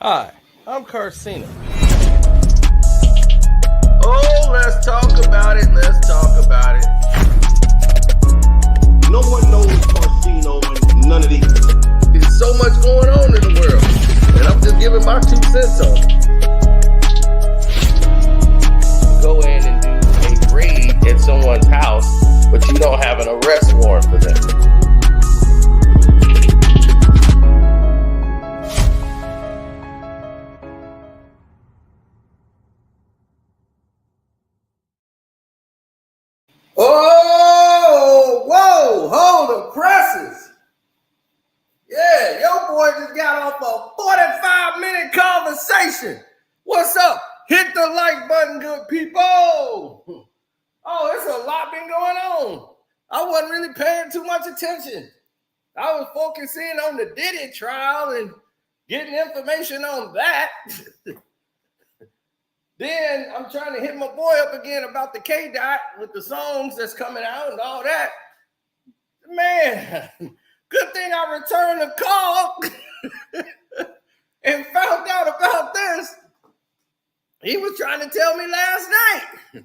Hi, I'm Carcino. Oh, let's talk about it. Let's talk about it. No one knows Carcino and none of these. There's so much going on in the world, and I'm just giving my 2 cents on it. Go in and do a raid at someone's house, but you don't have an arrest warrant for them. Oh, whoa, hold the presses. Yeah, your boy just got off a 45-minute conversation. What's up? Hit the like button, good people. Oh, there's a lot been going on. I wasn't really paying too much attention. I was focusing on the Diddy trial and getting information on that. Then I'm trying to hit my boy up again about the K-Dot with the songs that's coming out and all that. Man, good thing I returned the call and found out about this. He was trying to tell me last night.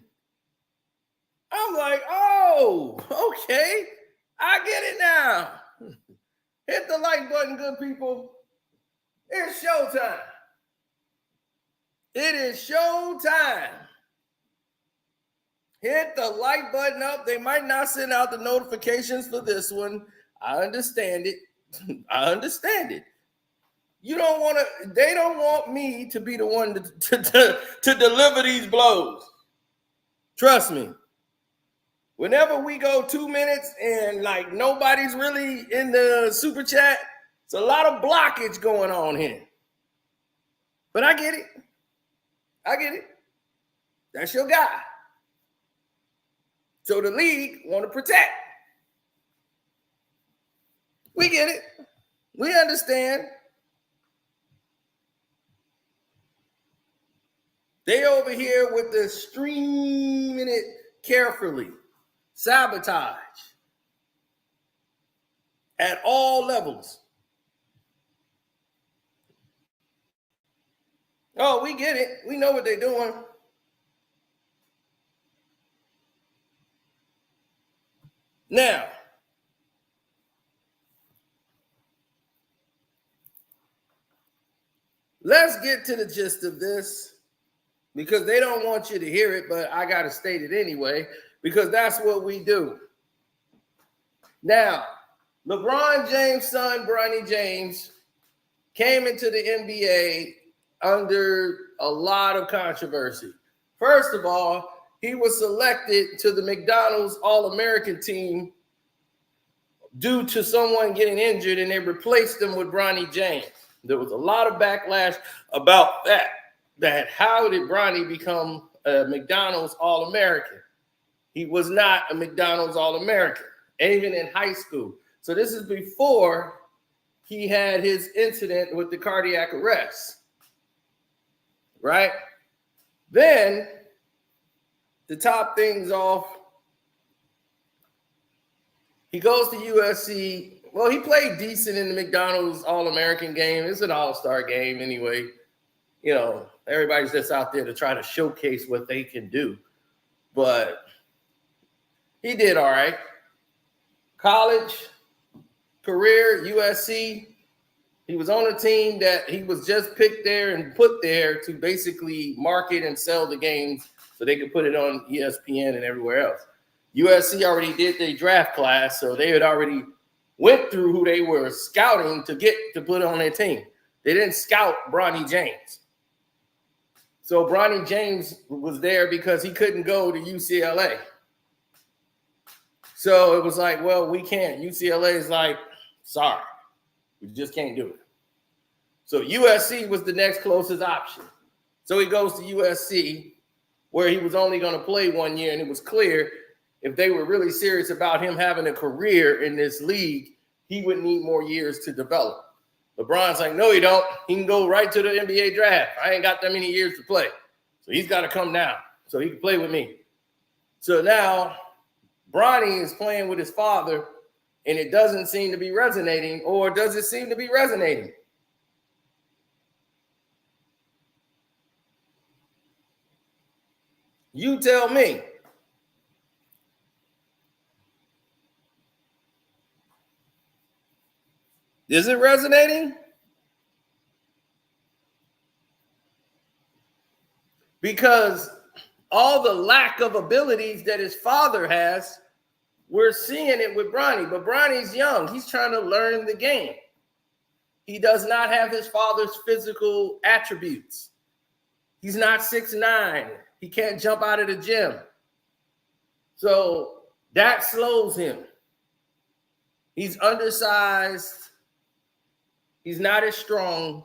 I'm like, oh, okay. I get it now. Hit the like button, good people. It's showtime. It is showtime. Hit the like button up. They might not send out the notifications for this one. I understand it. I understand it. You don't want to, they don't want me to be the one to deliver these blows. Trust me. Whenever we go 2 minutes and like nobody's really in the super chat, it's a lot of blockage going on here. But I get it. I get it. That's your guy. So the league want to protect. We get it. We understand. They over here with the streaming it carefully. Sabotage. At all levels. Oh, we get it. We know what they're doing. Now, let's get to the gist of this because they don't want you to hear it, but I got to state it anyway because that's what we do. Now, LeBron James' son, Bronny James, came into the NBA under a lot of controversy. First of all, he was selected to the McDonald's All-American team due to someone getting injured, and they replaced him with Bronny James. There was a lot of backlash about that how did Bronny become a McDonald's All-American? He was not a McDonald's All-American, even in high school. So this is before he had his incident with the cardiac arrest, right? Then, to top things off, he goes to USC. Well, he played decent in the McDonald's All-American game. It's an all-star game anyway. You know, everybody's just out there to try to showcase what they can do. But he did all right. College, career, USC. He was on a team that he was just picked there and put there to basically market and sell the games so they could put it on ESPN and everywhere else. USC already did their draft class, so they had already went through who they were scouting to get to put on their team. They didn't scout Bronny James. So Bronny James was there because he couldn't go to UCLA. So it was like, well, we can't. UCLA is like, sorry, we just can't do it. So USC was the next closest option. So he goes to USC, where he was only going to play 1 year, and it was clear if they were really serious about him having a career in this league, he would need more years to develop. LeBron's like, no, he don't. He can go right to the NBA draft. I ain't got that many years to play. So he's got to come now so he can play with me. So now Bronny is playing with his father, and it doesn't seem to be resonating, or does it seem to be resonating? You tell me. Is it resonating? Because all the lack of abilities that his father has, we're seeing it with Bronny. But Bronny's young. He's trying to learn the game. He does not have his father's physical attributes. He's not 6'9". He can't jump out of the gym. So that slows him. He's undersized. He's not as strong.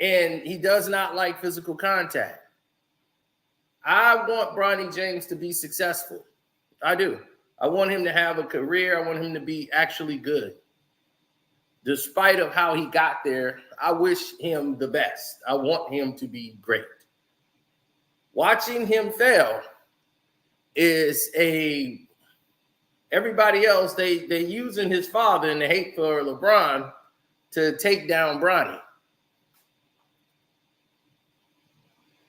And he does not like physical contact. I want Bronny James to be successful. I do. I want him to have a career. I want him to be actually good. Despite of how he got there, I wish him the best. I want him to be great. Watching him fail is everybody else, they using his father and the hate for LeBron to take down Bronny.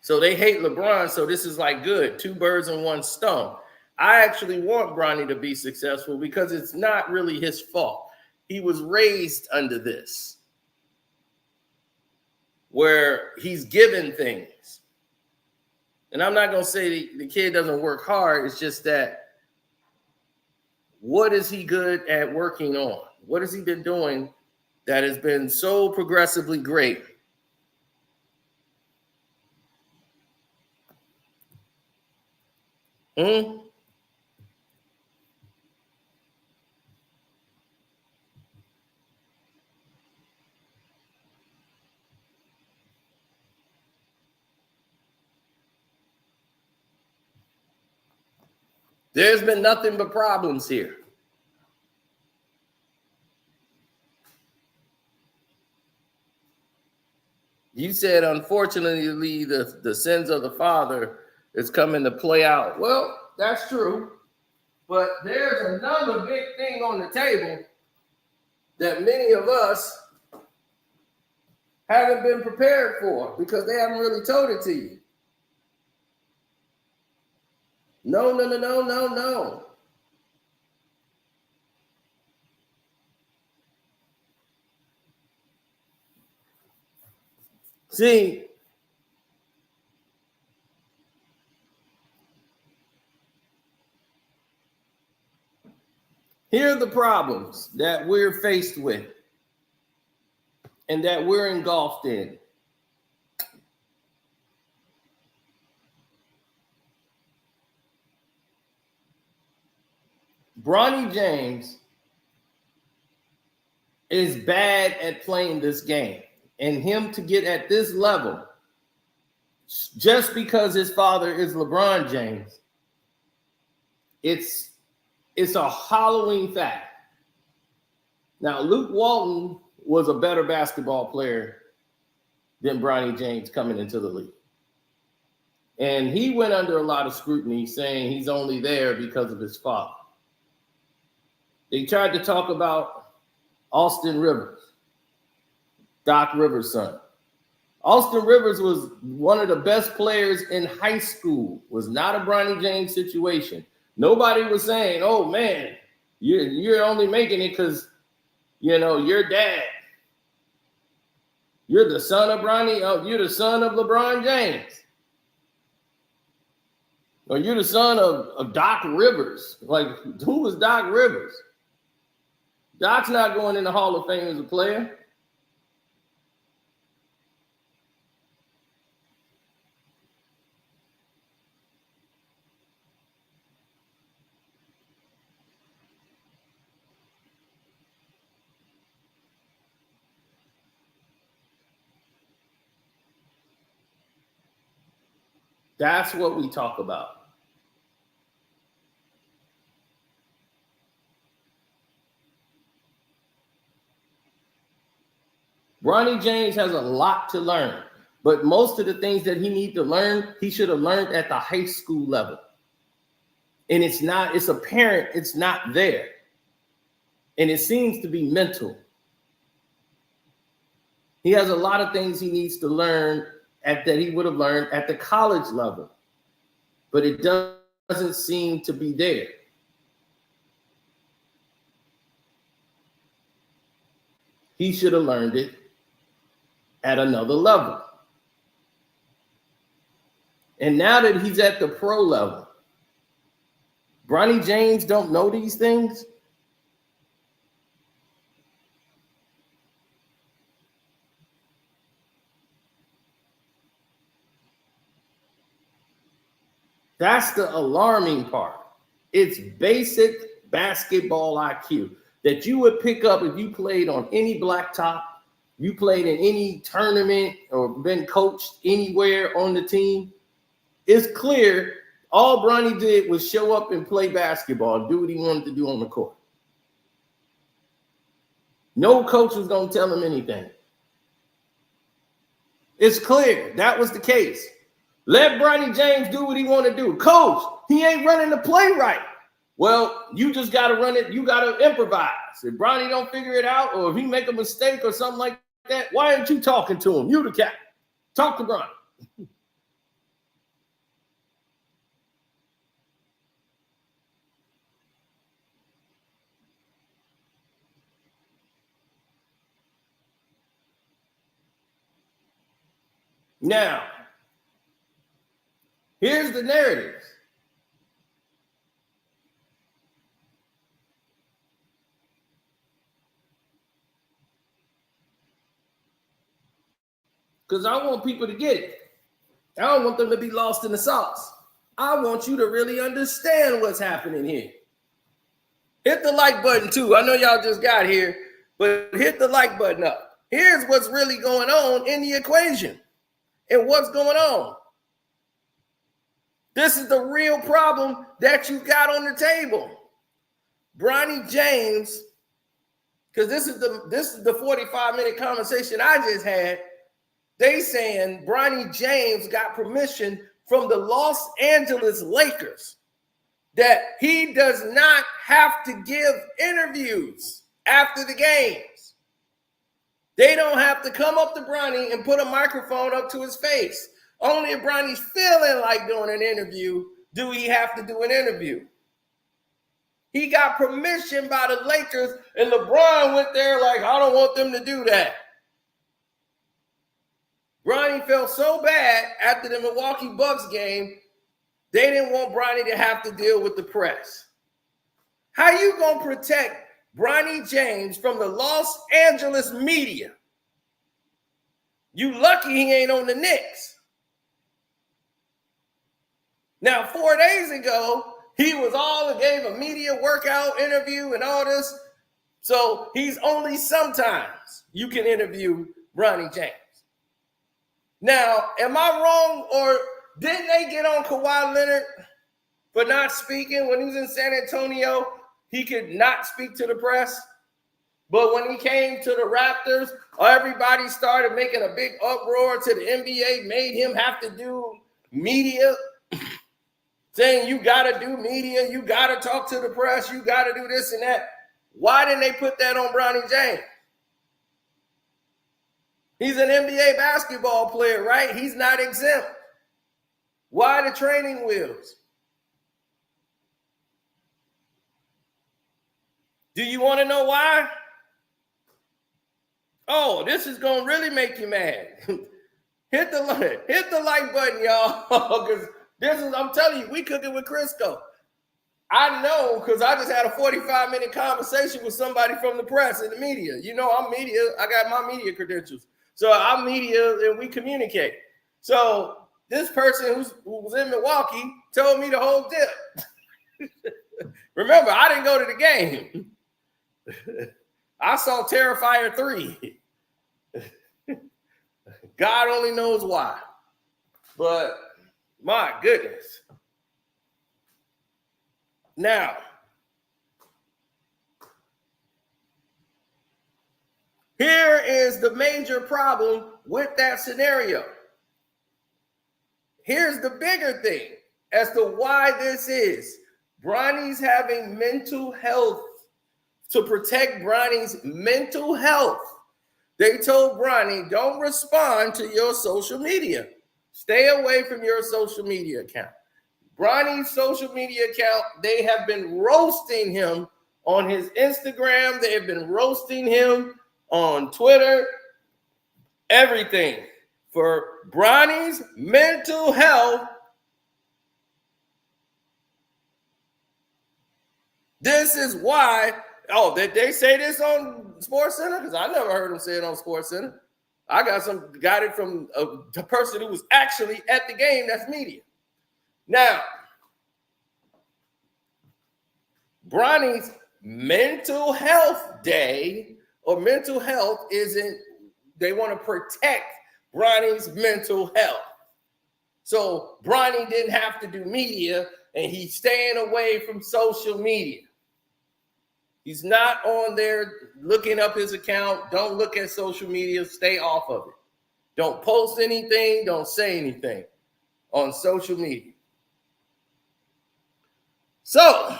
So they hate LeBron, so this is like good, 2 birds in 1 stone. I actually want Bronny to be successful because it's not really his fault. He was raised under this, where he's given things. And I'm not going to say the kid doesn't work hard. It's just that what is he good at working on? What has he been doing that has been so progressively great? There's been nothing but problems here. You said, unfortunately, the sins of the father is coming to play out. Well, that's true. But there's another big thing on the table that many of us haven't been prepared for because they haven't really told it to you. No. See, here are the problems that we're faced with and that we're engulfed in. Bronny James is bad at playing this game. And him to get at this level, just because his father is LeBron James, it's a hollowing fact. Now, Luke Walton was a better basketball player than Bronny James coming into the league. And he went under a lot of scrutiny saying he's only there because of his father. They tried to talk about Austin Rivers, Doc Rivers' son. Austin Rivers was one of the best players in high school, was not a Bronny James situation. Nobody was saying, oh, man, you're only making it because, your dad. You're the son of you're the son of LeBron James. Or you're the son of Doc Rivers. Like, who was Doc Rivers? Doc's not going in the Hall of Fame as a player. That's what we talk about. Bronny James has a lot to learn, but most of the things that he needs to learn, he should have learned at the high school level. And it's apparent it's not there. And it seems to be mental. He has a lot of things he needs to learn that he would have learned at the college level. but it doesn't seem to be there. He should have learned it at another level. And now that he's at the pro level, Bronny James don't know these things? That's the alarming part. It's basic basketball IQ that you would pick up if you played on any blacktop, you played in any tournament or been coached anywhere on the team. It's clear all Bronny did was show up and play basketball and do what he wanted to do on the court. No coach was going to tell him anything. It's clear that was the case. Let Bronny James do what he want to do. Coach, he ain't running the play right. Well, you just got to run it. You got to improvise. If Bronny don't figure it out, or if he make a mistake or something like that, why aren't you talking to him? You the captain. Talk to Bronny. Now, here's the narrative. Because I want people to get it. I don't want them to be lost in the sauce. I want you to really understand what's happening here. Hit the like button too. I know y'all just got here, but hit the like button up. Here's what's really going on in the equation and what's going on. This is the real problem that you got on the table. Bronny James, because this is the 45-minute conversation I just had. They saying Bronny James got permission from the Los Angeles Lakers that he does not have to give interviews after the games. They don't have to come up to Bronny and put a microphone up to his face. Only if Bronny's feeling like doing an interview do he have to do an interview. He got permission by the Lakers, and LeBron went there like, I don't want them to do that. Bronny felt so bad after the Milwaukee Bucks game, they didn't want Bronny to have to deal with the press. How you going to protect Bronny James from the Los Angeles media? You lucky he ain't on the Knicks. Now, 4 days ago, he was gave a media workout interview and all this. So he's only sometimes you can interview Bronny James. Now, am I wrong, or didn't they get on Kawhi Leonard for not speaking when he was in San Antonio? He could not speak to the press. But when he came to the Raptors, everybody started making a big uproar to the NBA, made him have to do media, saying you got to do media, you got to talk to the press, you got to do this and that. Why didn't they put that on Bronny James? He's an NBA basketball player, right? He's not exempt. Why the training wheels? Do you want to know why? Oh, this is going to really make you mad. Hit the like button, y'all, because I'm telling you, we cooking with Crisco. I know because I just had a 45-minute conversation with somebody from the press and the media. You know, I'm media. I got my media credentials. So I'm media and we communicate. So this person who was in Milwaukee told me the whole deal. Remember, I didn't go to the game. I saw Terrifier 3. God only knows why. But my goodness. Now, here is the major problem with that scenario. Here's the bigger thing as to why this is. Bronny's having mental health. To protect Bronny's mental health, they told Bronny, don't respond to your social media. Stay away from your social media account. Bronny's social media account, they have been roasting him on his Instagram. They have been roasting him on Twitter, everything for Bronny's mental health. This is why. Oh, did they say this on SportsCenter? Because I never heard them say it on SportsCenter. I got it from the person who was actually at the game. That's media. Now, Bronny's mental health day or mental health isn't, they want to protect Bronny's mental health. So Bronny didn't have to do media and he's staying away from social media. He's not on there looking up his account. Don't look at social media. Stay off of it. Don't post anything. Don't say anything on social media. So,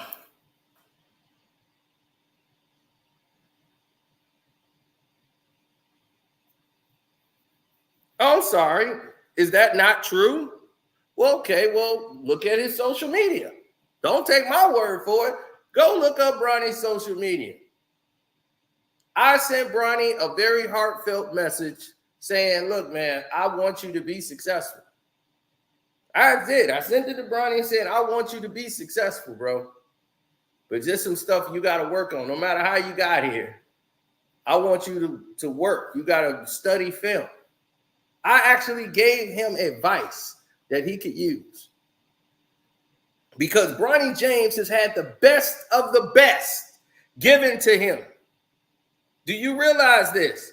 I'm sorry. Is that not true? Well, okay. Well, look at his social media. Don't take my word for it. Go look up Bronny's social media. I sent Bronny a very heartfelt message saying, look, man, I want you to be successful. I did. I sent it to Bronny and said, I want you to be successful, bro. But just some stuff you got to work on. No matter how you got here, I want you to work. You got to study film. I actually gave him advice that he could use. Because Bronny James has had the best of the best given to him. Do you realize this?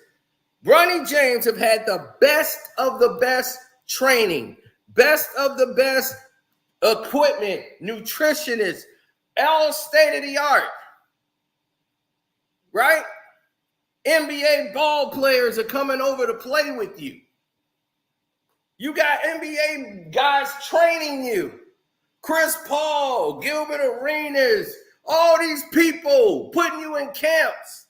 Bronny James have had the best of the best training, best of the best equipment, nutritionists, all state of the art, right? NBA ball players are coming over to play with you. You got NBA guys training you. Chris Paul, Gilbert Arenas, all these people putting you in camps.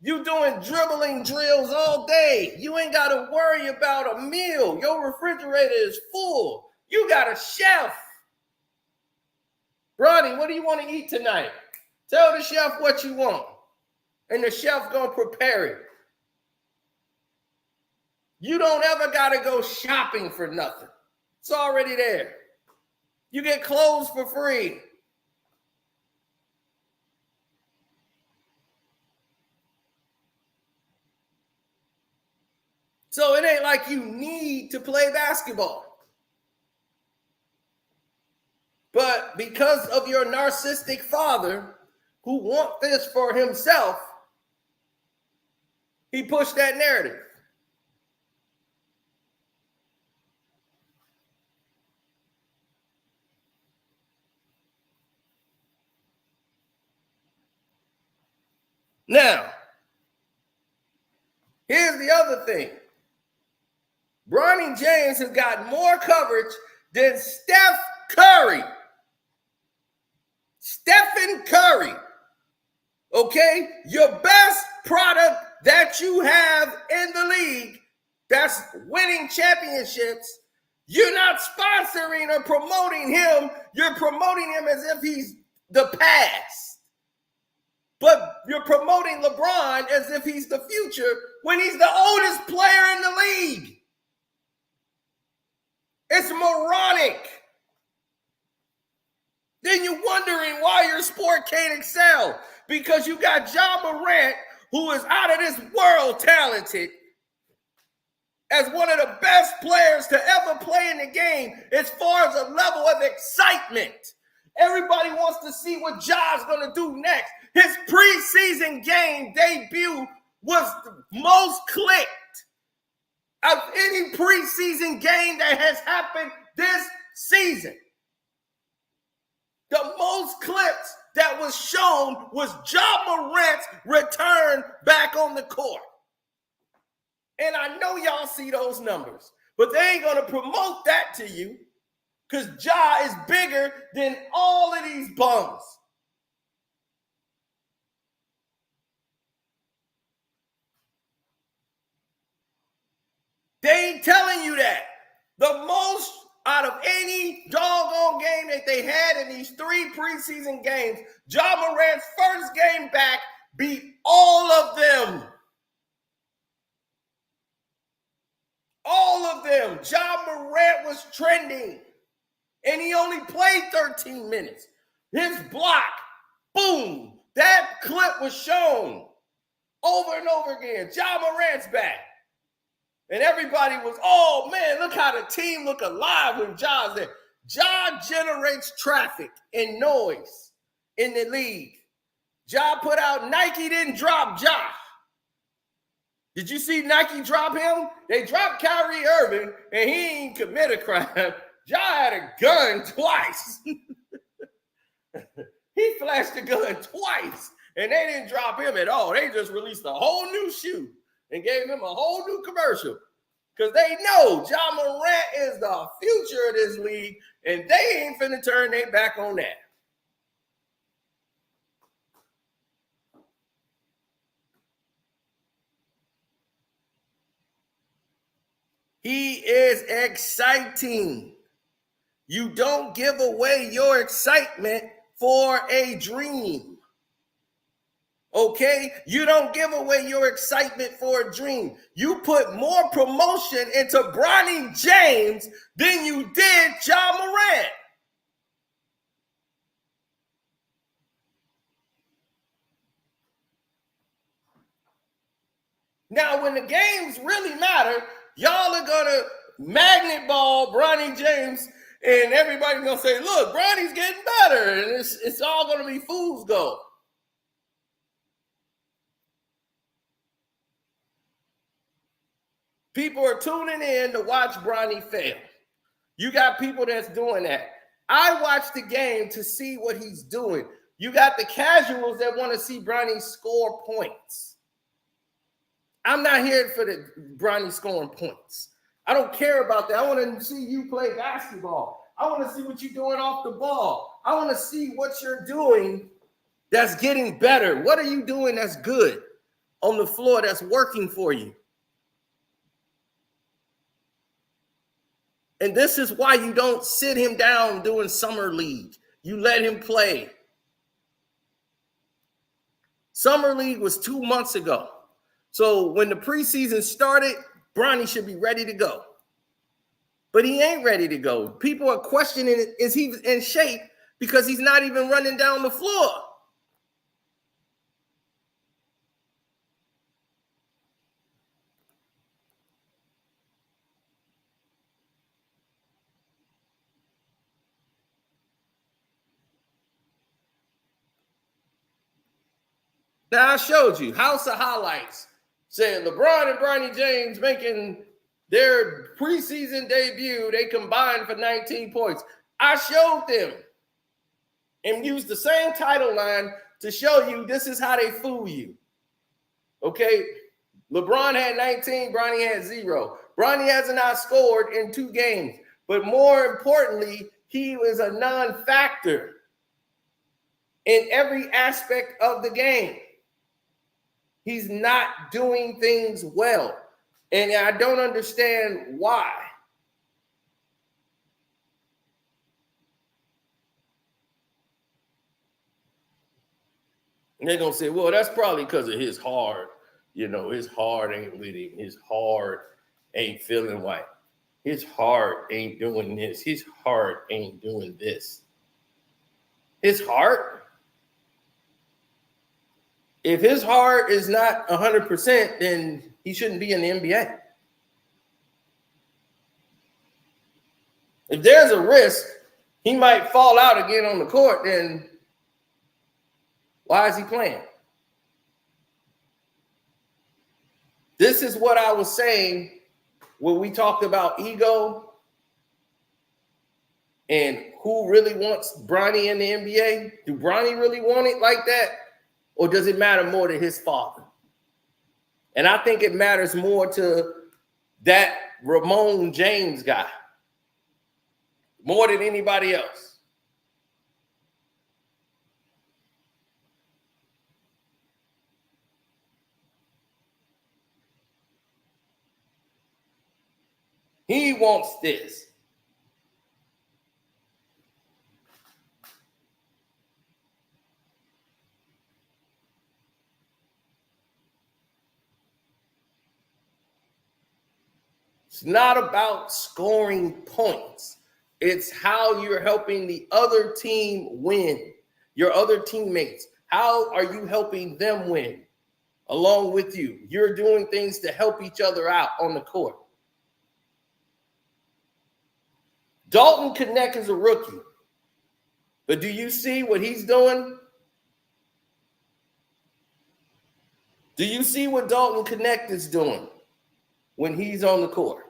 You doing dribbling drills all day. You ain't got to worry about a meal. Your refrigerator is full. You got a chef. Bronny, what do you want to eat tonight? Tell the chef what you want. And the chef going to prepare it. You don't ever got to go shopping for nothing. It's already there. You get clothes for free. So it ain't like you need to play basketball. But because of your narcissistic father who wants this for himself, he pushed that narrative. Now, here's the other thing. Bronny James has got more coverage than Steph Curry. Stephen Curry. Okay? Your best product that you have in the league that's winning championships, you're not sponsoring or promoting him. You're promoting him as if he's the past. But you're promoting LeBron as if he's the future when he's the oldest player in the league. It's moronic. Then you're wondering why your sport can't excel. Because you got Ja Morant, who is out of this world talented, as one of the best players to ever play in the game as far as a level of excitement. Everybody wants to see what Ja's going to do next. His preseason game debut was the most clicked of any preseason game that has happened this season. The most clips that was shown was Ja Morant's return back on the court. And I know y'all see those numbers, but they ain't going to promote that to you because Ja is bigger than all of these bums. They ain't telling you that. The most out of any doggone game game that they had in these 3 preseason games, Ja Morant's first game back beat all of them. All of them. Ja Morant was trending, and he only played 13 minutes. His block, boom, that clip was shown over and over again. Ja Morant's back. And everybody was, oh, man, look how the team look alive when Ja's there. Ja generates traffic and noise in the league. Ja put out Nike didn't drop Ja. Did you see Nike drop him? They dropped Kyrie Irving, and he ain't commit a crime. Ja had a gun twice. He flashed the gun twice, and they didn't drop him at all. They just released a whole new shoe and gave him a whole new commercial because they know Ja Morant is the future of this league, and they ain't finna turn their back on that. He is exciting. You don't give away your excitement for a dream. Okay? You don't give away your excitement for a dream. You put more promotion into Bronny James than you did Ja Morant. Now, when the games really matter, y'all are going to magnet ball Bronny James, and everybody's going to say, look, Bronny's getting better, and it's all going to be fool's gold. People are tuning in to watch Bronny fail. You got people that's doing that. I watch the game to see what he's doing. You got the casuals that want to see Bronny score points. I'm not here for the Bronny scoring points. I don't care about that. I want to see you play basketball. I want to see what you're doing off the ball. I want to see what you're doing that's getting better. What are you doing that's good on the floor that's working for you? And this is why you don't sit him down doing summer league. You let him play. Summer league was 2 months ago. So when the preseason started, Bronny should be ready to go. But he ain't ready to go. People are questioning, is he in shape? Because he's not even running down the floor. Now I showed you House of Highlights saying LeBron and Bronny James making their preseason debut. They combined for 19 points. I showed them and used the same title line to show you this is how they fool you. Okay, LeBron had 19, Bronny had 0. Bronny hasn't outscored in 2 games, but more importantly, he was a non-factor in every aspect of the game. He's not doing things well, and I don't understand why. And they're going to say, well, that's probably because of his heart. You know, his heart ain't with him. His heart ain't feeling right. His heart ain't doing this. His heart ain't doing this. His heart? If his heart is not 100%, then he shouldn't be in the NBA. If there's a risk he might fall out again on the court, then why is he playing? This is what I was saying when we talked about ego and who really wants Bronny in the NBA. Do Bronny really want it like that? Or does it matter more to his father? And I think it matters more to that Ramon James guy more than anybody else. He wants this. It's not about scoring points. It's how you're helping the other team win, your other teammates. How are you helping them win along with you? You're doing things to help each other out on the court. Dalton Knecht is a rookie, but do you see what he's doing? Do you see what Dalton Knecht is doing when he's on the court?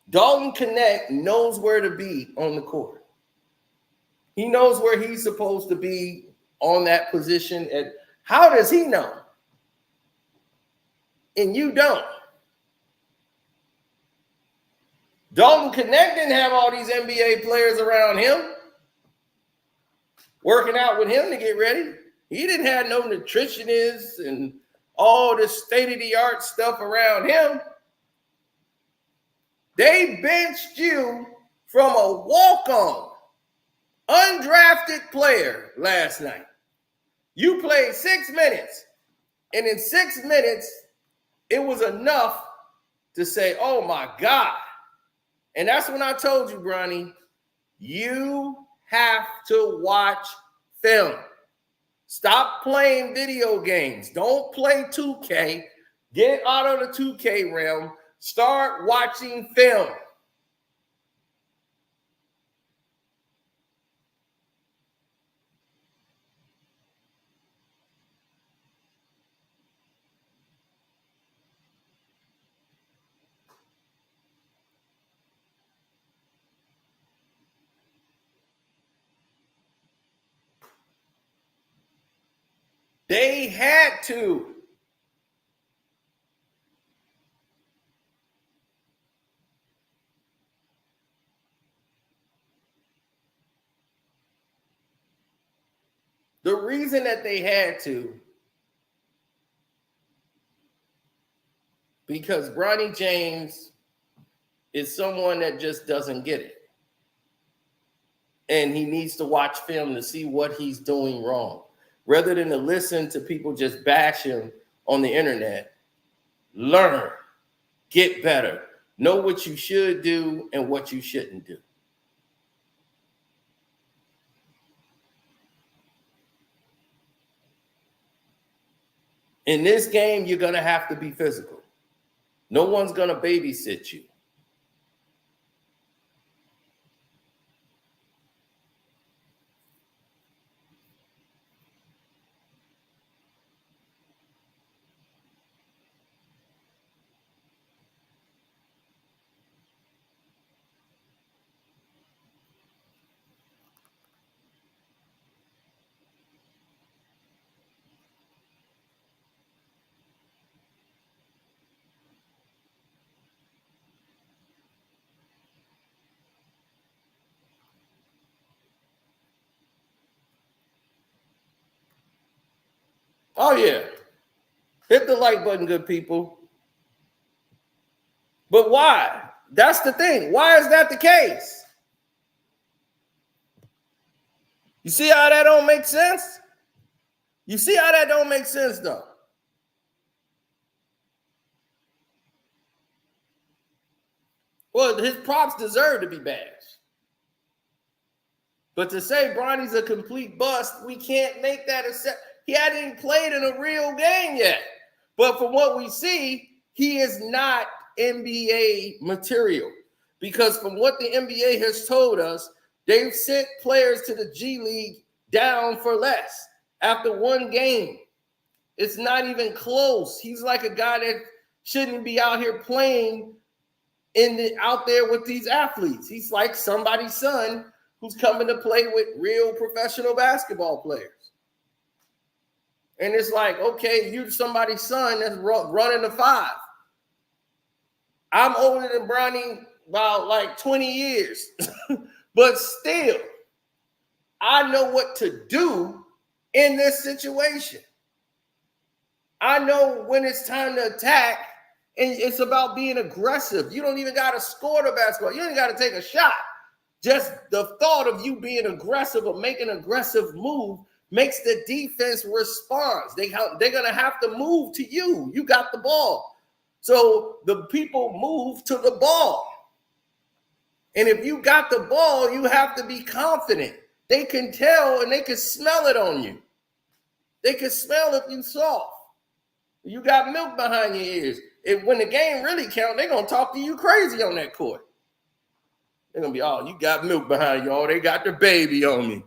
Dalton Knecht knows where to be on the court. He knows where he's supposed to be on that position. And how does he know? And you don't. Dalton Knecht didn't have all these NBA players around him working out with him to get ready. He didn't have no nutritionists and all this state-of-the-art stuff around him. They benched you from a walk-on, undrafted player last night. You played 6 minutes, and in 6 minutes, it was enough to say, oh, my God. And that's when I told you, Bronny, you have to watch film. Stop playing video games. Don't play 2K. Get out of the 2K realm. Start watching film. They had to. The reason that they had to, because Bronny James is someone that just doesn't get it. And he needs to watch film to see what he's doing wrong. Rather than to listen to people just bash him on the internet, learn, get better, know what you should do and what you shouldn't do. In this game, you're going to have to be physical. No one's going to babysit you. Oh, yeah. Hit the like button, good people. But why? That's the thing. Why is that the case? You see how that don't make sense? You see how that don't make sense, though? Well, his props deserve to be bashed. But to say Bronny's a complete bust, we can't make that a set. He hadn't even played in a real game yet. But from what we see, he is not NBA material. Because from what the NBA has told us, they've sent players to the G League down for less after one game. It's not even close. He's like a guy that shouldn't be out here playing out there with these athletes. He's like somebody's son who's coming to play with real professional basketball players. And it's like, okay, you're somebody's son that's running the 5. I'm older than Bronny about like 20 years. But still, I know what to do in this situation. I know when it's time to attack, and it's about being aggressive. You don't even got to score the basketball. You ain't got to take a shot. Just the thought of you being aggressive or making an aggressive move makes the defense respond. They're going to have to move to you. You got the ball. So the people move to the ball. And if you got the ball, you have to be confident. They can tell and they can smell it on you. They can smell if you soft. You got milk behind your ears. When the game really counts, they're going to talk to you crazy on that court. They're going to be, oh, you got milk behind you. Oh, they got the baby on me.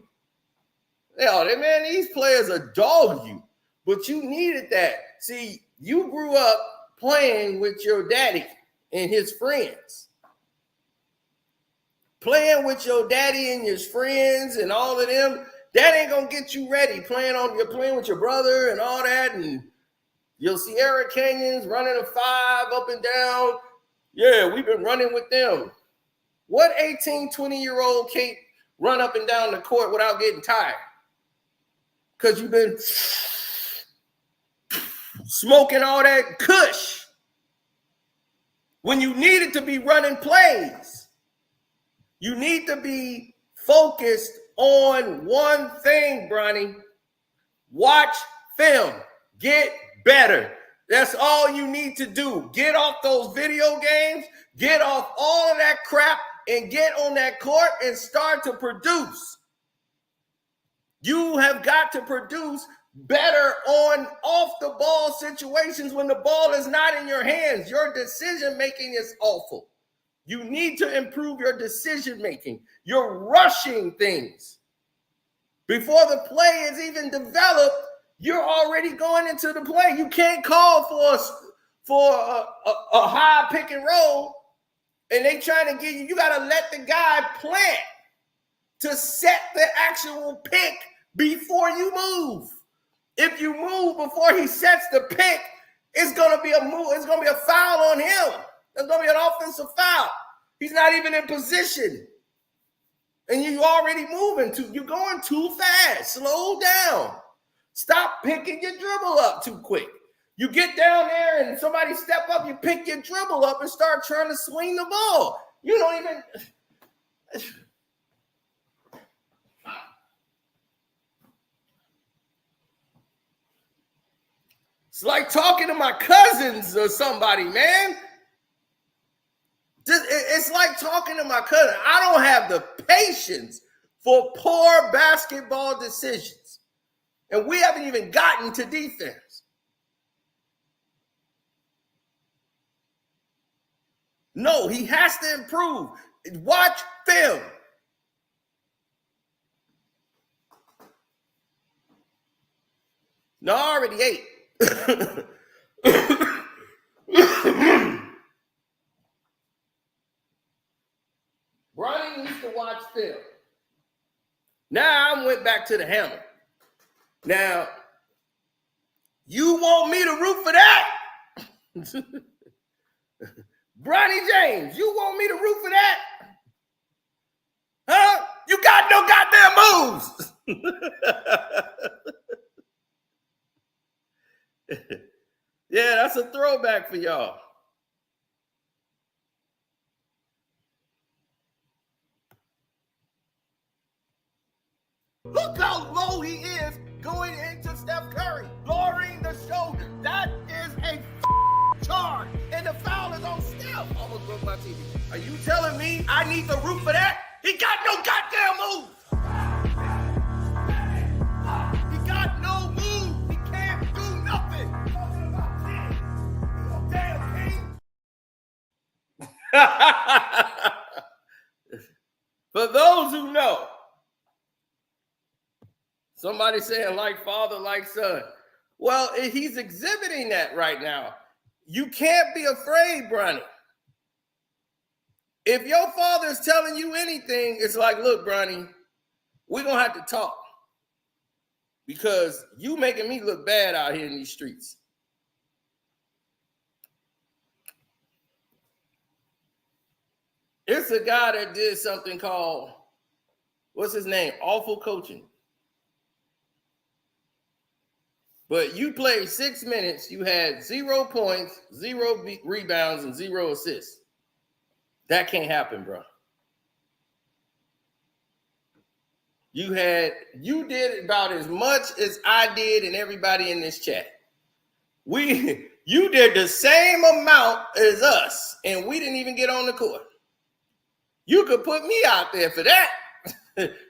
Man, these players are dog you. But you needed that. See, you grew up playing with your daddy and his friends. Playing with your daddy and his friends and all of them, that ain't going to get you ready. You're playing with your brother and all that, and your Sierra Canyons running a 5 up and down. Yeah, we've been running with them. What 18, 20-year-old can't run up and down the court without getting tired? Because you've been smoking all that kush when you needed to be running plays. You need to be focused on one thing, Bronny. Watch film. Get better. That's all you need to do. Get off those video games. Get off all of that crap and get on that court and start to produce. You have got to produce better on off-the-ball situations when the ball is not in your hands. Your decision-making is awful. You need to improve your decision-making. You're rushing things. Before the play is even developed, you're already going into the play. You can't call for a high pick and roll, and they trying to get you. You got to let the guy plant to set the actual pick before you move. If you move before he sets the pick, it's going to be a move. It's going to be a foul on him. There's going to be an offensive foul. He's not even in position. And you're already you're going too fast. Slow down. Stop picking your dribble up too quick. You get down there and somebody step up, you pick your dribble up and start trying to swing the ball. You don't even... It's like talking to my cousins or somebody, man. It's like talking to my cousin. I don't have the patience for poor basketball decisions. And we haven't even gotten to defense. No, he has to improve. Watch film. No, I already ate. Bronny needs to watch film. Now I went back to the hammer. Now, you want me to root for that? Bronny James, you want me to root for that? Huh? You got no goddamn moves. Yeah, that's a throwback for y'all. Look how low he is going into Steph Curry, lowering the shoulder. That is a charge. And the foul is on Steph. Almost broke my TV. Are you telling me I need to root for that? He got no goddamn move. He got no move. He can't do nothing. Damn king. For those who know, somebody saying like father, like son. Well, he's exhibiting that right now. You can't be afraid, Bronny. If your father is telling you anything, it's like, look, Bronny, we're going to have to talk because you making me look bad out here in these streets. It's a guy that did something called, what's his name? Awful coaching. But you played 6 minutes, you had 0 points, 0 rebounds, and 0 assists. That can't happen, bro. You did about as much as I did and everybody in this chat. You did the same amount as us, and we didn't even get on the court. You could put me out there for that.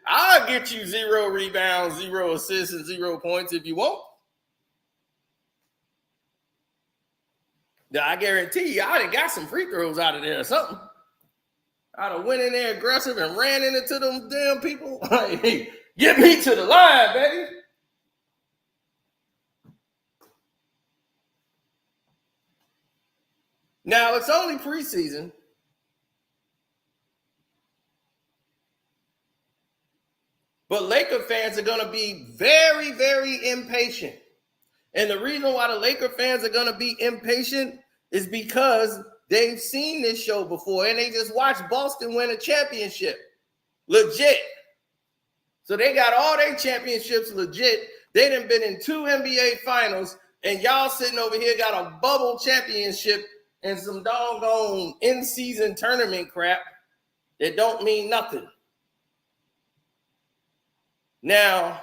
I'll get you 0 rebounds, 0 assists, and 0 points if you want. Now, I guarantee you, I'd have got some free throws out of there or something. I'd have went in there aggressive and ran into them damn people. Hey, get me to the line, baby. Now, it's only preseason. But Laker fans are going to be very, very impatient. And the reason why the Laker fans are going to be impatient is because they've seen this show before and they just watched Boston win a championship. Legit. So they got all their championships legit. They done been in 2 NBA finals, and y'all sitting over here got a bubble championship and some doggone in-season tournament crap that don't mean nothing. Now,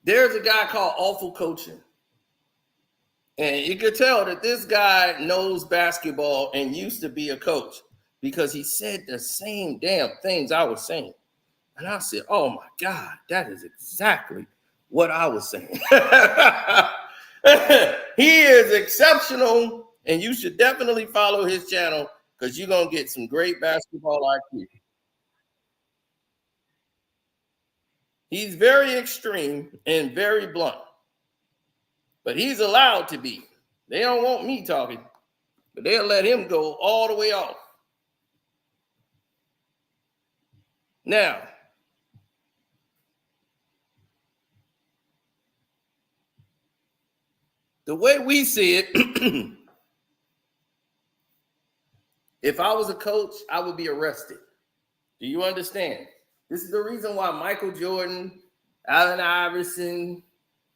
there's a guy called Awful Coaching. And you could tell that this guy knows basketball and used to be a coach because he said the same damn things I was saying. And I said, oh my God, that is exactly what I was saying. He is exceptional, and you should definitely follow his channel because you're going to get some great basketball IQ. He's very extreme and very blunt, but he's allowed to be. They don't want me talking, but they'll let him go all the way off. Now, the way we see it, if I was a coach, I would be arrested. Do you understand? This is the reason why Michael Jordan, Allen Iverson,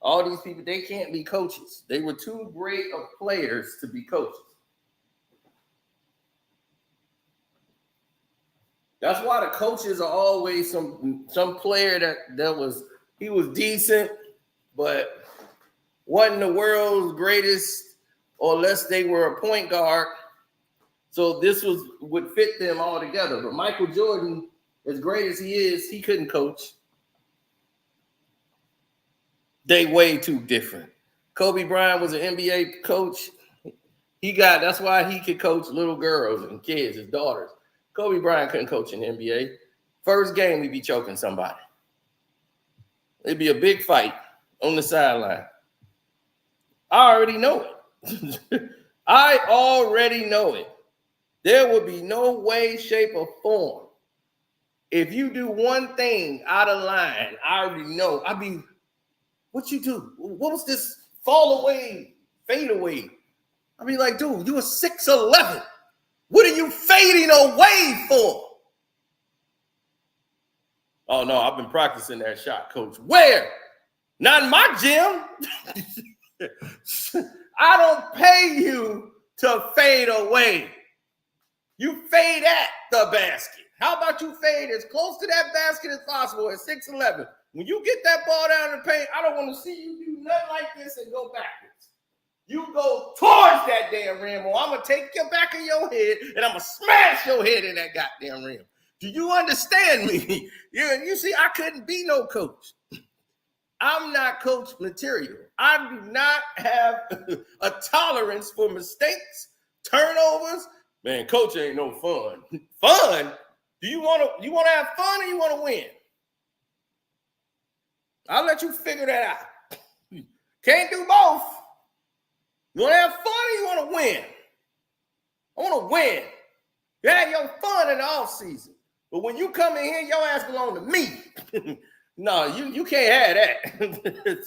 all these people, they can't be coaches. They were too great of players to be coaches. That's why the coaches are always some player that was decent, but wasn't the world's greatest, or unless they were a point guard. So this would fit them all together. But Michael Jordan, as great as he is, he couldn't coach. They way too different. Kobe Bryant was an NBA coach. That's why he could coach little girls and kids, his daughters. Kobe Bryant couldn't coach in the NBA. First game, he'd be choking somebody. It'd be a big fight on the sideline. I already know it. I already know it. There would be no way, shape, or form. If you do one thing out of line, I already know. What you do? What was this fall away, fade away? I be like, dude, you were 6'11". What are you fading away for? Oh, no, I've been practicing that shot, coach. Where? Not in my gym. I don't pay you to fade away. You fade at the basket. How about you fade as close to that basket as possible at 6'11"? When you get that ball down in the paint, I don't want to see you do nothing like this and go backwards. You go towards that damn rim, or I'm going to take your back of your head and I'm going to smash your head in that goddamn rim. Do you understand me? You see, I couldn't be no coach. I'm not coach material. I do not have a tolerance for mistakes, turnovers. Man, coach ain't no fun. Fun? Do you want to have fun or you want to win? I'll let you figure that out. Can't do both. You want to have fun or you want to win? I want to win. You have your fun in the offseason. But when you come in here, your ass belong to me. No, you can't have that.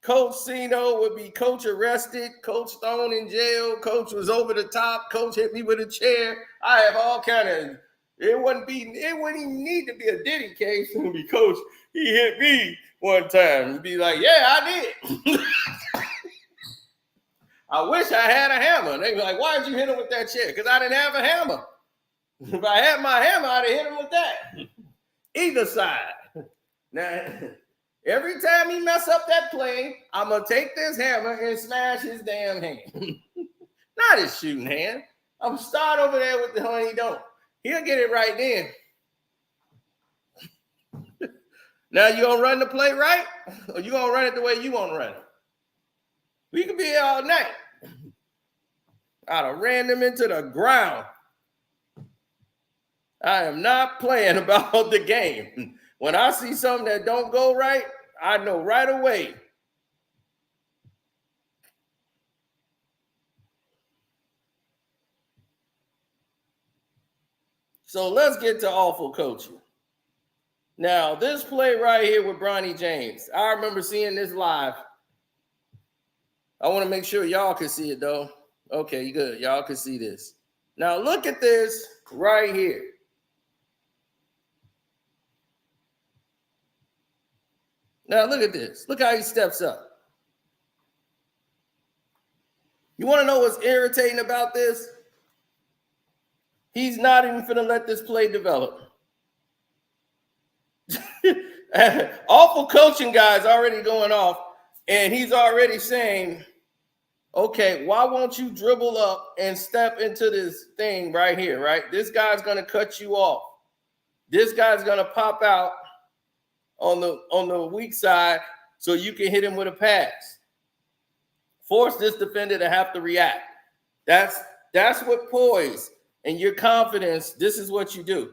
Coach Cino would be coach arrested, coach thrown in jail, coach was over the top, coach hit me with a chair. I have all kind of, it wouldn't even need to be a Diddy case. It would be coach, he hit me one time. It'd be like, yeah, I did. I wish I had a hammer. They'd be like, why did you hit him with that chair? Because I didn't have a hammer. If I had my hammer, I'd have hit him with that. Either side. Now, Every time he mess up that play, I'm going to take this hammer and smash his damn hand. Not his shooting hand. I'm going to start over there with the honey don't. He'll get it right then. Now, you going to run the play right? Or you going to run it the way you want to run it? We could be here all night. I'd have ran them into the ground. I am not playing about the game. When I see something that don't go right, I know right away. So let's get to awful coaching. Now, this play right here with Bronny James, I remember seeing this live. I want to make sure y'all can see it, though. Okay, good. Y'all can see this. Now, look at this right here. Now, look at this. Look how he steps up. You want to know what's irritating about this? He's not even going to let this play develop. Awful coaching guy's already going off, and he's already saying, okay, why won't you dribble up and step into this thing right here, right? This guy's going to cut you off. This guy's going to pop out on the weak side so you can hit him with a pass. Force this defender to have to react. That's what poise and your confidence, this is what you do.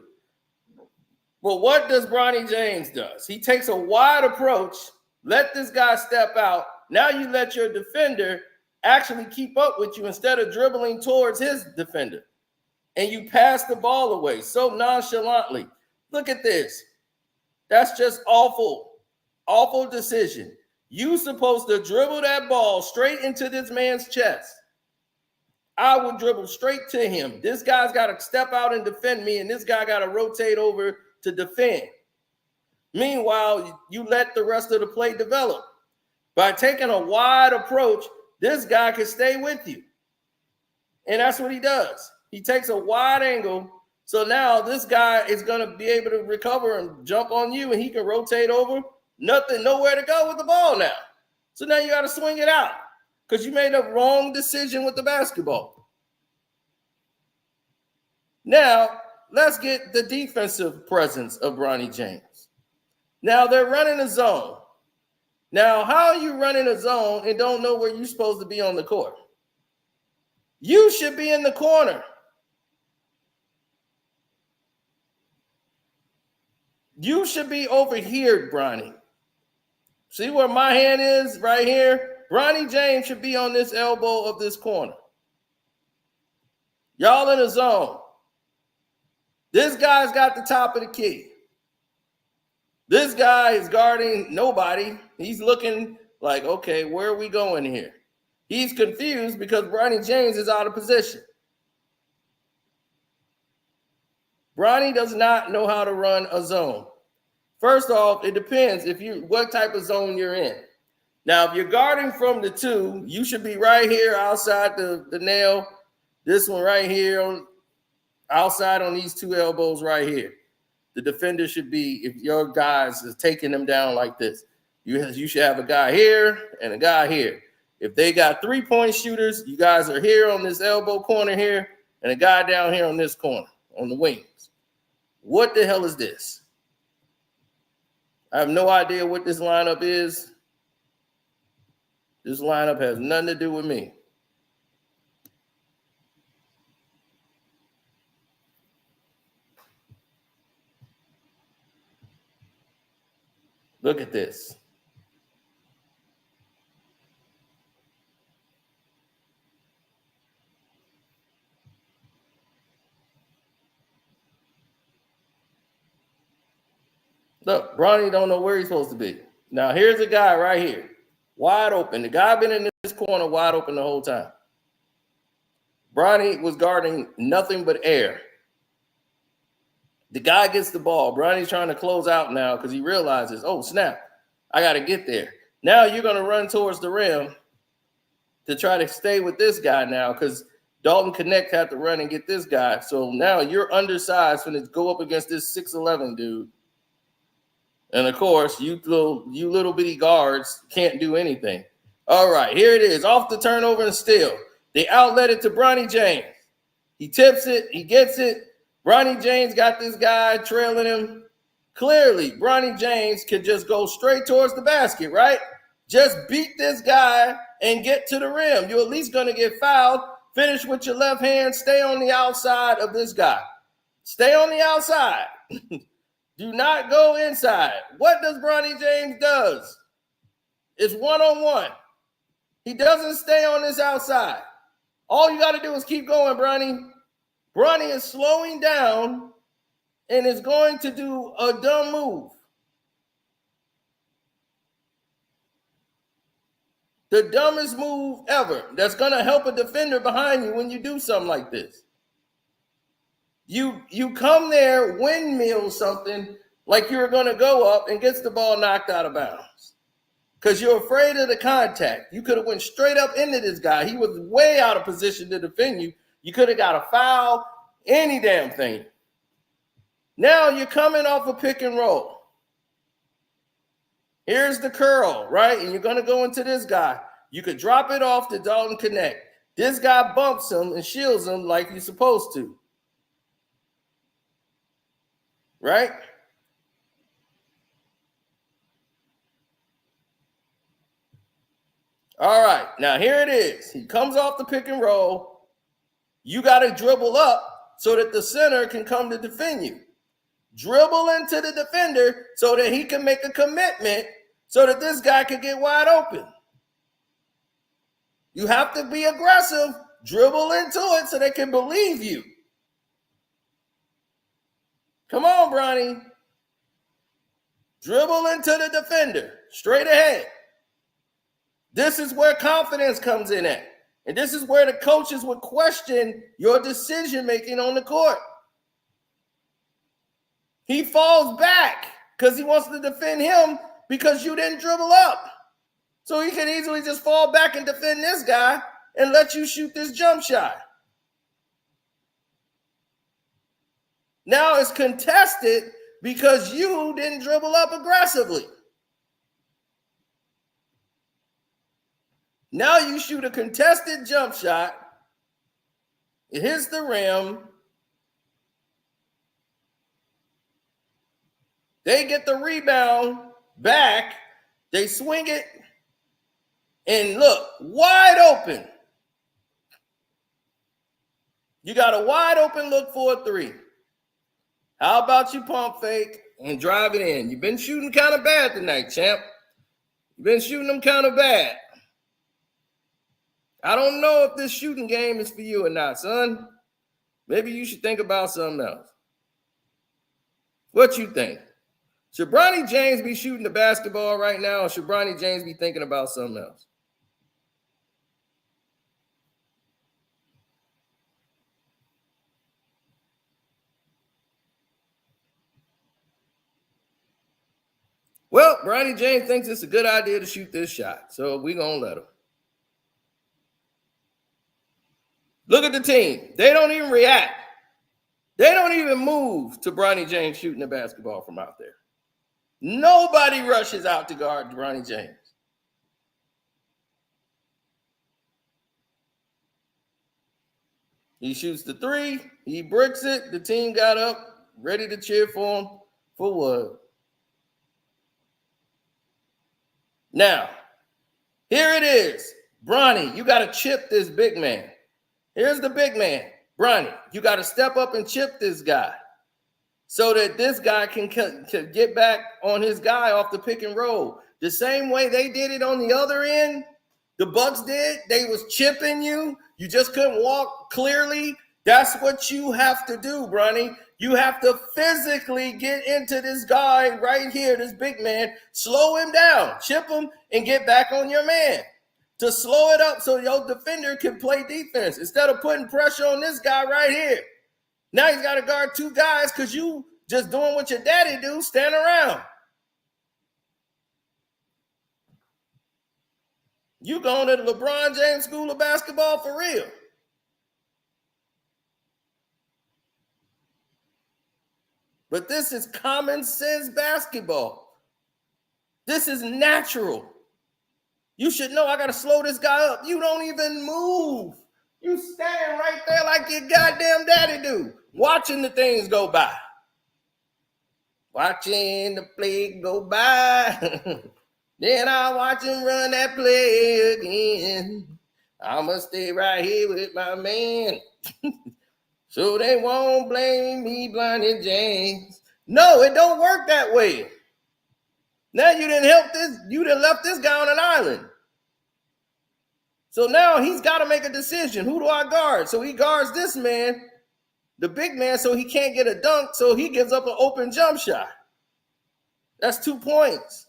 But what does Bronny James does? He takes a wide approach, let this guy step out. Now you let your defender actually keep up with you instead of dribbling towards his defender. And you pass the ball away so nonchalantly. Look at this. That's just awful. Awful decision. You supposed to dribble that ball straight into this man's chest. I would dribble straight to him. This guy's got to step out and defend me, and this guy got to rotate over to defend. Meanwhile, you let the rest of the play develop. By taking a wide approach, this guy can stay with you. And that's what he does. He takes a wide angle. So now this guy is going to be able to recover and jump on you, and he can rotate over. Nowhere to go with the ball now. So now you got to swing it out because you made a wrong decision with the basketball. Now, let's get the defensive presence of Bronny James. Now, they're running a zone. Now, how are you running a zone and don't know where you're supposed to be on the court? You should be in the corner. You should be over here, Bronny. See where my hand is right here? Bronny James should be on this elbow of this corner. Y'all in a zone. This guy's got the top of the key. This guy is guarding nobody. He's looking like, okay, where are we going here? He's confused because Bronny James is out of position. Bronny does not know how to run a zone. First off, it depends what type of zone you're in. Now, if you're guarding from the two, you should be right here outside the nail. This one right here outside on these two elbows right here. The defender should be, if your guys is taking them down like this, you should have a guy here and a guy here. If they got 3-point shooters, you guys are here on this elbow corner here and a guy down here on this corner on the wings. What the hell is this? I have no idea what this lineup is. This lineup has nothing to do with me. Look at this. Look, Bronny don't know where he's supposed to be. Now, here's a guy right here, wide open. The guy been in this corner wide open the whole time. Bronny was guarding nothing but air. The guy gets the ball. Bronny's trying to close out now because he realizes, oh, snap, I got to get there. Now you're going to run towards the rim to try to stay with this guy now because Dalton Connect had to run and get this guy. So now you're undersized when it's go up against this 6'11 dude. And of course, you little bitty guards can't do anything. All right, here it is. Off the turnover and steal. They outlet it to Bronny James. He tips it. He gets it. Bronny James got this guy trailing him. Clearly, Bronny James could just go straight towards the basket, right? Just beat this guy and get to the rim. You're at least going to get fouled. Finish with your left hand. Stay on the outside of this guy. Stay on the outside. Do not go inside. What does Bronny James does? It's one-on-one. He doesn't stay on this outside. All you got to do is keep going, Bronny. Bronny is slowing down and is going to do a dumb move. The dumbest move ever that's going to help a defender behind you when you do something like this. You come there, windmill something like you're going to go up and gets the ball knocked out of bounds because you're afraid of the contact. You could have went straight up into this guy. He was way out of position to defend you. You could have got a foul, any damn thing. Now you're coming off a pick and roll. Here's the curl, right? And you're going to go into this guy. You could drop it off to Dalton Connect. This guy bumps him and shields him like you're supposed to. Right? All right. Now here it is. He comes off the pick and roll. You got to dribble up so that the center can come to defend you. Dribble into the defender so that he can make a commitment so that this guy can get wide open. You have to be aggressive. Dribble into it so they can believe you. Come on, Bronny. Dribble into the defender. Straight ahead. This is where confidence comes in at. And this is where the coaches would question your decision-making on the court. He falls back because he wants to defend him because you didn't dribble up. So he can easily just fall back and defend this guy and let you shoot this jump shot. Now it's contested because you didn't dribble up aggressively. Now you shoot a contested jump shot. It hits the rim. They get the rebound back. They swing it. And look, wide open. You got a wide open look for a three. How about you pump fake and drive it in? You've been shooting kind of bad tonight, champ. You've been shooting them kind of bad. I don't know if this shooting game is for you or not, son. Maybe you should think about something else. What you think? Should Bronny James be shooting the basketball right now, or should Bronny James be thinking about something else? Well, Bronny James thinks it's a good idea to shoot this shot, so we're going to let him. Look at the team. They don't even react. They don't even move to Bronny James shooting the basketball from out there. Nobody rushes out to guard Bronny James. He shoots the three. He bricks it. The team got up, ready to cheer for him. For what? Now, here it is. Bronny, you got to chip this big man. Here's the big man. Bronny, you got to step up and chip this guy so that this guy can get back on his guy off the pick and roll. The same way they did it on the other end, the Bucks did. They was chipping you. You just couldn't walk clearly. That's what you have to do, Bronny. You have to physically get into this guy right here, this big man, slow him down, chip him, and get back on your man to slow it up so your defender can play defense instead of putting pressure on this guy right here. Now he's got to guard two guys because you just doing what your daddy do, stand around. You going to the LeBron James School of Basketball for real. But this is common sense basketball. This is natural. You should know I got to slow this guy up. You don't even move. You stand right there like your goddamn daddy do, watching the things go by. Watching the play go by. Then I watch him run that play again. I'ma stay right here with my man. So they won't blame me, Bronny James. No, it don't work that way. Now you didn't help this, you done left this guy on an island. So now he's got to make a decision. Who do I guard? So he guards this man, the big man, so he can't get a dunk, so he gives up an open jump shot. That's 2 points.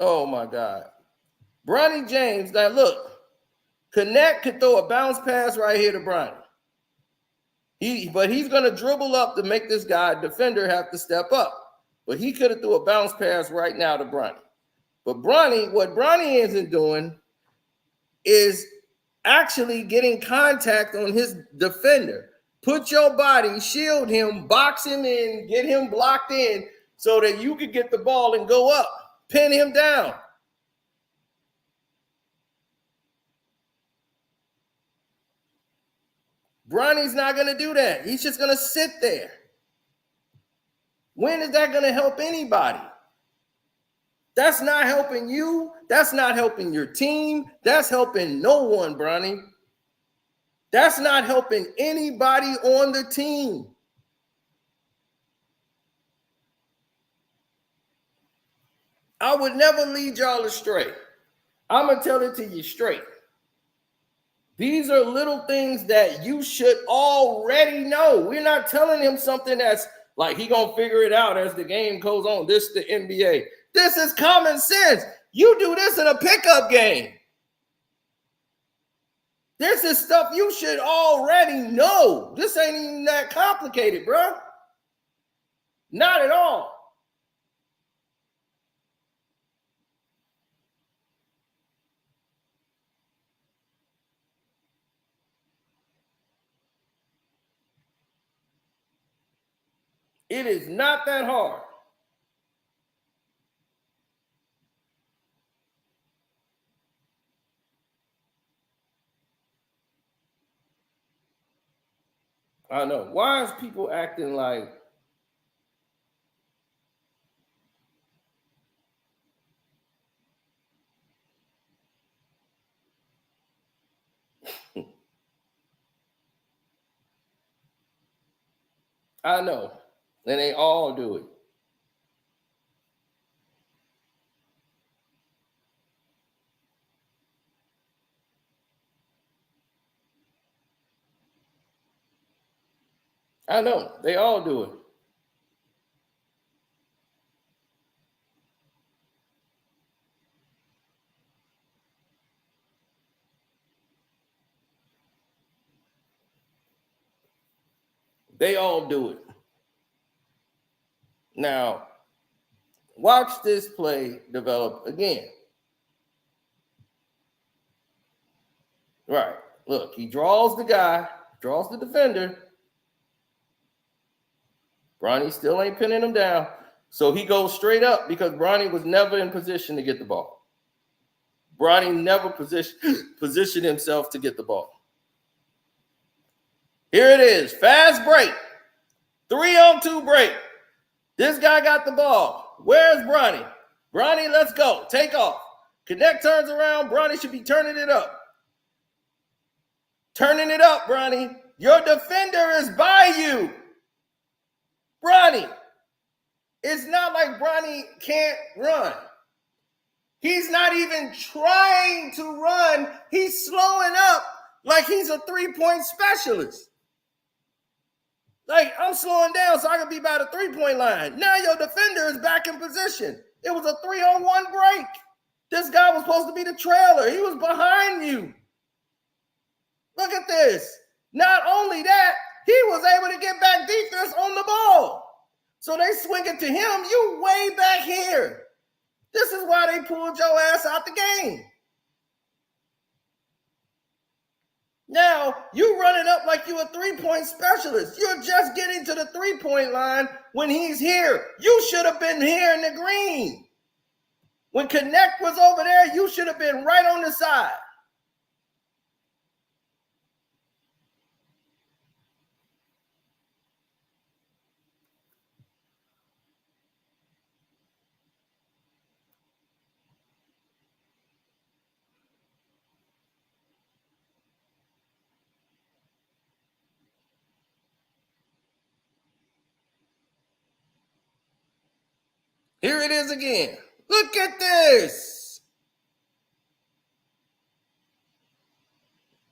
Oh, my God. Bronny James, now look, Connect could throw a bounce pass right here to Bronny. But he's going to dribble up to make this guy, defender, have to step up. But he could have threw a bounce pass right now to Bronny. But what Bronny isn't doing is actually getting contact on his defender. Put your body, shield him, box him in, get him blocked in so that you could get the ball and go up. Pin him down. Bronny's not going to do that. He's just going to sit there. When is that going to help anybody? That's not helping you. That's not helping your team. That's helping no one, Bronny. That's not helping anybody on the team. I would never lead y'all astray. I'm going to tell it to you straight. These are little things that you should already know. We're not telling him something that's like he going to figure it out as the game goes on. This is the NBA. This is common sense. You do this in a pickup game. This is stuff you should already know. This ain't even that complicated, bro. Not at all. It is not that hard. I know. Why is people acting like I know. And they all do it. I know. They all do it. They all do it. Now, watch this play develop again. Right. Look, he draws the guy, draws the defender. Bronny still ain't pinning him down. So he goes straight up because Bronny was never in position to get the ball. Bronny never positioned himself to get the ball. Here it is. Fast break. 3-on-2 break. This guy got the ball. Where's Bronny? Bronny, let's go. Take off. Connect turns around. Bronny should be turning it up. Turning it up, Bronny. Your defender is by you. Bronny. It's not like Bronny can't run. He's not even trying to run. He's slowing up like he's a three-point specialist. Like, I'm slowing down so I can be by the three-point line. Now your defender is back in position. It was a 3-on-1 break. This guy was supposed to be the trailer. He was behind you. Look at this. Not only that, he was able to get back defense on the ball. So they swing it to him. You way back here. This is why they pulled your ass out the game. Now, you running up like you a three-point specialist. You're just getting to the three-point line when he's here. You should have been here in the green. When Connect was over there, you should have been right on the side. Here it is again. Look at this.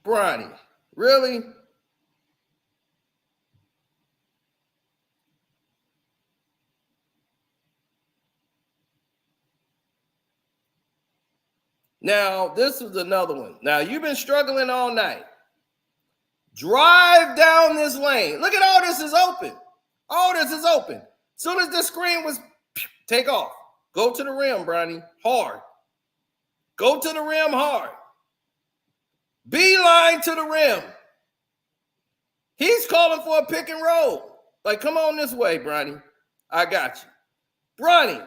Bronny, really? Now, this was another one. Now, you've been struggling all night. Drive down this lane. Look at all this is open. All this is open. As soon as the screen was, take off. Go to the rim, Bronny. Hard. Go to the rim hard. Beeline to the rim. He's calling for a pick and roll. Like, come on this way, Bronny. I got you. Bronny,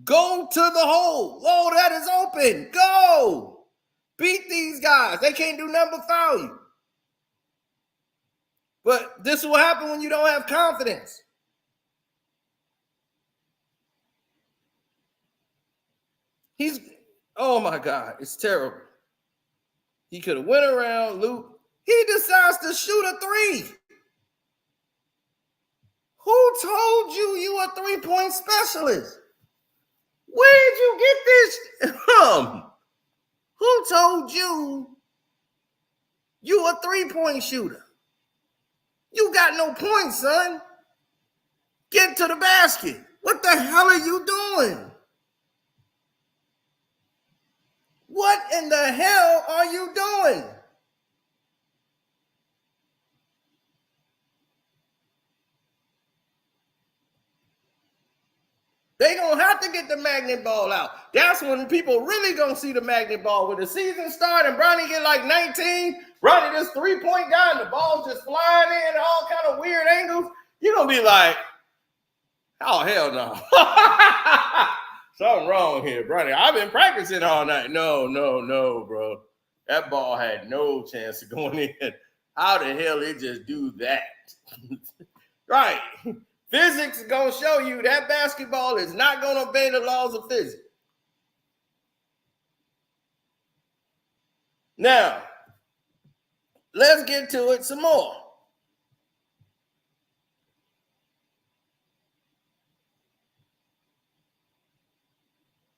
go to the hole. Oh, that is open. Go. Beat these guys. They can't do nothing but foul you. But this will happen when you don't have confidence. Oh my God, it's terrible. He could have went around, loop. He decides to shoot a three. Who told you you a three-point specialist? Where did you get this from? Who told you you a three-point shooter? You got no points, son. Get to the basket. What the hell are you doing? What in the hell are you doing? They gonna have to get the magnet ball out. That's when people really gonna see the magnet ball. When the season starts and Bronny get like 19, Bronny this three-point guy and the ball's just flying in all kind of weird angles, you're gonna be like, oh, hell no. Something wrong here, Bronny. I've been practicing all night. No, bro. That ball had no chance of going in. How the hell it just do that? Right. Physics is going to show you that basketball is not going to obey the laws of physics. Now, let's get to it some more.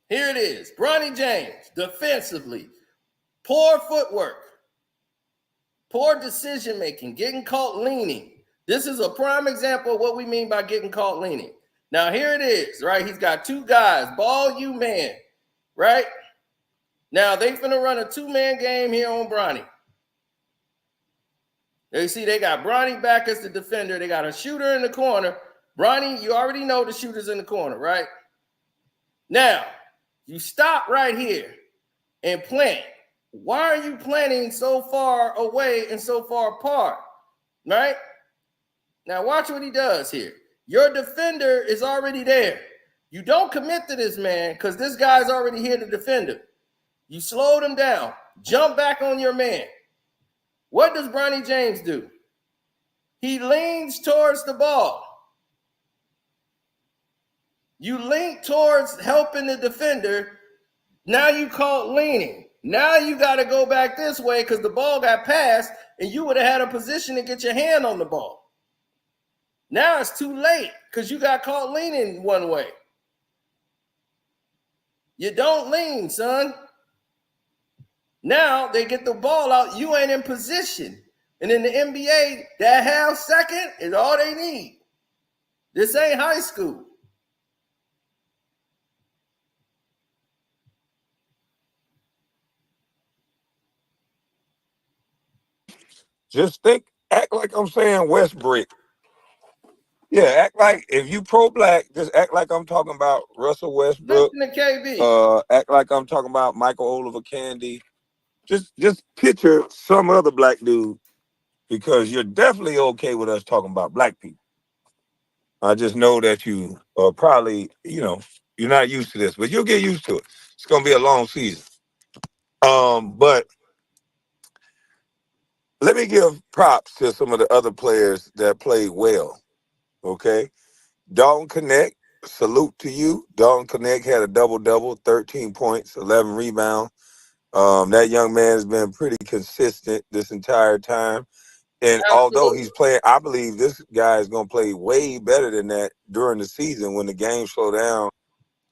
Here it is. Bronny James, defensively, poor footwork, poor decision-making, getting caught leaning. This is a prime example of what we mean by getting caught leaning. Now, here it is, right? He's got two guys, ball, you, man, right? Now, they finna run a two-man game here on Bronny. You see, they got Bronny back as the defender. They got a shooter in the corner. Bronny, you already know the shooter's in the corner, right? Now, you stop right here and plant. Why are you planting so far away and so far apart, right? Now, watch what he does here. Your defender is already there. You don't commit to this man because this guy's already here to defend him. You slowed him down. Jump back on your man. What does Bronny James do? He leans towards the ball. You link towards helping the defender. Now you call it leaning. Now you got to go back this way because the ball got passed and you would have had a position to get your hand on the ball. Now it's too late because you got caught leaning one way. You don't lean, son. Now they get the ball out. You ain't in position. And in the NBA, that half second is all they need. This ain't high school. Just act like I'm saying Westbrook. Yeah, act like if you pro-black, just act like I'm talking about Russell Westbrook. Listen to KB. Act like I'm talking about Michael Oliver Candy. Just picture some other black dude because you're definitely okay with us talking about black people. I just know that you are probably, you're not used to this, but you'll get used to it. It's gonna be a long season. But let me give props to some of the other players that played well. Okay. Dalton Connect, salute to you. Dalton Connect had a double-double, 13 points, 11 rebounds. That young man has been pretty consistent this entire time. And although Absolutely. he's playing, I believe this guy is going to play way better than that during the season when the games slow down.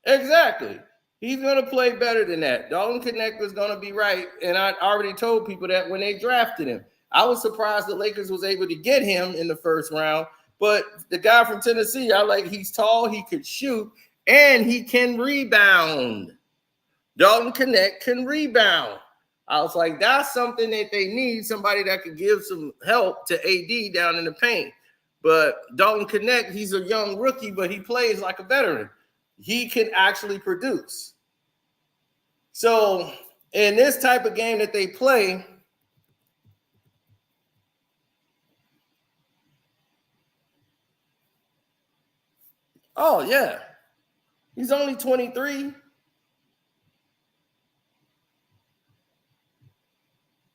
Exactly. He's going to play better than that. Dalton Connect was going to be right. And I already told people that when they drafted him. I was surprised the Lakers was able to get him in the first round. But the guy from Tennessee, he's tall, he could shoot, and he can rebound. Dalton Connect can rebound. I was like, that's something that they need, somebody that could give some help to AD down in the paint. But Dalton Connect, he's a young rookie, but he plays like a veteran. He can actually produce. So in this type of game that they play, oh, yeah, he's only 23.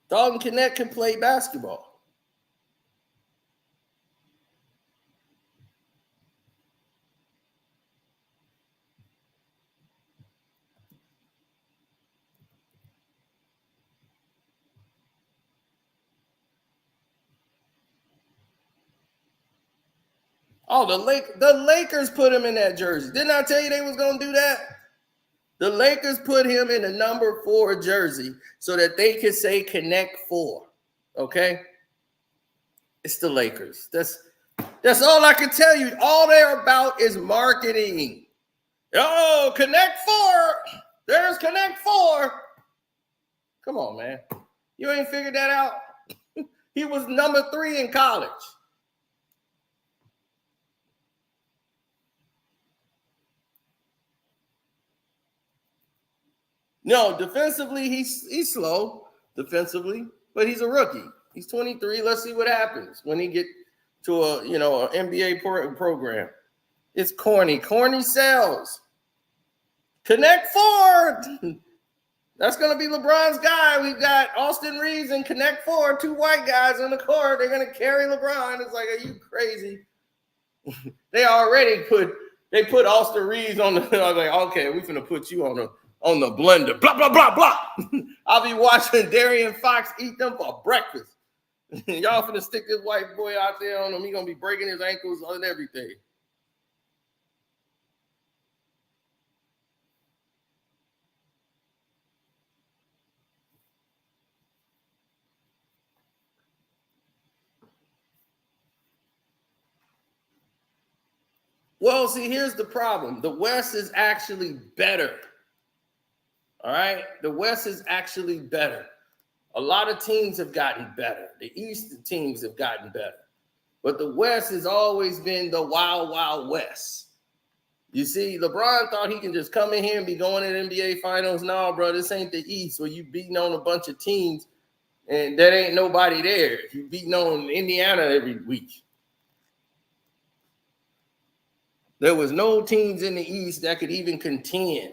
Dalton Connect can play basketball. Oh, the Lakers put him in that jersey. Didn't I tell you they was going to do that? The Lakers put him in the number 4 jersey so that they could say Connect 4. Okay? It's the Lakers. That's all I can tell you. All they're about is marketing. Oh, Connect 4. There's Connect 4. Come on, man. You ain't figured that out? He was number 3 in college. No, defensively, he's slow defensively, but he's a rookie. He's 23. Let's see what happens when he get to an NBA program. It's corny. Corny sells. Connect 4. That's going to be LeBron's guy. We've got Austin Reeves and Connect 4, 2 white guys on the court. They're going to carry LeBron. It's like, are you crazy? They already put Austin Reeves on the. I was like, okay, we're gonna put you on the blender. Blah blah blah blah. I'll be watching Darian Fox eat them for breakfast. Y'all finna stick this white boy out there on him. He gonna be breaking his ankles and everything. Well, see, here's the problem. The West is actually better. All right? The West is actually better. A lot of teams have gotten better. The East teams have gotten better. But the West has always been the wild, wild West. You see, LeBron thought he can just come in here and be going to the NBA Finals. No, bro, this ain't the East where you beating on a bunch of teams and there ain't nobody there. You beating on Indiana every week. There was no teams in the East that could even contend.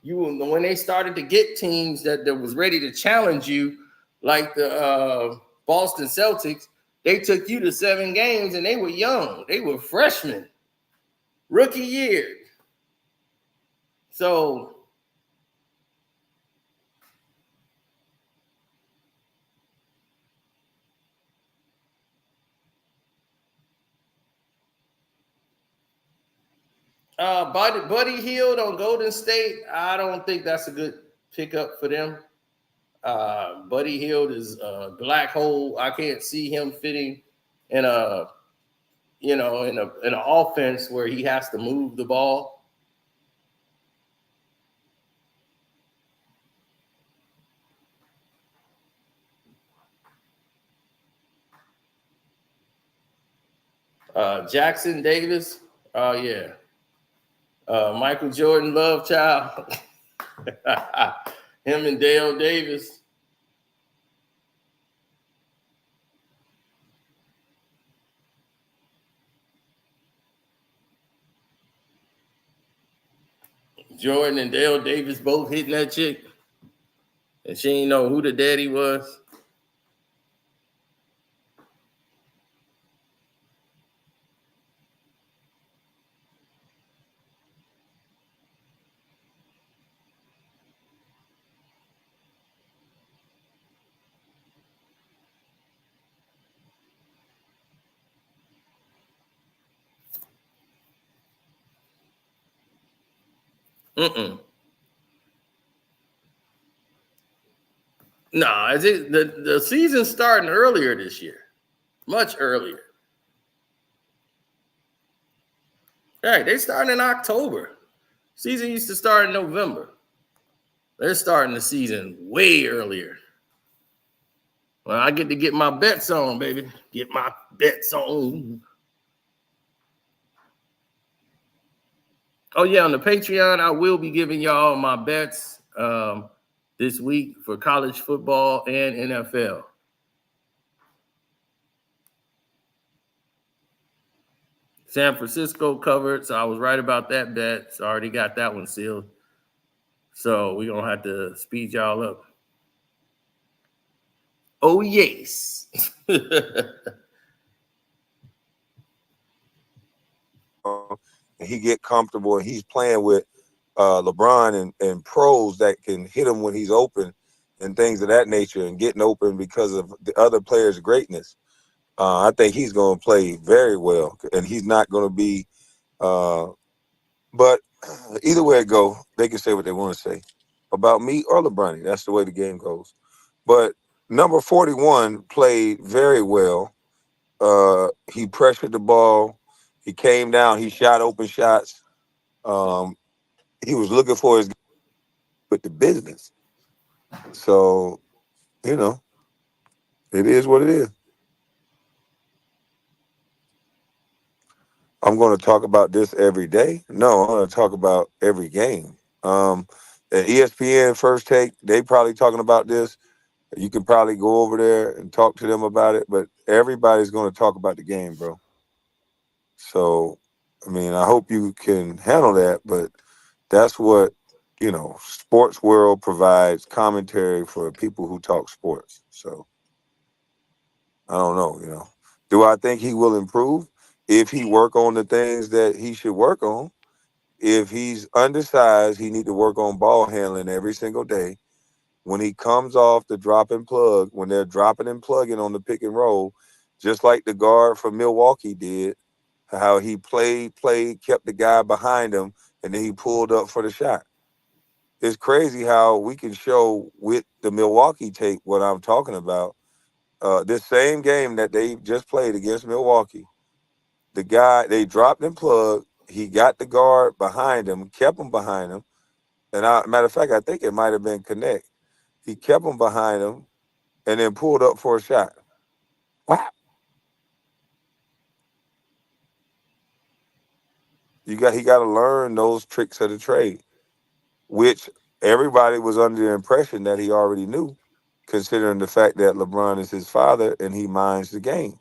When they started to get teams that was ready to challenge you, like the Boston Celtics, they took you to 7 games and they were young. They were freshmen, rookie year. So Buddy Hield on Golden State, I don't think that's a good pickup for them. Buddy Hield is a black hole. I can't see him fitting in in an offense where he has to move the ball. Jackson Davis. Oh, yeah. Michael Jordan, love child. Him and Dale Davis. Jordan and Dale Davis both hitting that chick. And she ain't know who the daddy was. No, the season's starting earlier this year. Much earlier. All right, they starting in October. Season used to start in November. They're starting the season way earlier. Well, I get to get my bets on, baby. Get my bets on. Oh, yeah, on the Patreon, I will be giving y'all my bets this week for college football and NFL. San Francisco covered, so I was right about that bet. So I already got that one sealed. So we're going to have to speed y'all up. Oh, yes. He get comfortable and he's playing with LeBron and pros that can hit him when he's open and things of that nature and getting open because of the other players' greatness. I think he's going to play very well, and he's not going to be. But either way it go, they can say what they want to say about me or LeBron. That's the way the game goes. But number 41 played very well. He pressured the ball. He came down. He shot open shots. He was looking for his with the business. So, you know, it is what it is. I'm going to talk about this every day. No, I'm going to talk about every game. At ESPN First Take, they probably talking about this. You can probably go over there and talk to them about it, but everybody's going to talk about the game, bro. So, I mean, I hope you can handle that, but that's what, sports world provides commentary for people who talk sports. So, I don't know, Do I think he will improve if he work on the things that he should work on? If he's undersized, he need to work on ball handling every single day. When he comes off the drop and plug, when they're dropping and plugging on the pick and roll, just like the guard from Milwaukee did, how he played, kept the guy behind him, and then he pulled up for the shot. It's crazy how we can show with the Milwaukee tape what I'm talking about. This same game that they just played against Milwaukee, the guy, they dropped and plugged, he got the guard behind him, kept him behind him, and matter of fact, I think it might have been Connect. He kept him behind him and then pulled up for a shot. Wow. He got to learn those tricks of the trade, which everybody was under the impression that he already knew, considering the fact that LeBron is his father and he minds the game.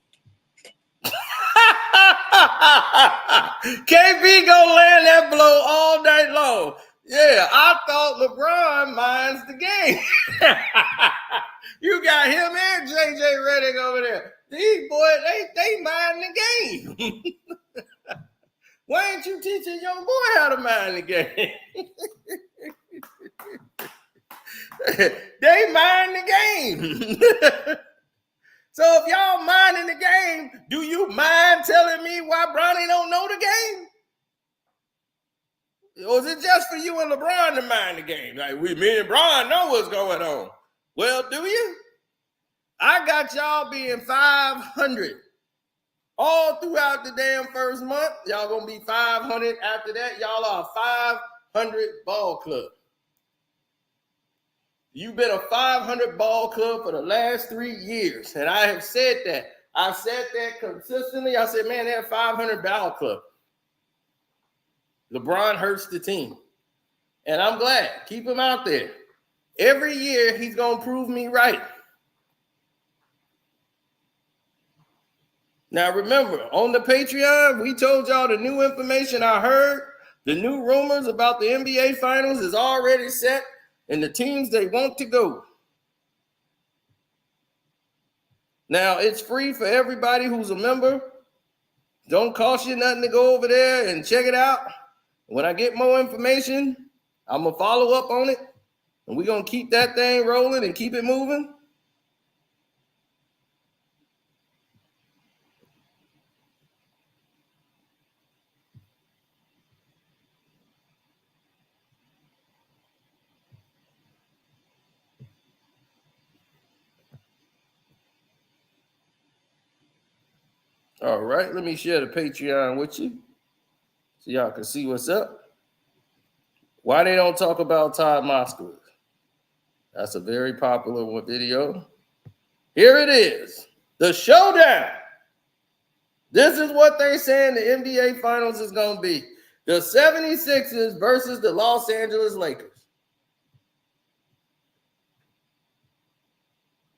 KB gonna land that blow all night long. Yeah, I thought LeBron minds the game. You got him and JJ Redick over there. These boys, they mind the game. Why ain't you teaching young boy how to mind the game? They mind the game. So if y'all minding the game, do you mind telling me why Bronny don't know the game? Or is it just for you and LeBron to mind the game? Like me and Bron know what's going on. Well, do you? I got y'all being 500 all throughout the damn first month. Y'all gonna be 500 after that. Y'all are a 500 ball club. You've been a 500 ball club for the last 3 years. And I have said that I said that consistently. I said, man, they're 500 ball club. LeBron hurts the team. And I'm glad. Keep him out there. Every year, he's going to prove me right. Now, remember, on the Patreon, we told y'all the new information I heard, the new rumors about the NBA Finals is already set, and the teams they want to go. Now, it's free for everybody who's a member. Don't cost you nothing to go over there and check it out. When I get more information, I'm going to follow up on it, and we're going to keep that thing rolling and keep it moving. All right, let me share the Patreon with you so y'all can see what's up. Why they don't talk about Todd Moskowitz? That's a very popular video. Here it is, the showdown. This is what they're saying the NBA Finals is going to be. The 76ers versus the Los Angeles Lakers.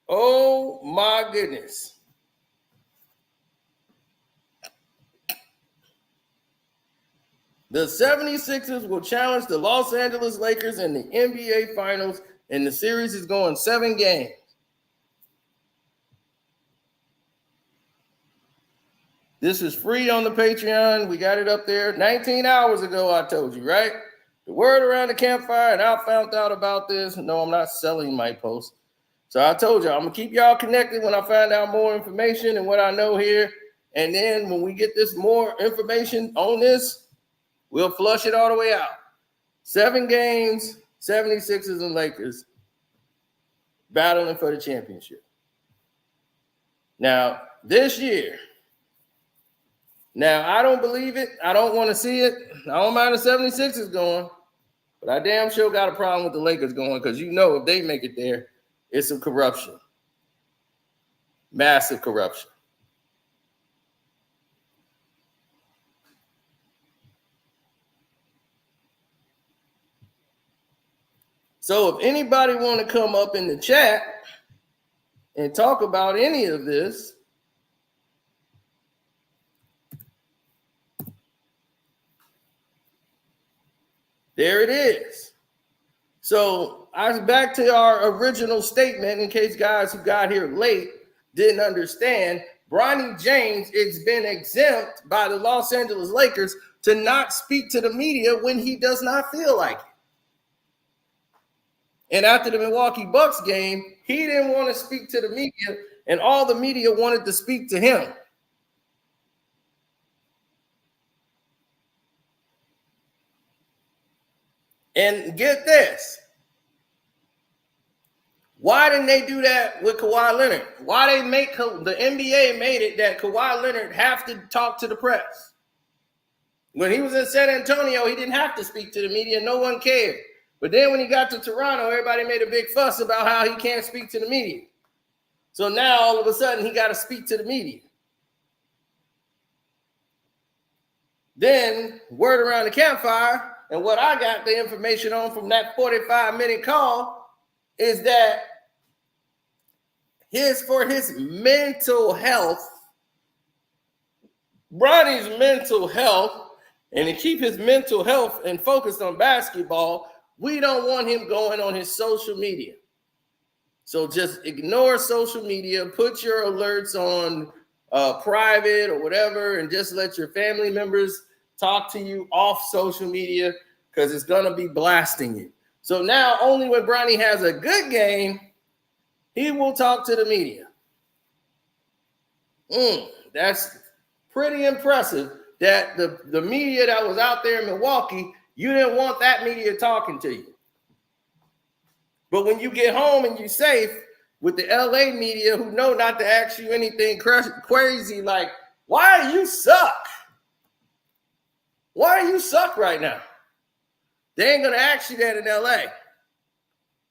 Oh, my goodness. The 76ers will challenge the Los Angeles Lakers in the NBA Finals, and the series is going 7 games. This is free on the Patreon. We got it up there 19 hours ago, I told you, right? The word around the campfire, and I found out about this. No, I'm not selling my post. So I told you, I'm going to keep y'all connected when I find out more information and what I know here. And then when we get this more information on this, we'll flush it all the way out. 7 games, 76ers and Lakers battling for the championship. Now, this year, I don't believe it. I don't want to see it. I don't mind the 76ers going, but I damn sure got a problem with the Lakers going because you know if they make it there, it's some corruption. Massive corruption. So if anybody want to come up in the chat and talk about any of this, there it is. So I was back to our original statement in case guys who got here late didn't understand. Bronny James has been exempt by the Los Angeles Lakers to not speak to the media when he does not feel like it. And after the Milwaukee Bucks game, he didn't want to speak to the media, and all the media wanted to speak to him. And get this. Why didn't they do that with Kawhi Leonard? Why they make the NBA made it that Kawhi Leonard have to talk to the press? When he was in San Antonio, he didn't have to speak to the media. No one cared. But then when he got to Toronto, everybody made a big fuss about how he can't speak to the media. So now all of a sudden he got to speak to the media. Then word around the campfire, and what I got the information on from that 45-minute call is that for his mental health, Bronny's mental health, and to keep his mental health and focused on basketball, we don't want him going on his social media. So just ignore social media, put your alerts on private or whatever, and just let your family members talk to you off social media because it's going to be blasting you. So now only when Bronny has a good game, he will talk to the media. That's pretty impressive that the media that was out there in Milwaukee, you didn't want that media talking to you. But when you get home and you're safe with the LA media who know not to ask you anything crazy like, why you suck? Why you suck right now? They ain't going to ask you that in LA.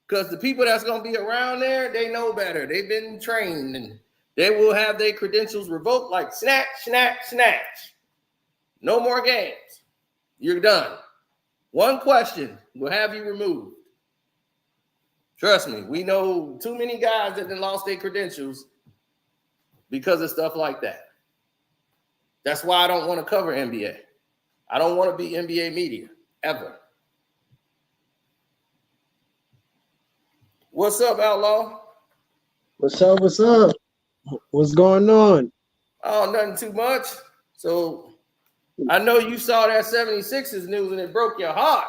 Because the people that's going to be around there, they know better. They've been trained and They will have their credentials revoked like snatch, snatch, snatch. No more games. You're done. One question will have you removed. Trust me, we know too many guys that then lost their credentials because of stuff like that. That's why I don't want to cover NBA. I don't want to be NBA media, ever. What's up, Outlaw? What's up? What's up? What's going on? Oh, nothing too much. So I know you saw that 76ers news and it broke your heart.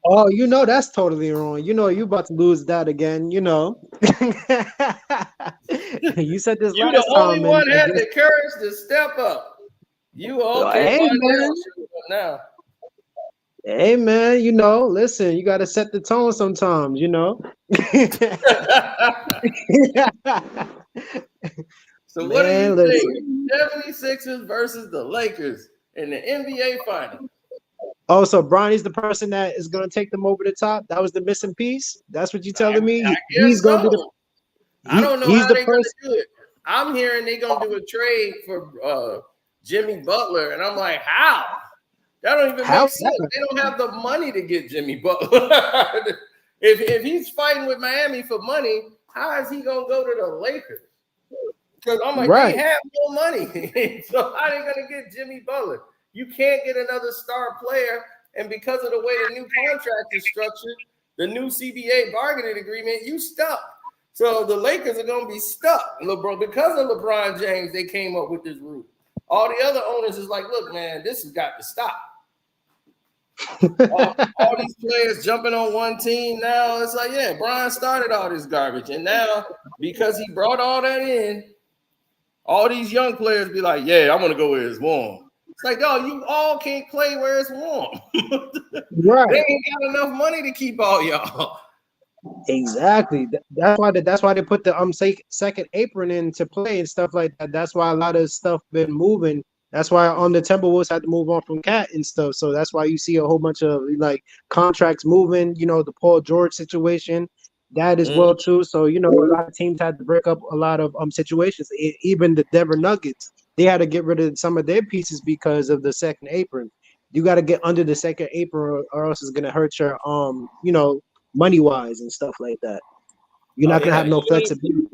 Oh, you know that's totally wrong. You know you about to lose that again. You know. You said this You last the only time. one had the courage to step up. You okay? Hey, man. Now. Hey man, you know, listen, you gotta set the tone sometimes, you know. So what Man, do you think? 76ers versus the Lakers in the NBA Finals. Oh, so Bronny's the person that is gonna take them over the top. That was the missing piece. That's what you telling me. I He's guess gonna so. be the. I don't know He's how the they're gonna person. do it. I'm hearing they're gonna do a trade for Jimmy Butler, and I'm like, how? That don't even make sense. They don't have the money to get Jimmy Butler. if he's fighting with Miami for money, how is he gonna go to the Lakers? Because I'm like, They have no money. So how are they gonna get Jimmy Butler? You can't get another star player, and because of the way the new contract is structured, the new CBA bargaining agreement, you stuck. So the Lakers are gonna be stuck. Because of LeBron James, they came up with this rule. All the other owners is like, look, man, this has got to stop. all these players jumping on one team now. It's like, yeah, Brian started all this garbage. And now, because he brought all that in, all these young players be like, yeah, I want to go where it's warm. It's like, oh, you all can't play where it's warm. Right. They ain't got enough money to keep all y'all. Exactly. That's why they put the second apron into play and stuff like that. That's why a lot of stuff been moving. That's why on the Timberwolves had to move on from Cat and stuff. So that's why you see a whole bunch of like contracts moving. You know, the Paul George situation, that as well too. So you know, a lot of teams had to break up a lot of situations. Even the Denver Nuggets, they had to get rid of some of their pieces because of the second apron. You got to get under the second apron, or else it's gonna hurt your you know, money wise and stuff like that. You're not gonna have no flexibility.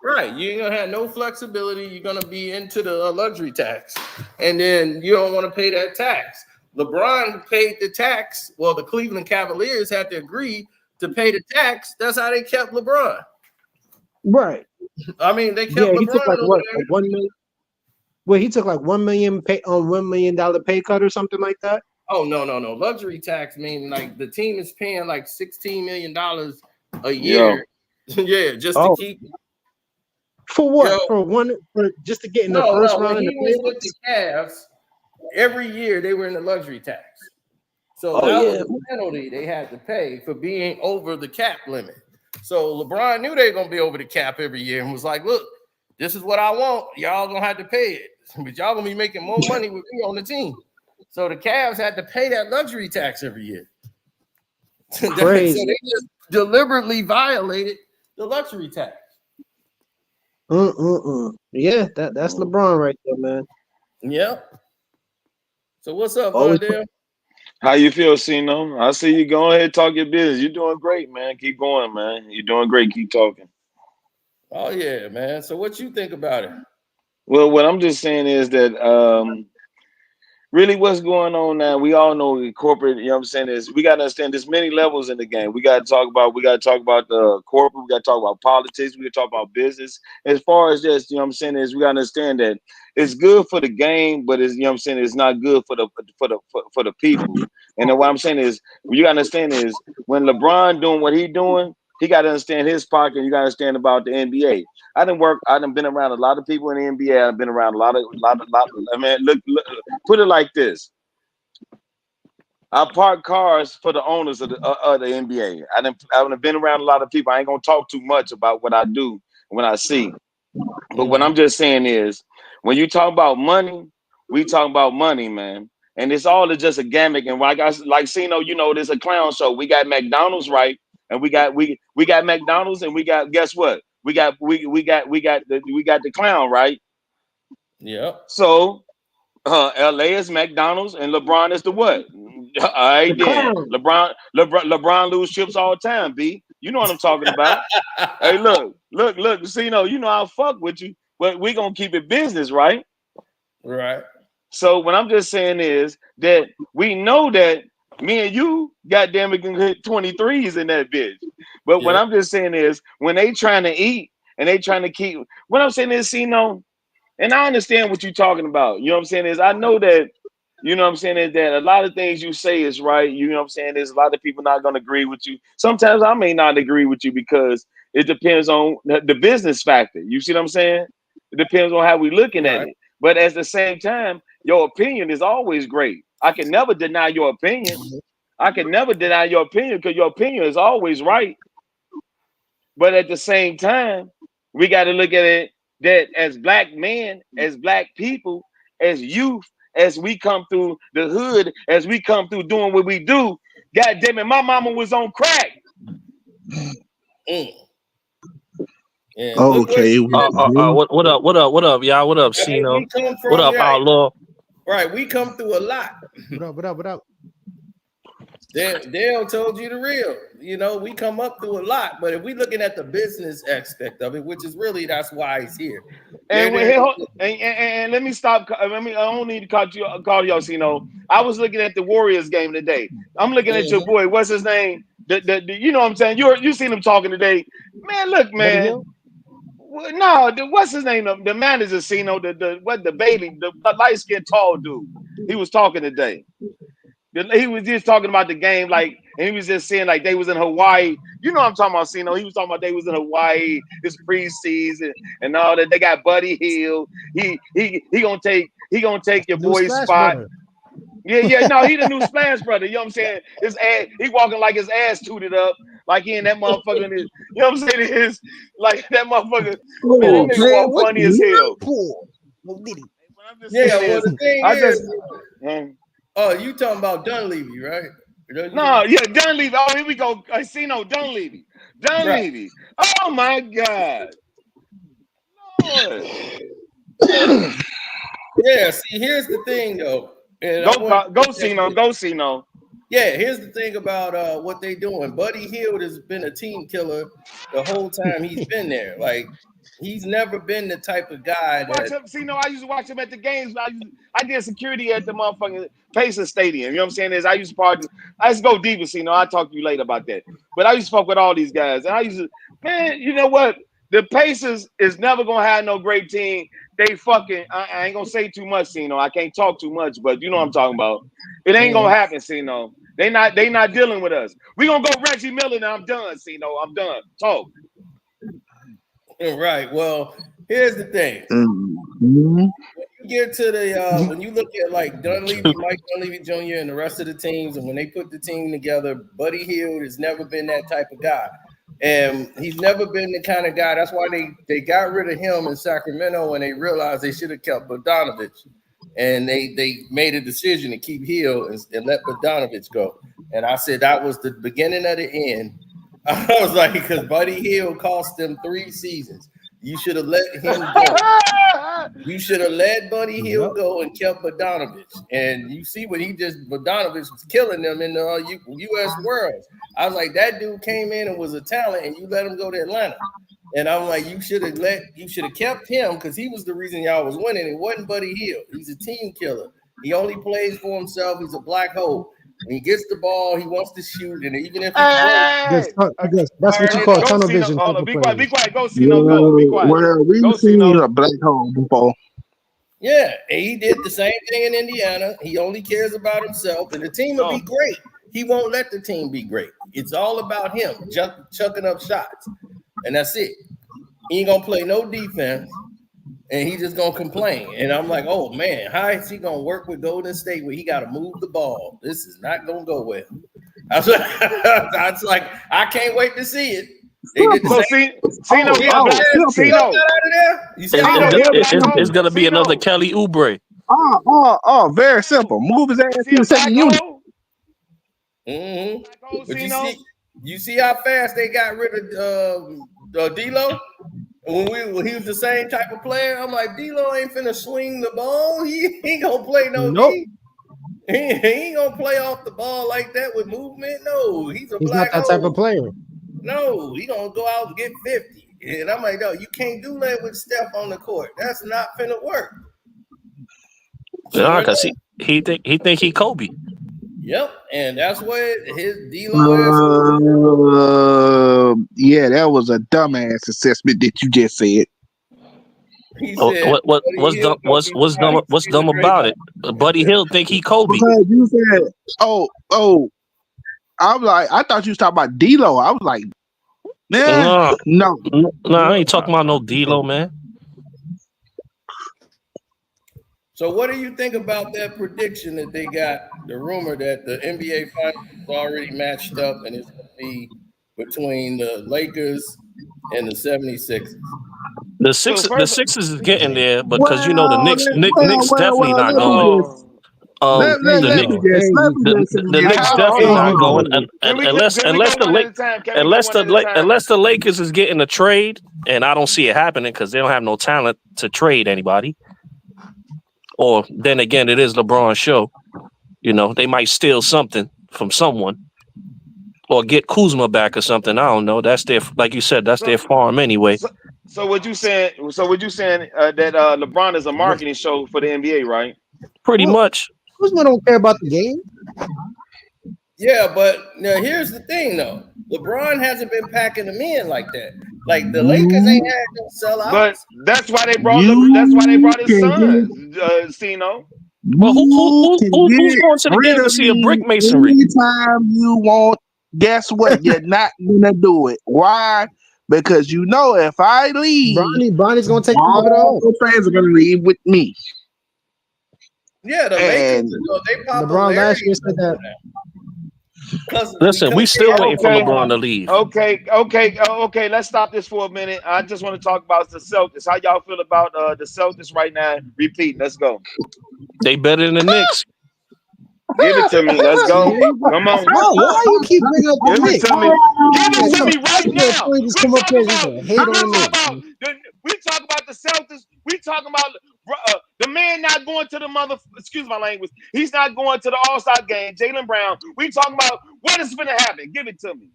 Right, you ain't gonna have no flexibility. You're gonna be into the luxury tax, and then you don't want to pay that tax. LeBron paid the tax. Well, the Cleveland Cavaliers had to agree to pay the tax. That's how they kept LeBron. Right. I mean, they kept LeBron. He took like what, like 1 million. Well, he took like $1 million $1 million pay cut or something like that. Oh no. Luxury tax mean like the team is paying like $16 million a year. Yeah, just to keep. For what? For just to get in the first round in the playoffs? With the Cavs, every year they were in the luxury tax. So that was a penalty they had to pay for being over the cap limit. So LeBron knew they were gonna be over the cap every year and was like, look, this is what I want. Y'all gonna have to pay it. But y'all gonna be making more money with me on the team. So the Cavs had to pay that luxury tax every year. Crazy. So they just deliberately violated the luxury tax. Yeah, that's LeBron right there, man. Yep. So what's up, Vondale? How you feel, Cino? I see you. Go ahead, talk your business. You're doing great, man. Keep going, man. You're doing great. Keep talking. Oh yeah, man. So what you think about it? Well, what I'm just saying is that really what's going on now, we all know the corporate, you know what I'm saying, is we got to understand there's many levels in the game. We got to talk about the corporate, we got to talk about politics, we got to talk about business. As far as this, you know what I'm saying, is we got to understand that it's good for the game, but it's, you know what I'm saying, it's not good for the people. And then what I'm saying is, what you got to understand is when LeBron doing what he doing, he got to understand his pocket, and you got to understand about the NBA. I done been around a lot of people in the NBA. I've been around a lot of. I mean, look, put it like this: I park cars for the owners of the NBA. I've been around a lot of people. I ain't gonna talk too much about what I do when I see. But what I'm just saying is, when you talk about money, we talk about money, man. And it's all just a gimmick. And like Cino, you know, there's a clown show. We got McDonald's, right? And we got McDonald's, and we got, guess what? we got the clown, right? Yep. So LA is McDonald's and LeBron is the what? All right, The then clown. LeBron lose chips all the time. B, you know what I'm talking about. Hey, look, Cino, you know I'll fuck with you, but we gonna keep it business, right? Right. So what I'm just saying is that we know that me and you, goddamn it, can hit 23s in that bitch. But what Yeah. I'm just saying is when they trying to eat and they trying to keep, what I'm saying is, Cino, and I understand what you're talking about. You know what I'm saying is I know that, you know what I'm saying is that a lot of things you say is right. You know what I'm saying is a lot of people not going to agree with you. Sometimes I may not agree with you because it depends on the business factor. You see what I'm saying? It depends on how we looking at Right. it. But at the same time, your opinion is always great. I can never deny your opinion. I can never deny your opinion because your opinion is always right. But at the same time, we got to look at it that as black men, as black people, as youth, as we come through the hood, as we come through doing what we do. God damn it, my mama was on crack. Mm. And look what Okay. What up, y'all? What up, I mean, Cino? we come What from up, right. Outlaw? Right. We come through a lot. What up? Dale told you the real. You know, we come up through a lot, but if we looking at the business aspect of it, which is really that's why he's here. And let me stop. I don't need to call y'all. Cino. I was looking at the Warriors game today. I'm looking at your boy. What's his name? You know what I'm saying? You seen him talking today, man. Look, man. No, what's his name? The manager, Cino. The light skinned tall dude. He was talking today. He was just talking about the game, like, and he was just saying like they was in Hawaii. You know what I'm talking about, Cino. He was talking about they was in Hawaii. It's preseason and all that. They got Buddy Hield. He gonna take your New boy's Splash spot. Brother. Yeah. No, he the new Splash Brother. You know what I'm saying? His ass, he walking like his ass tooted up, like he in that motherfucker. You know what I'm saying? His like that motherfucker. Man, that nigga walk funny as hell. What I'm just Yeah, saying well, is, the thing I is, just. oh, you talking about Dunleavy, right? No, yeah, Dunleavy. Oh, here we go. Casino Dunleavy. Right. Oh my God. Lord. Yeah, see, here's the thing though. And Go Cino. Yeah, here's the thing about what they doing. Buddy Hield has been a team killer the whole time he's been there. Like, he's never been the type of guy Watch that him, Cino. I used to watch him at the games. I did security at the motherfucking Pacers Stadium. You know what I'm saying? I used to go deeper, Cino. I'll talk to you later about that. But I used to fuck with all these guys. And I used to, man, you know what? The Pacers is never gonna have no great team. They fucking, I ain't gonna say too much, Cino. I can't talk too much, but you know what I'm talking about. It ain't gonna happen, Cino. They not dealing with us. We gonna go Reggie Miller and I'm done, Cino. I'm done. Talk. right. Well, here's the thing. Mm-hmm. When you get to the when you look at like Dunleavy, Mike Dunleavy Jr. and the rest of the teams, and when they put the team together, Buddy Hield has never been that type of guy. And he's never been the kind of guy. That's why they got rid of him in Sacramento when they realized they should have kept Bogdanovich. And they made a decision to keep Hill and let Bogdanovich go. And I said that was the beginning of the end. I was like, because Buddy Hield cost them 3 seasons. You should have let him go. You should have let Buddy Hield go and kept Bogdanovich. And you see what Bogdanovich was killing them in the U.S. world. I was like, that dude came in and was a talent, and you let him go to Atlanta. And I'm like, you should have kept him because he was the reason y'all was winning. It wasn't Buddy Hield. He's a team killer. He only plays for himself. He's a black hole. When he gets the ball, he wants to shoot, and even if Hey, That's what you call go tunnel Cino. vision. Hold on, be quiet. Go Yeah, Cino. Go. Be quiet. where we've Go seen Cino. a black hole before. yeah, and he did the same thing in Indiana. He only cares about himself, and the team will be great. He won't let the team be great. It's all about him chucking up shots, and that's it. He ain't gonna play no defense, and he just gonna complain. And I'm like, oh man, how is he gonna work with Golden State where he got to move the ball? This is not gonna go well. I was like, I can't wait to see it. They did the same. It's gonna be another Kelly Oubre. Very simple. Move his ass to the second unit. Mm-hmm. But you see how fast they got rid of D-Lo. When he was the same type of player, I'm like, D-Lo ain't finna swing the ball. He ain't gonna play no D. He ain't gonna play off the ball like that with movement. No, he's not black that type of player. No, he gonna go out and get 50. And I'm like, no, you can't do that with Steph on the court. That's not finna work. Yeah, because he think he Kobe. Yep, and that's what his D-Lo yeah, that was a dumbass assessment that you just said. He said, what's dumb about it? Buddy Hill think he Kobe. Because you said, I'm like, I thought you was talking about D-Lo. I was like, man, no, I ain't talking about no D-Lo, man. So what do you think about that prediction that they got, the rumor that the NBA Finals is already matched up and it's going to be between the Lakers and the 76ers? The Sixers is getting there because you know the Knicks definitely not going. The Knicks definitely not going unless the Lakers is getting a trade, and I don't see it happening because they don't have no talent to trade anybody. Or then again, it is LeBron's show. You know, they might steal something from someone or get Kuzma back or something. I don't know. That's their, like you said, that's their farm anyway. So what you saying? So what you saying that LeBron is a marketing show for the NBA, right? Pretty much. Kuzma don't care about the game. Yeah, but now here's the thing, though. LeBron hasn't been packing them in like that. Like the Lakers ain't had no sellouts. But that's why they brought his son, Cino. Well, who's going to the game to see a brick masonry? Anytime you want, guess what? You're not gonna do it. Why? Because you know if I leave, Bronny's gonna take all the fans are gonna leave with me. Yeah, the Lakers, they LeBron last year said that. Listen, we still waiting for LeBron to leave. Okay. Let's stop this for a minute. I just want to talk about the Celtics. How y'all feel about the Celtics right now? Repeat. Let's go. They better than the Knicks. Give it to me. Let's go. Come on. Why you keep bringing up the Knicks? Give it to me right now. We talk about the Celtics. We talking about the man not going to the excuse my language. He's not going to the All-Star game. Jaylen Brown. We talking about what is going to happen. Give it to me.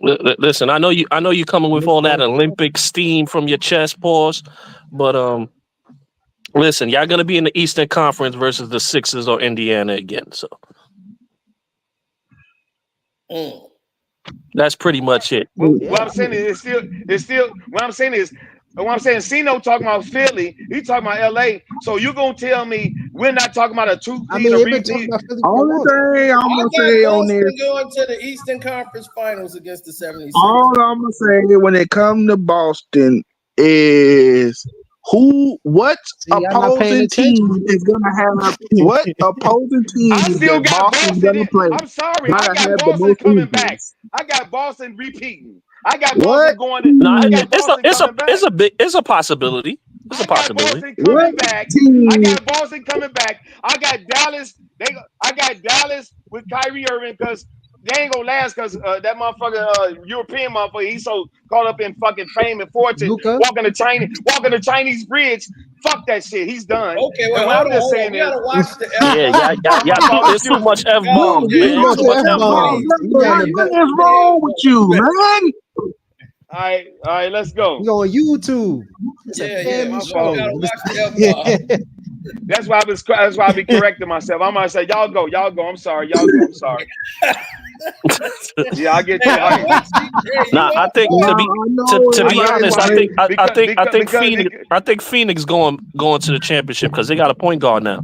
Listen, I know you coming with all that Olympic steam from your chest, pause, but listen, y'all gonna be in the Eastern Conference versus the Sixers or Indiana again. So that's pretty much it. What I'm saying is it's still. What I'm saying is. What I'm saying, Cino talking about Philly, he talking about LA. So you gonna tell me we're not talking about a two-peat? Only thing I'm gonna say on this, going to the Eastern Conference Finals against the 76ers. All I'm gonna say when it comes to Boston is what opposing team is gonna have what opposing team that Boston's gonna play. I'm sorry, I got Boston coming back. I got Boston repeating. I got Boston going in. No, it's a possibility. It's a possibility. I got Boston coming back. I got Dallas. I got Dallas with Kyrie Irving because they ain't gonna last because that motherfucker, European motherfucker, he's so caught up in fucking fame and fortune, walking the Chinese bridge. Fuck that shit. He's done. Okay, well, I'm just saying is, gotta watch the there's too much F-bomb. What is wrong with you, man? All right, let's go. We go on YouTube. My phone. Gotta watch the F-bomb. That's why I be correcting myself. I'm gonna say, y'all go. I'm sorry. Yeah, I get you. Nah, I think to be honest, I think Phoenix going to the championship because they got a point guard now.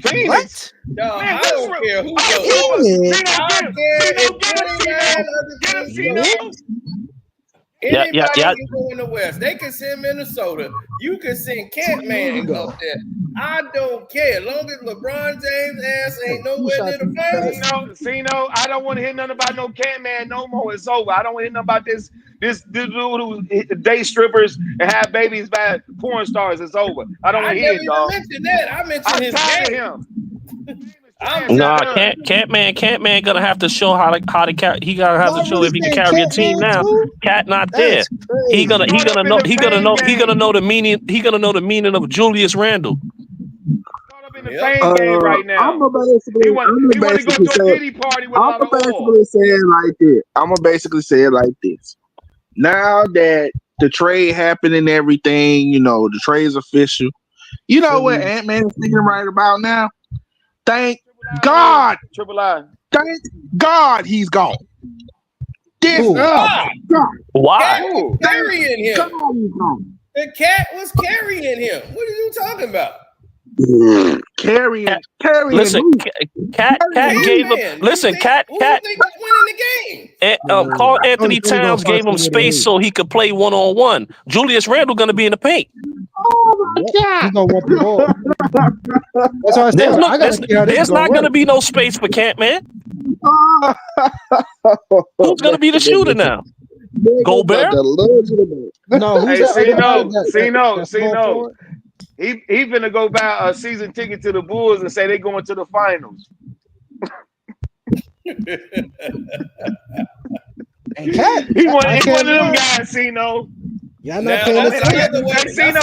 Phoenix? No, man, I don't care who goes. Anybody can go in the West. They can send Minnesota. You can send Kent-Man up there. I don't care. As long as LeBron James' ass ain't nowhere near the finals. Cino, I don't want to hear nothing about no Kent-Man no more. It's over. I don't want to hear nothing about this dude who day strippers and have babies by porn stars. It's over. I don't want to hear it, dog. I mentioned that. I mentioned his I'm tired game. of him. Nah, Cat Man gonna have to show how to he gotta have to show if he can carry a team now. Cat not there. He gonna know the meaning of Julius Randle. In the fame game right now. I'm gonna basically say it like this. I'm gonna basically say it like this. Now that the trade happened and everything, the trade is official. You know what Ant-Man is thinking right about now? Thank God. Triple I. Thank God he's gone. Why? Carrying him. The cat was carrying him. What are you talking about? Carrying. Listen, Cat gave him. Listen, Cat. Who think is winning the game? Carl Anthony Towns gave him space so he could play 1-on-1. Julius Randle gonna be in the paint. Oh my God! He's gonna want the ball. That's what I said. There's not gonna be no space for Cat Man. Who's gonna be the shooter now? Gobert? No, no. He finna go buy a season ticket to the Bulls and say they going to the finals. And Cat, he one of them guys, Cino. Y'all not paying attention. Cino,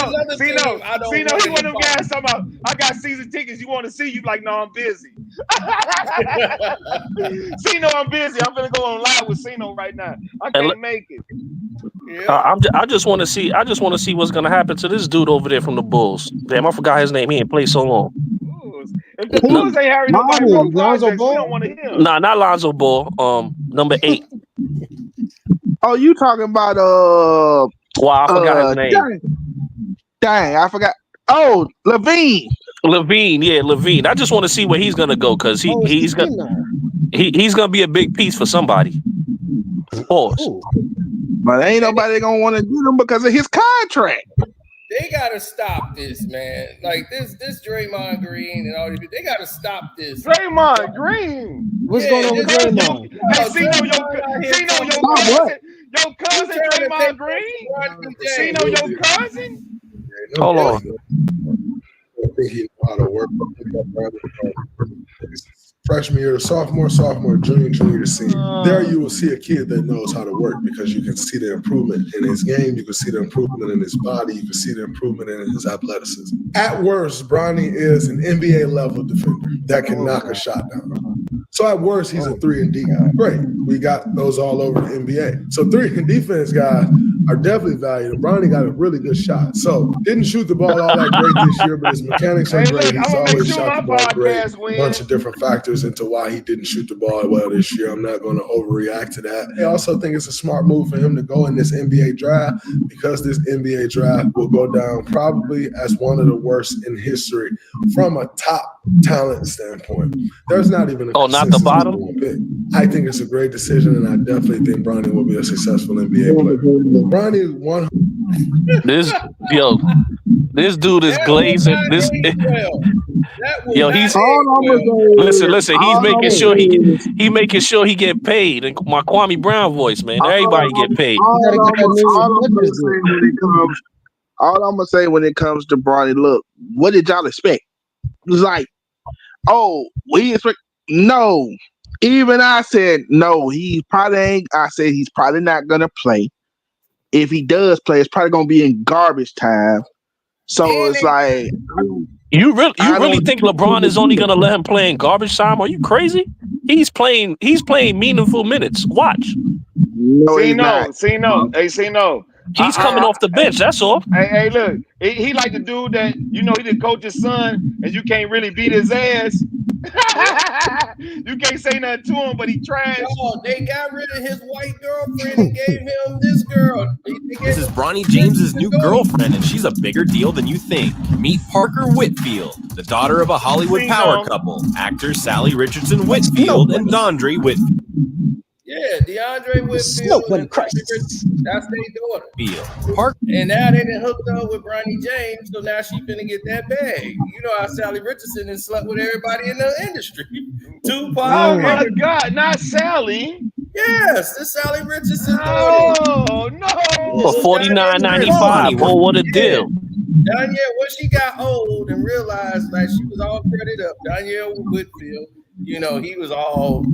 he one of them guys talking about, I got season tickets, you want to see? You like, no, I'm busy. Cino, I'm busy. I'm gonna go on live with Cino right now. I can't make it. Yeah. I just want to see what's gonna happen to this dude over there from the Bulls. Damn, I forgot his name. He ain't played so long. If the Bulls ain't hiring nobody for projects, we don't want to hear him. Nah, not Lonzo Ball. Number 8. Oh, you talking about Wow, I forgot his name. Dang, I forgot. Oh, Levine. Levine. I just want to see where he's gonna go because he's gonna be a big piece for somebody. Pause. But ain't nobody gonna want to get him because of his contract. They gotta stop this, man. Like this Draymond Green and all these people, they gotta stop this. Draymond Green. What's going on with Draymond? Your cousin Draymond Green? Cino, your cousin? Hold on. I think he knows how to work. Freshman year, sophomore, junior to senior. There you will see a kid that knows how to work because you can see the improvement in his game, you can see the improvement in his body, you can see the improvement in his athleticism. At worst, Bronny is an NBA level defender that can knock a shot down. So at worst, he's a 3-and-D guy. Great. We got those all over the NBA. So 3-and-defense guys are definitely valued. Bronny got a really good shot. So didn't shoot the ball all that great this year, but his mechanics are great. He's always shot the ball great. A bunch of different factors into why he didn't shoot the ball well this year. I'm not going to overreact to that. I also think it's a smart move for him to go in this NBA draft because this NBA draft will go down probably as one of the worst in history from a top talent standpoint. There's not even a not the bottom. Pick. I think it's a great decision, and I definitely think Bronny will be a successful NBA player. Bronny won. This dude is glazing. He's listen. He's making sure he get paid. And my Kwame Brown voice, man. Everybody get paid. All I'm gonna say when it comes to Bronny, look, what did y'all expect? It was like, we expect. No, even I said no. He probably ain't. I said he's probably not gonna play. If he does play, it's probably gonna be in garbage time. So it's like, you really think LeBron is only gonna let him play in garbage time? Are you crazy? He's playing meaningful minutes. Watch. No, He's coming off the bench. That's all. Hey, look, he like the dude that he didn't coach his son, and you can't really beat his ass. You can't say nothing to him, but he trash. Yo, they got rid of his white girlfriend and gave him this girl. This is Bronny James's new girlfriend, and she's a bigger deal than you think. Meet Parker Whitfield, the daughter of a Hollywood power couple, actors Sally Richardson Whitfield and Dondre Whitfield. Yeah, DeAndre Whitfield. That's their daughter. And now they done hooked up with Bronny James, so now she finna get that bag. You know how Sally Richardson has slept with everybody in the industry. Tupac. Oh my God, not Sally. Yes, it's Sally Richardson. Oh no. For $49.95. Oh, what a deal. Danielle, when she got old and realized that she was all credit up, Danielle Whitfield, he was all,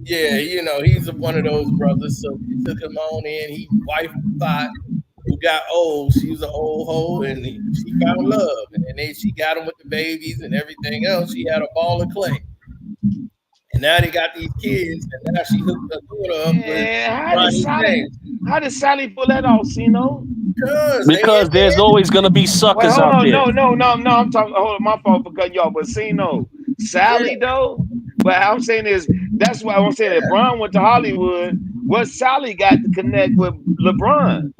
he's one of those brothers. So he took him on in. He wife thought who got old. She was an old hoe, and she found love, and then she got him with the babies and everything else. She had a ball of clay. And now they got these kids, and now she hooked her daughter up with Bronny James. How did Sally pull that off, Sino? Because there's always gonna be suckers out there. No. I'm talking. Hold on, my fault for cutting y'all. But Sino, Sally though. What I'm saying is that's why I'm saying that LeBron went to Hollywood. What Sally got to connect with LeBron?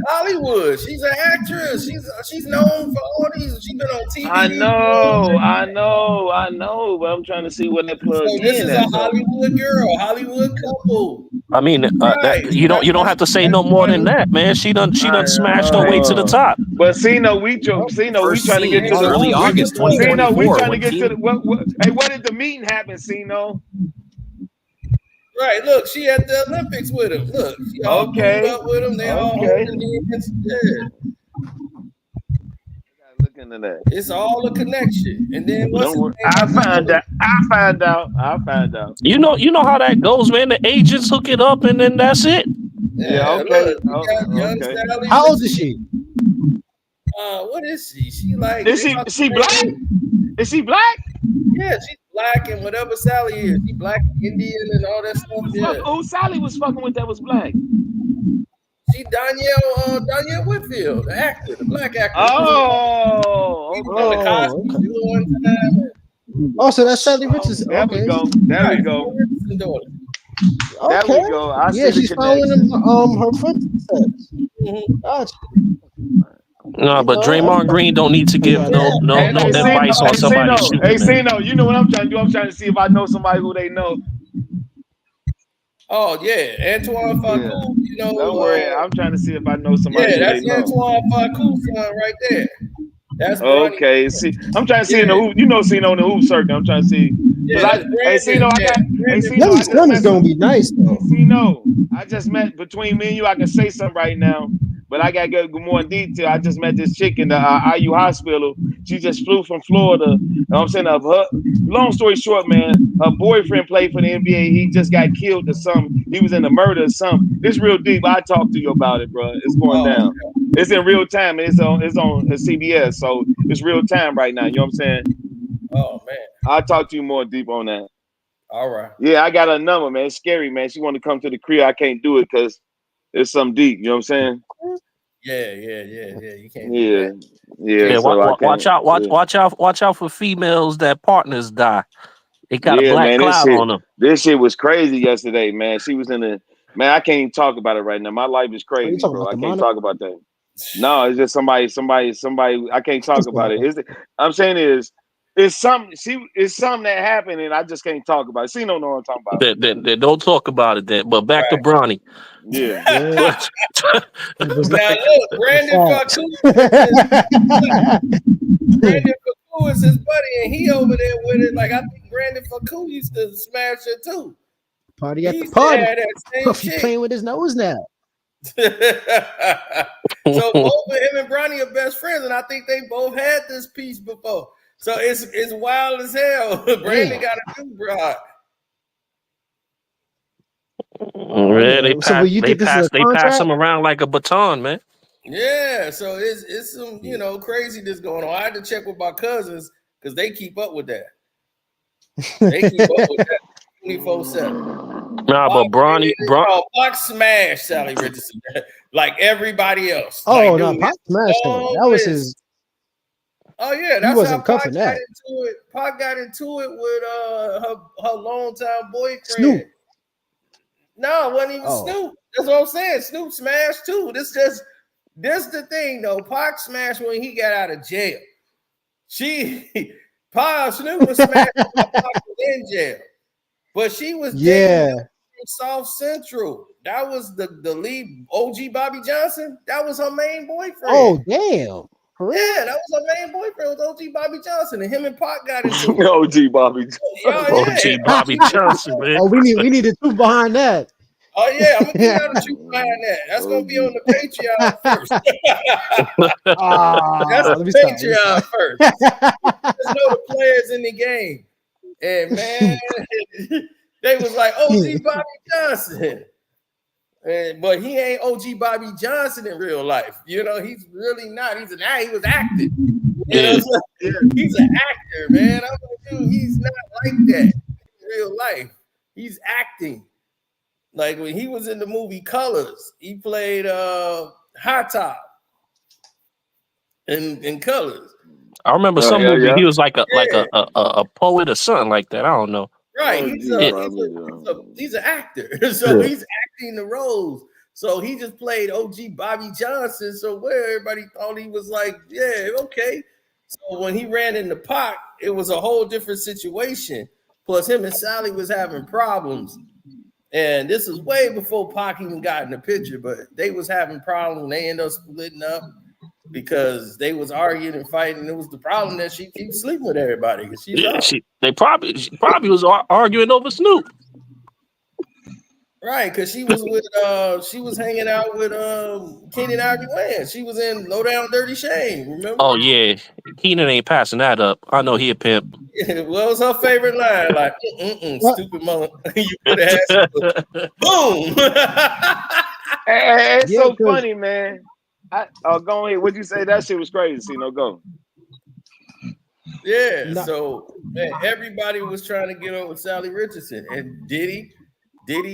Hollywood. She's an actress. She's known for all these. She's been on TV. I know. But I'm trying to see what that plug so this is a Hollywood girl, Hollywood couple. I mean, you don't have to say no more than that, man. She done smashed her way to the top. But Sino, we trying to get to early August 2024. We trying to get to the what did the meeting happen, Sino? Right, look, she at the Olympics with him. Look, she all pulled up with him. They all holding hands. Yeah. Look into that. It's all a connection. And then I found out. You know how that goes, man. The agents hook it up, and then that's it. Yeah, okay. Okay. How old is she? What is she? She like is she black? Is she black? Yeah, she's black and whatever Sally is. She black, Indian, and all that stuff. Yeah. Who Sally was fucking with that was black? She Danielle Whitfield, the actor, the black actor. So that's Sally Richardson. There we go. There we go. Yeah, she's following her footsteps. Gotcha. No, but Draymond Green don't need to give no advice on somebody. Hey, Sino, you know what I'm trying to do? I'm trying to see if I know somebody who they know. Oh yeah, Antoine Fakou. Don't worry, I'm trying to see if I know somebody. Yeah, that's Antoine Fakou's son right there. That's okay. See, I'm trying to see in the hoop. Sino in the hoop circuit. I'm trying to see. Sino, This one is gonna be nice though. Sino, I just met between me and you. I can say something right now. But I got to go more in detail. I just met this chick in the IU hospital. She just flew from Florida. I'm saying, long story short, man, her boyfriend played for the NBA. He just got killed or something. He was in a murder or something. It's real deep. I talked to you about it, bro. It's going down. It's in real time. It's on CBS, so it's real time right now. You know what I'm saying? Oh man, I'll talk to you more deep on that. All right. Yeah, I got a number, man. It's scary, man. She want to come to the crib. I can't do it because it's something deep. You know what I'm saying? Yeah. You can't. Yeah. Watch out for females that partners die. They got a black cloud on them. This shit was crazy yesterday, man. She was in I can't even talk about it right now. My life is crazy, bro. I can't talk about that. No, it's just somebody. I can't talk about it. I'm saying it's something. It's something that happened, and I just can't talk about it. See, no, what I'm talking about. Then don't talk about it. Then, but back to Bronny. Yeah. Now look, Brandon Fakou is his buddy, and he over there with it. Like I think Brandon Fakou used to smash it too. Party at the party. Puffy playing with his nose now. So both of him and Bronny are best friends, and I think they both had this piece before. So it's wild as hell. Brandon got a new broad. Yeah, they pass him around like a baton, man. Yeah, so it's some craziness going on. I had to check with my cousins because they keep up with that. They keep up with that 24/7. Nah, but Bronny Pac smashed Sally Richardson like everybody else. Oh no, Pac smashed him. That was his. Oh yeah, that's he wasn't how cuffing that. Pac got into it with her longtime boyfriend. Snoop. No, it wasn't even Snoop. That's what I'm saying. Snoop smashed too. This the thing though. Pac smashed when he got out of jail. Snoop was smashed when Pac was in jail, but she was from South Central. That was the lead OG Bobby Johnson. That was her main boyfriend. Oh damn. Yeah, that was her main boyfriend, was OG Bobby Johnson, and him and Pac got into it. OG Bobby Johnson. OG Bobby Johnson, man. Oh, we need a truth behind that. Oh yeah, I'm gonna give y'all the truth behind that. That's gonna be on the Patreon first. That's Let the me stop. Patreon first. There's no the players in the game, and man, they was like OG Bobby Johnson, but he ain't OG Bobby Johnson in real life. You know, he's really not. He was acting. You know, he's an actor, man. I'm like, dude, he's not like that in real life. He's acting. Like when he was in the movie Colors, he played Hot Top in Colors. I remember some movie. He was like a poet or something like that. I don't know. Right, he's an actor, so he's acting the roles. So he just played OG Bobby Johnson. So where everybody thought he was like, yeah, okay. So when he ran in the Pac, it was a whole different situation. Plus, him and Sally was having problems. And this is way before Pac even got in the picture, but they was having problems. They ended up splitting up because they was arguing and fighting. It was the problem that she keeps sleeping with everybody. She probably was arguing over Snoop. Right, because she was hanging out with Keenan Ivory Wayans. She was in Low Down Dirty Shame, remember? Oh yeah, Keenan ain't passing that up. I know he a pimp. What was her favorite line? Like, stupid mother, you could have had some. Boom. It's so funny, man. Go ahead. What'd you say? That shit was crazy. Go. Yeah. So man, everybody was trying to get over Sally Richardson, and Diddy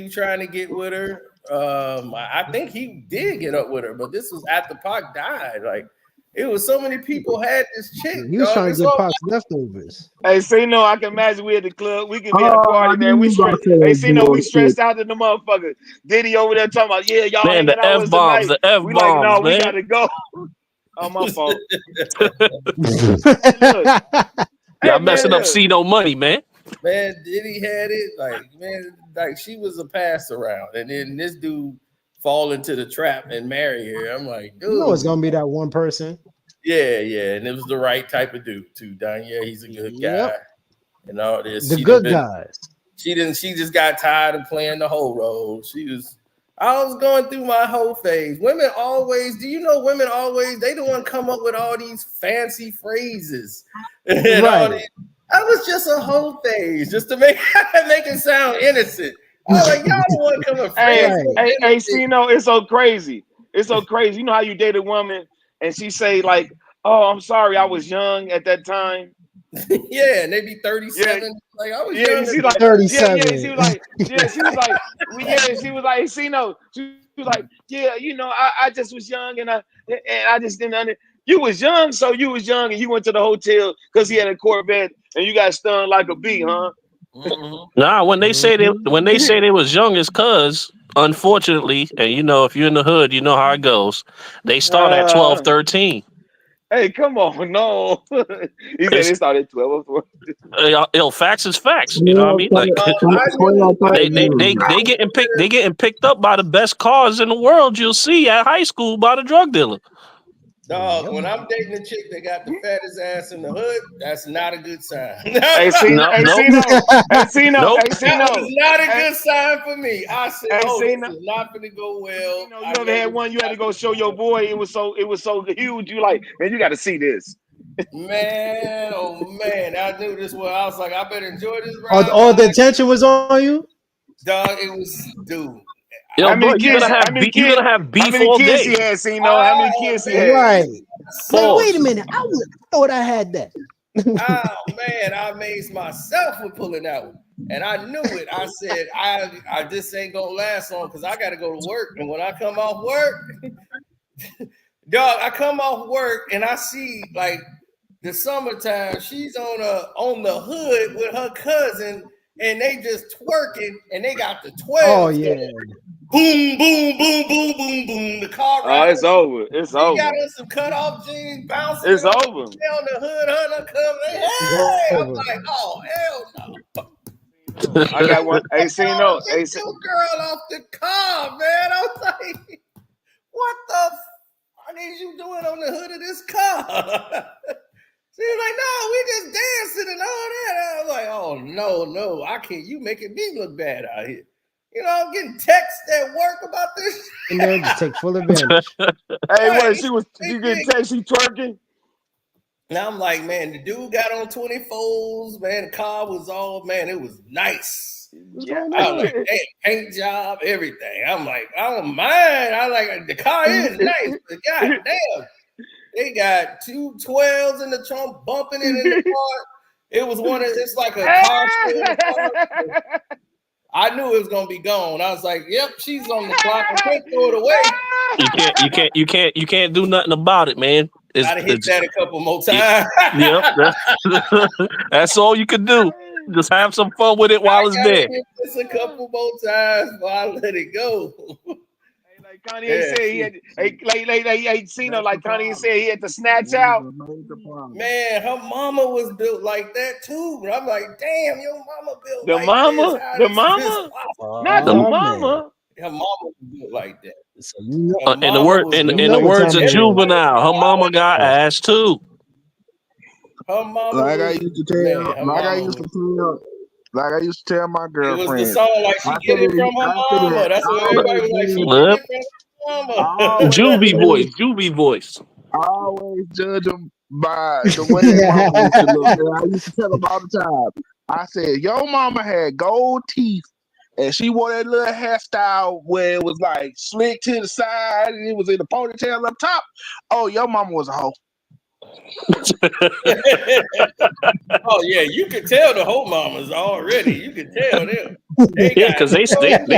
trying to get with her. I think he did get up with her, but this was after Pac died. Like, it was so many people had this chick. He was trying to get Pac's leftovers. Hey, no, I can imagine we at the club. We can be at a party, man. We stressed out in the motherfucker. Diddy over there talking about, yeah, y'all man, hanging out with tonight. The F-bombs, we like, no, man. we gotta go. Oh, my fault. Y'all messing up C-No Money, man. Man, Diddy had it. Like she was a pass around, and then this dude fall into the trap and marry her. I'm like, dude, you know it's gonna be that one person. Yeah, and it was the right type of dude too. Don, yeah, he's a good guy, and all this. The good guys. She just got tired of playing the whole role. I was going through my whole phase. Women always, they the one come up with all these fancy phrases. And all these, I was just a whole phase, just to make it sound innocent. I was like, y'all the one coming. Hey, it's so crazy. It's so crazy. You know how you date a woman and she say like, "Oh, I'm sorry, I was young at that time." Yeah, and they be 37. Yeah. Like I was young. She like 37. Yeah, she was like, she was like, yeah, you know, I just was young and I just didn't understand. You was young, so you was young, and you went to the hotel because he had a Corvette, and you got stung like a bee, huh? Mm-hmm. Nah, when they say they was young, it's cause unfortunately, and you know, if you're in the hood, you know how it goes. They start at 12, 13. Hey, come on, no. He said they started at 12 or 14. Facts is facts. You know what I mean? Like they getting picked up by the best cars in the world. You'll see at high school by the drug dealer. Dog, when I'm dating a chick that got the fattest ass in the hood, that's not a good sign. That was not a good sign for me. I said, this is not going to go well. You ever had one you had to go show your boy? It was so huge. You like, man, you got to see this. Man, oh man, I knew this one. I was like, I better enjoy this ride. All the attention was on you? Dog, it was, dude. Yo, bro, you're gonna have beef all day. He had, how many kids he had? Right. Man, wait a minute. I thought I had that. Oh man, I amazed myself with pulling that one, and I knew it. I said, I just ain't gonna last long because I got to go to work. And when I come off work, dog, I come off work and I see like the summertime. She's on the hood with her cousin, and they just twerking, and they got the 12. Oh yeah. Boom, boom, boom, boom, boom, boom. The car. Oh, it's over. It's over. Got on some cutoff jeans, bouncing. It's over. On the hood, her coming. Hey, I'm like, oh hell no. I got one. Hey, girl off the car, man. I was like, what the fuck is you doing on the hood of this car? She was like, no, we just dancing and all that. I was like, oh no, I can't. You making me look bad out here. I'm getting texts at work about this. In there, just take full advantage. Hey, what? You get text, she twerking. Now I'm like, man, the dude got on 24s, man. The car was all, man, it was nice. Yeah, I was like, hey, paint job, everything. I'm like, I don't mind. I like the car is nice, but god damn, they got 2 12s in the trunk, bumping it in the car. It was it's like a car show. I knew it was gonna be gone. I was like, "Yep, she's on the clock. I can't throw it away." You can't do nothing about it, man. Gotta hit that a couple more times. Yep, that's all you can do. Just have some fun with it while it's there. Hit this a couple more times before I let it go. Like Kanye said, he had like Kanye said, he had to snatch out. Man, her mama was built like that too. I'm like, damn, your mama built the like mama, this. the mama, not the mama. Her mama was built like that. So in the words of Juvenile, her mama got ass too. Her mama, like I used to tell my girlfriend. It was the song like she get it from her mama. That's what everybody was like. She get it from her mama. Juvie voice. I always judge them by the way their mama used to look. And I used to tell them all the time. I said, your mama had gold teeth, and she wore that little hairstyle where it was like slick to the side, and it was in the ponytail up top. Oh, your mama was a hoe. Oh yeah, you could tell the whole mamas already. You could tell them. Because they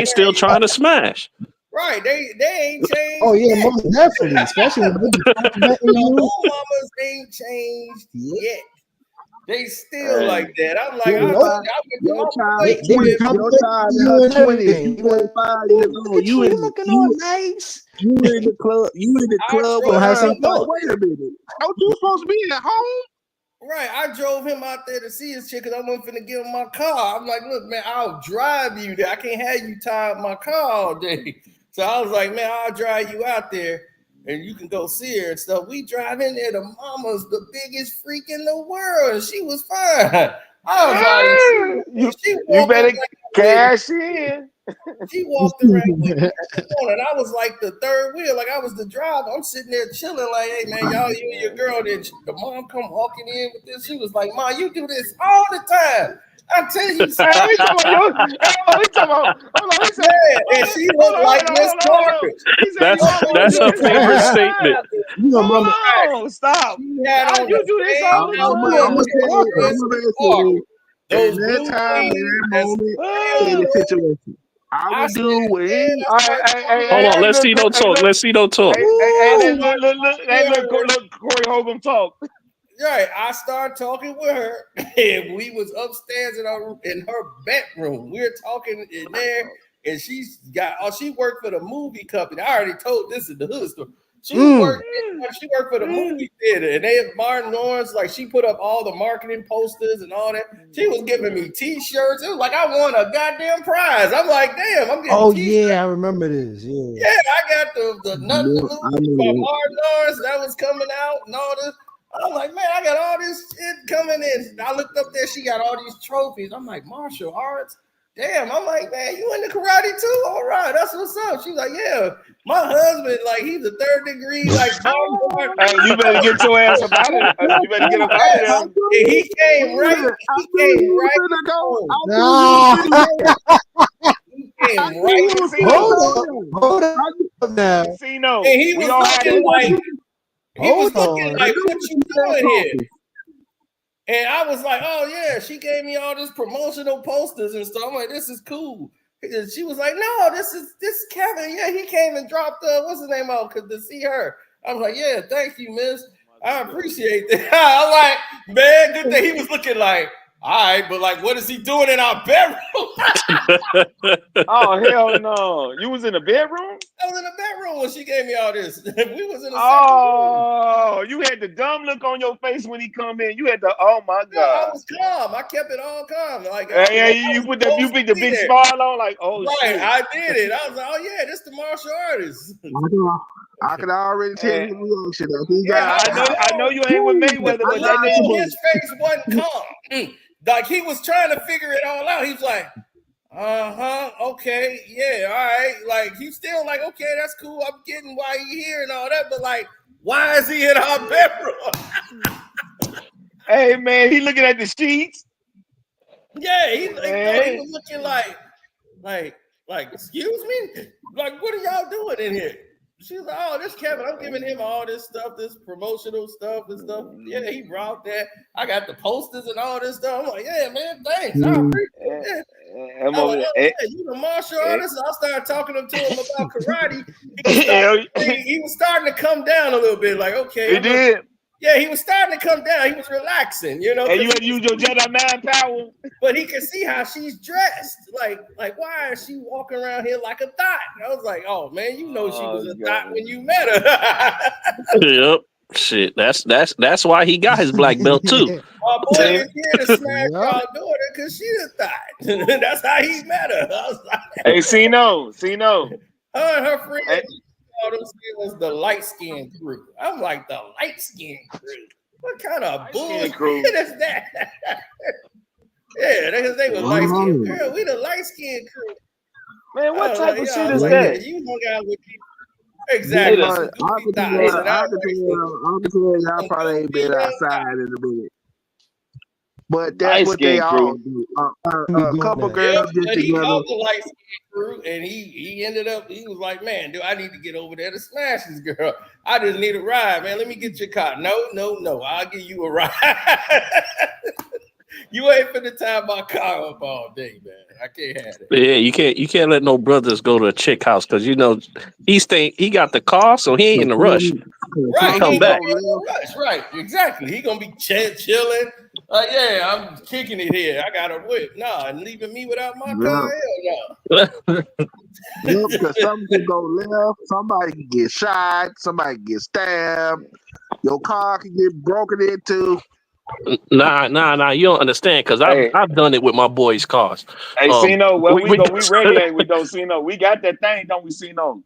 still trying to smash. Right, they ain't changed. Oh yeah, most definitely. Especially when the whole mamas ain't changed yet. They still like that. I'm like, your child in her 20s, 25 years old. You looking all nice. You in the club. You in the club. Wait a minute. Don't you supposed to be at home? Right. I drove him out there to see his chick because I wasn't finna give him my car. I'm like, look, man, I'll drive you there. I can't have you tie up my car all day. So I was like, man, I'll drive you out there and you can go see her and stuff. We drive in there. The mama's the biggest freak in the world. And she was fine. I was like, you better cash in. She walked around with me, and I was like the third wheel, like I was the driver. I'm sitting there chilling, like, hey man, y'all, you and your girl. Then the mom come walking in with this. She was like, "Mom, you do this all the time." I'm telling you, and she looked like Miss Parker. That's her favorite statement. Stop! You do this all the time. Those that time, that moment, in the situation. I would do it. Hold on, let's see no talk. Let's see no talk. Hey, look, Corey Hogan talk. Right, I started talking with her, and we was upstairs in her bedroom. We were talking in there, and she worked for the movie company. I already told this in the hood story. She worked for the movie theater, and they have Martin Lawrence. Like she put up all the marketing posters and all that. She was giving me T-shirts. It was like I won a goddamn prize. I'm like, damn, I'm getting. T-shirts. Yeah, I remember this. Yeah, I got the nothing to lose by Martin Lawrence that was coming out and all this. I'm like, man, I got all this shit coming in. I looked up there. She got all these trophies. I'm like, martial arts. Damn, I'm like, man, you into karate too? All right, that's what's up. She's like, yeah, my husband, like, he's a 3rd degree, like, hey, you better get your ass up out of there. You better get up out of there. And he came right. He came right. Hold on now. Casino. And he was looking like, what you doing here? And I was like, oh, yeah, she gave me all this promotional posters and stuff. I'm like, this is cool. And she was like, no, this is Kevin. Yeah, he came and dropped, what's his name out to see her. I was like, yeah, thank you, miss. I appreciate that. I'm like, man, good that he was looking like, all right, but like, what is he doing in our bedroom? Oh, hell no. You was in the bedroom? I was in the bedroom when she gave me all this. We was in the room. You had the dumb look on your face when he come in. You had the, oh my God. Yeah, I was calm. I kept it all calm. Like, you put the big smile on, like, oh, right, shit. I did it. I was like, oh yeah, this the martial artist. I can already tell you the reaction. Yeah, I know you ain't with Mayweather, but that his face wasn't calm. Like he was trying to figure it all out. He was like, Okay. Yeah. All right. Like he's still like, okay, that's cool. I'm getting why he here and all that, but like, why is he in our bedroom? Hey man, he looking at the sheets. Yeah, he was looking like, excuse me? Like, what are y'all doing in here? She's like, oh, this Kevin, I'm giving him all this stuff, this promotional stuff and stuff. Yeah, he brought that. I got the posters and all this stuff. I'm like, yeah, man, thanks. I appreciate it. I'm like, you the martial artist? I started talking to him about karate. He was starting to come down a little bit. Like, okay. He did. Yeah, he was starting to come down. He was relaxing, you know. And you had to use your Jedi mind power. But he could see how she's dressed. Like why is she walking around here like a thot? I was like, oh man, you know she was a thot when you met her. Yep. Shit, that's why he got his black belt too. My boy is here to smash y'all daughter because she's a thot. That's how he met her. I was like, hey, Cino. Her and her friend. All themselves the light skinned crew. I'm like the light skinned crew. What kind of bullshit is that? Yeah, they were light skinned crew. We the light skinned crew. Man, what type of shit is that? You hung out with people. Exactly. I can tell y'all probably ain't been outside in a minute. But that's what they all do. A couple girls get together. He called the light skin crew, and he ended up. He was like, "Man, I need to get over there to smash this girl. I just need a ride, man. Let me get your car." No. I'll give you a ride. You ain't finna tie my car up all day, man. I can't have it. Yeah, you can't let no brothers go to a chick house because you know he got the car, so he ain't in a rush. Right, come back. Right, exactly. He gonna be chilling. Yeah, I'm kicking it here. I got a whip. Nah, and leaving me without my car. Hell no. Because something can go left. Somebody can get shot. Somebody can get stabbed. Your car can get broken into. Nah. You don't understand because I've done it with my boys' cars. Hey, Cino, we ready, ain't we? Though, Cino, we got that thing, don't we, Cino?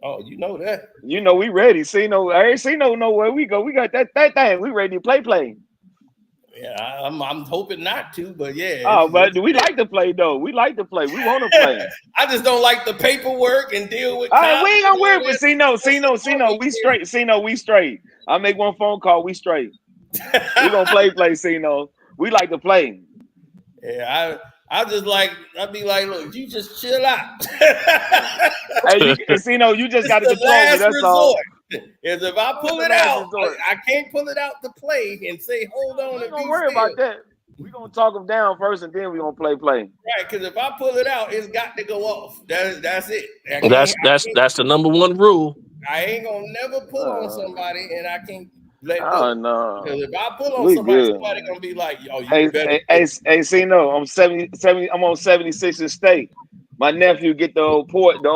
Oh, you know that. You know we ready, Cino. Hey, Cino, know where we go. We got that thing. We ready to play. Yeah, I'm hoping not to, but yeah. Oh, but we like to play though. We like to play. We want to play. I just don't like the paperwork and deal with. All right, we ain't gonna worry. But Cino, we straight. Cino, we straight. I make one phone call. We straight. We gonna play, Cino. We like to play. Yeah, I just like. I'd be like, look, you just chill out. Hey, Cino, you just got to control it. That's all. Is if I pull it out, I can't pull it out to play and say, hold on. We don't worry about that. We're gonna talk them down first, and then we're gonna play. Right, because if I pull it out, it's got to go off. That's it. That's the number one rule. I ain't gonna never pull on somebody, and I can't let go. Oh no! Because if I pull on somebody gonna be like, "Yo, you better." Hey, see, no, I'm 70. I'm on 76 in state. My nephew get the old port, the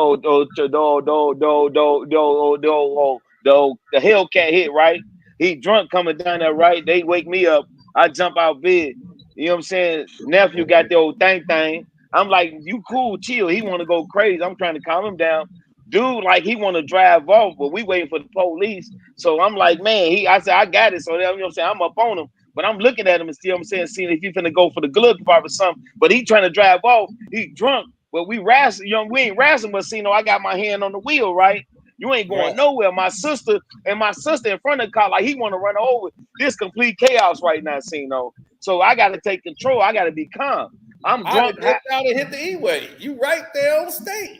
Hellcat hit, right? He drunk coming down there, right? They wake me up. I jump out bed. You know what I'm saying? Nephew got the old thing. I'm like, you cool, chill. He want to go crazy. I'm trying to calm him down. Dude, like he want to drive off, but we waiting for the police. So I'm like, man, I said, I got it. So you know what I'm saying? I'm up on him. But I'm looking at him and still, I'm saying, seeing if he finna go for the glove part or something. But he trying to drive off. He drunk. But we ain't razzing, but see, I got my hand on the wheel, right? You ain't going nowhere. My sister in front of the car, like he want to run over. This complete chaos right now, Cino. So I got to take control. I got to be calm. I'm drunk. I out and hit the E-way. You right there on stage.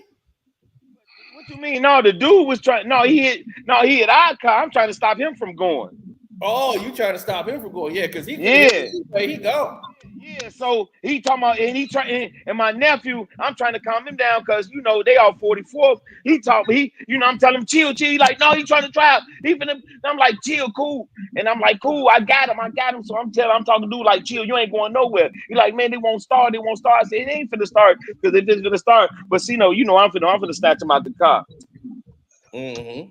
What you mean? No, the dude was trying. No, he hit our car. I'm trying to stop him from going. Oh, you trying to stop him from going? Yeah, because he gone. Yeah, so he talking about, and my nephew, I'm trying to calm him down because they all 44. I'm telling him chill. He like, no, he trying to drive. I'm like, chill, cool. And I'm like, cool, I got him. So I'm talking to dude like, chill, you ain't going nowhere. He like, man, they won't start. I said, it ain't finna start because if it's gonna start, but I'm finna snatch him out the car. Mm-hmm.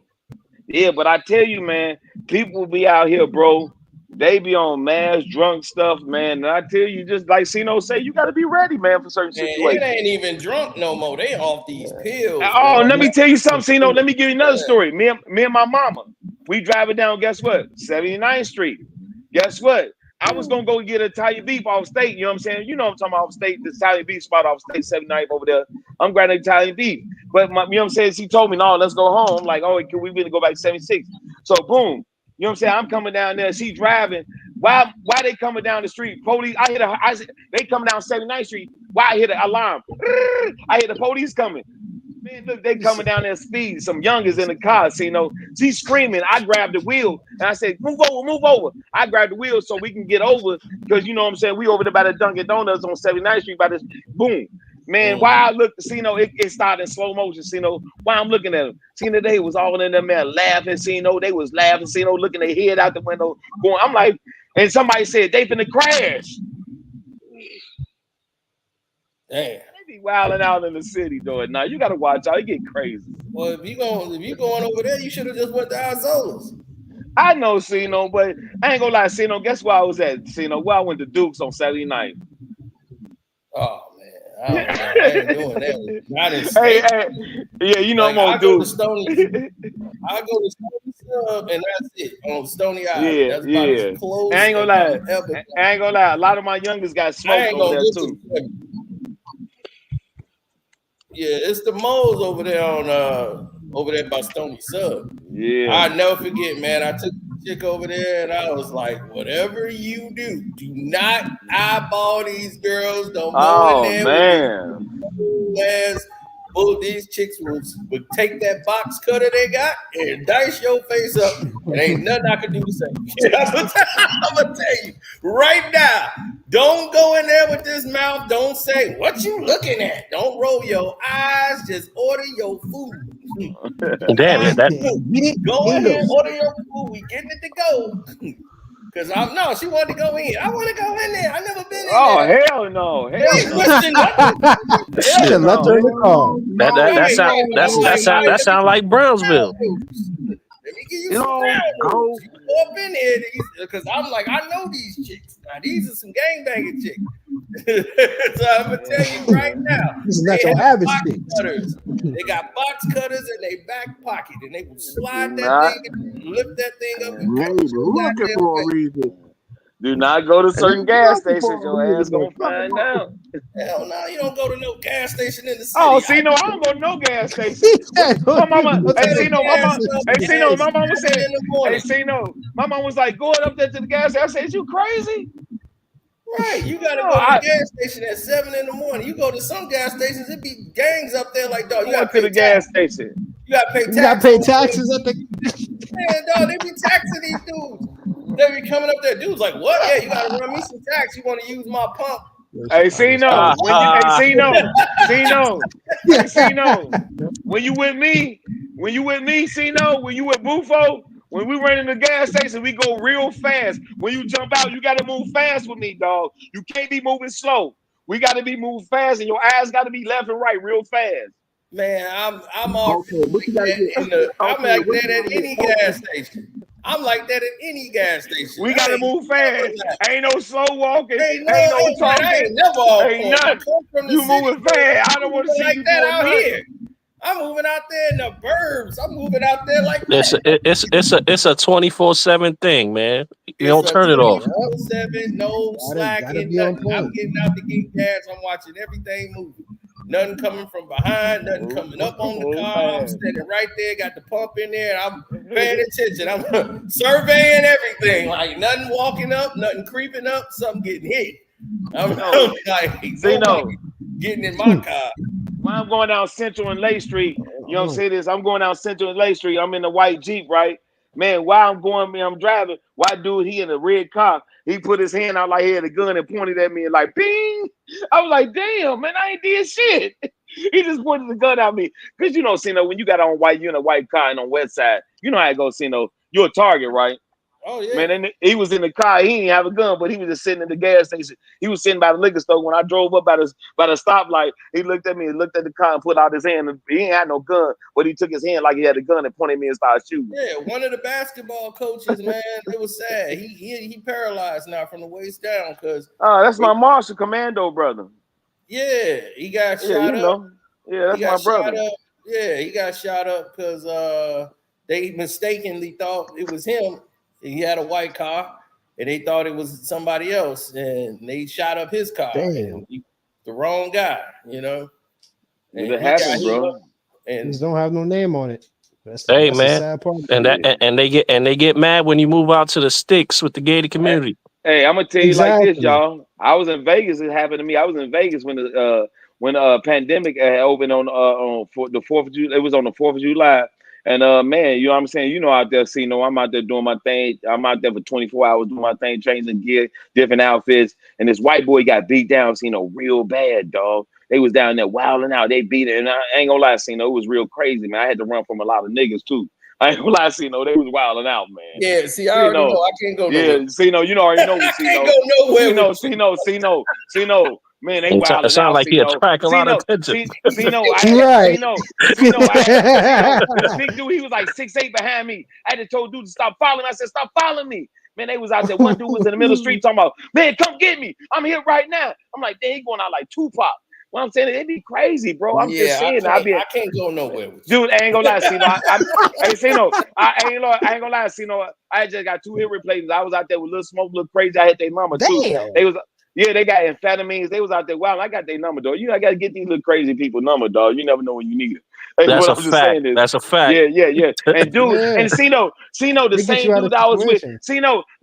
Yeah, but I tell you, man, people be out here, bro. They be on mass drunk stuff, man. And I tell you, just like Cino say, you got to be ready, man, for certain situations. It ain't even drunk no more. They off these pills. Oh, let me tell you something, Cino. Let me give you another story. Me and my mama, we driving down, guess what? 79th Street. Guess what? I was gonna go get a Italian beef off state. You know what I'm saying? You know what I'm talking about off state, the Italian beef spot off state 79 over there. I'm grabbing Italian beef. But you know what I'm saying? She told me, no, let's go home. I'm like, oh, can we really go back to 76? So boom. You know what I'm saying? I'm coming down there. She driving. Why they coming down the street? Police. They coming down 79th Street. Why I hit an alarm? I hear the police coming. Man, look, they coming down there speed. Some youngers in the car. So, you know, she's screaming. I grabbed the wheel and I said, move over, move over. I grabbed the wheel so we can get over because you know what I'm saying? We over there by the Dunkin' Donuts on 79th Street by this boom. Man, why I looked, you know, it started in slow motion, you know, why I'm looking at them. See, they was all in there, man, laughing, you know, they was laughing, you know, looking their head out the window, going, I'm like, and somebody said, they finna crash. Damn. They be wilding out in the city, though, now. You got to watch out. It get crazy. Well, if you going over there, you should have just went to Azolas. I know, Cino, but I ain't gonna lie, Cino, guess where I was at, Cino? Where I went to Duke's on Saturday night. Oh, I ain't doing that. Not in hey, yeah, you know like, I'm on Duke. I go to Stony Sub, and that's it on Stony Island. Yeah, that's about as close. I ain't gonna lie. I ain't gonna lie. A lot of my youngest got smoked over there too. Yeah, it's the moles over there by Stony Sub. Yeah, I'll never forget, man. I took the chick over there, and I was like, "Whatever you do not eyeball these girls. Don't go in there with these chicks would take that box cutter they got and dice your face up. And ain't nothing I can do to say. I'm gonna tell you right now. Don't go in there with this mouth. Don't say what you looking at. Don't roll your eyes. Just order your food. Damn it! Go in there, order your food. We getting it to go. Because she wanted to go in. I want to go in there. I never been in there. Oh, hell no. Hell no. That sound like Brownsville. Let me give you some Brownsville. You go up in here because I'm like, I know these chicks. Now, these are some gangbanging chicks. So I'm going to tell you right now. This is not your average thing. They got box cutters in their back pocket, and they will slide that thing and lift that thing up. Looking for a reason. Do not go to certain gas stations. Your ass gonna find out. Hell no, you don't go to no gas station in the city. Oh, see, no, I don't go to no gas station. My mama, my mama said, my mom was like, going up there to the gas station. I said, you crazy? Right, you gotta go to the gas station at 7 in the morning. You go to some gas stations, it be gangs up there like, dog. You gotta pay to the gas station. You gotta pay taxes. You gotta pay taxes at the. Man, dog, they be taxing these dudes. They be coming up there. Dudes like, what? Yeah, you gotta run me some tax. You want to use my pump? Hey, Cino, when you with me, Cino, when you with Bufo, when we run in the gas station, we go real fast. When you jump out, you gotta move fast with me, dog. You can't be moving slow. We gotta be moving fast, and your eyes gotta be left and right real fast. Man, I'm already I'm like that at any gas station. I'm like that at any gas station. We gotta move fast. Ain't no slow walking. Ain't no talking. Ain't nothing. You moving fast. I don't want to see like you that out nothing. here. I'm moving out there in the burbs. I'm moving out there like it's a 24/7 thing, man. You don't turn it off. 24/7, no slacking. Nothing. I'm getting out to get gas. I'm watching everything moving. Nothing coming from behind, nothing coming up on the car. I'm standing right there, got the pump in there, and I'm paying attention. I'm surveying everything. Like nothing walking up, nothing creeping up, something getting hit. I'm like, getting in my car. When I'm going down Central and Lake Street, you know what I'm saying? This, I'm going down Central and Lake Street. I'm in the white Jeep, right? Man, while I'm driving, white dude, he in a red car. He put his hand out like he had a gun and pointed at me and like, bing. I was like, damn, man, I ain't did shit. He just pointed the gun at me. Because, you know, Cino, when you got on white, you in a white car and on west side, you know how it goes, Cino. You're a target, right? Oh, yeah. Man, and he was in the car. He didn't have a gun, but he was just sitting in the gas station. He was sitting by the liquor store. When I drove up by the stoplight, he looked at me and looked at the car and put out his hand. And he ain't had no gun, but he took his hand like he had a gun and pointed at me and started shooting. Yeah, one of the basketball coaches, man, it was sad. He paralyzed now from the waist down because. That's my Marshall Commando brother. Yeah, he got shot up. Yeah, that's my brother. Yeah, he got shot up because they mistakenly thought it was him. He had a white car, and they thought it was somebody else, and they shot up his car. Damn. The wrong guy, you know. And It happened, bro. And Just don't have no name on it. That's Hey, the man. sad part. And they get mad when you move out to the sticks with the gated community. Hey, I'm gonna tell you like this, Exactly. y'all. I was in Vegas. It happened to me. I was in Vegas when the pandemic opened on for the 4th of July. It was on the 4th of July. And man, you know what I'm saying? You know, out there, I'm out there doing my thing. I'm out there for 24 hours doing my thing, changing gear, different outfits. And this white boy got beat down, real bad, dog. They was down there wilding out. They beat it. And I ain't gonna lie, it was real crazy, man. I had to run from a lot of niggas too. I ain't gonna lie, they was wilding out, man. Yeah, see, I already know I can't go nowhere. Yeah, you already know. I can't go nowhere. Man, they It wilding out. sounds like he attract a lot of attention. Big dude, he was like 6'8" behind me. I had to tell dude to stop following me. I said, stop following me. Man, they was out there. One dude was in the middle of the street talking about, man, come get me. I'm here right now. I'm like, dang, he going out like Tupac. Well, I'm saying it'd be crazy, bro. I'm just saying. I can't go nowhere with you. Dude, I ain't gonna lie, I ain't gonna lie, I just got 2 hip replacements. I was out there with Lil Smoke, Lil Crazy. I had their mama too. Damn. They got amphetamines. They was out there. Wow, I got their number, dog. I gotta get these little crazy people number, dog. You never know when you need it. That's a fact. That's a fact. Yeah. And dude, and Sino, the same dude I was with. The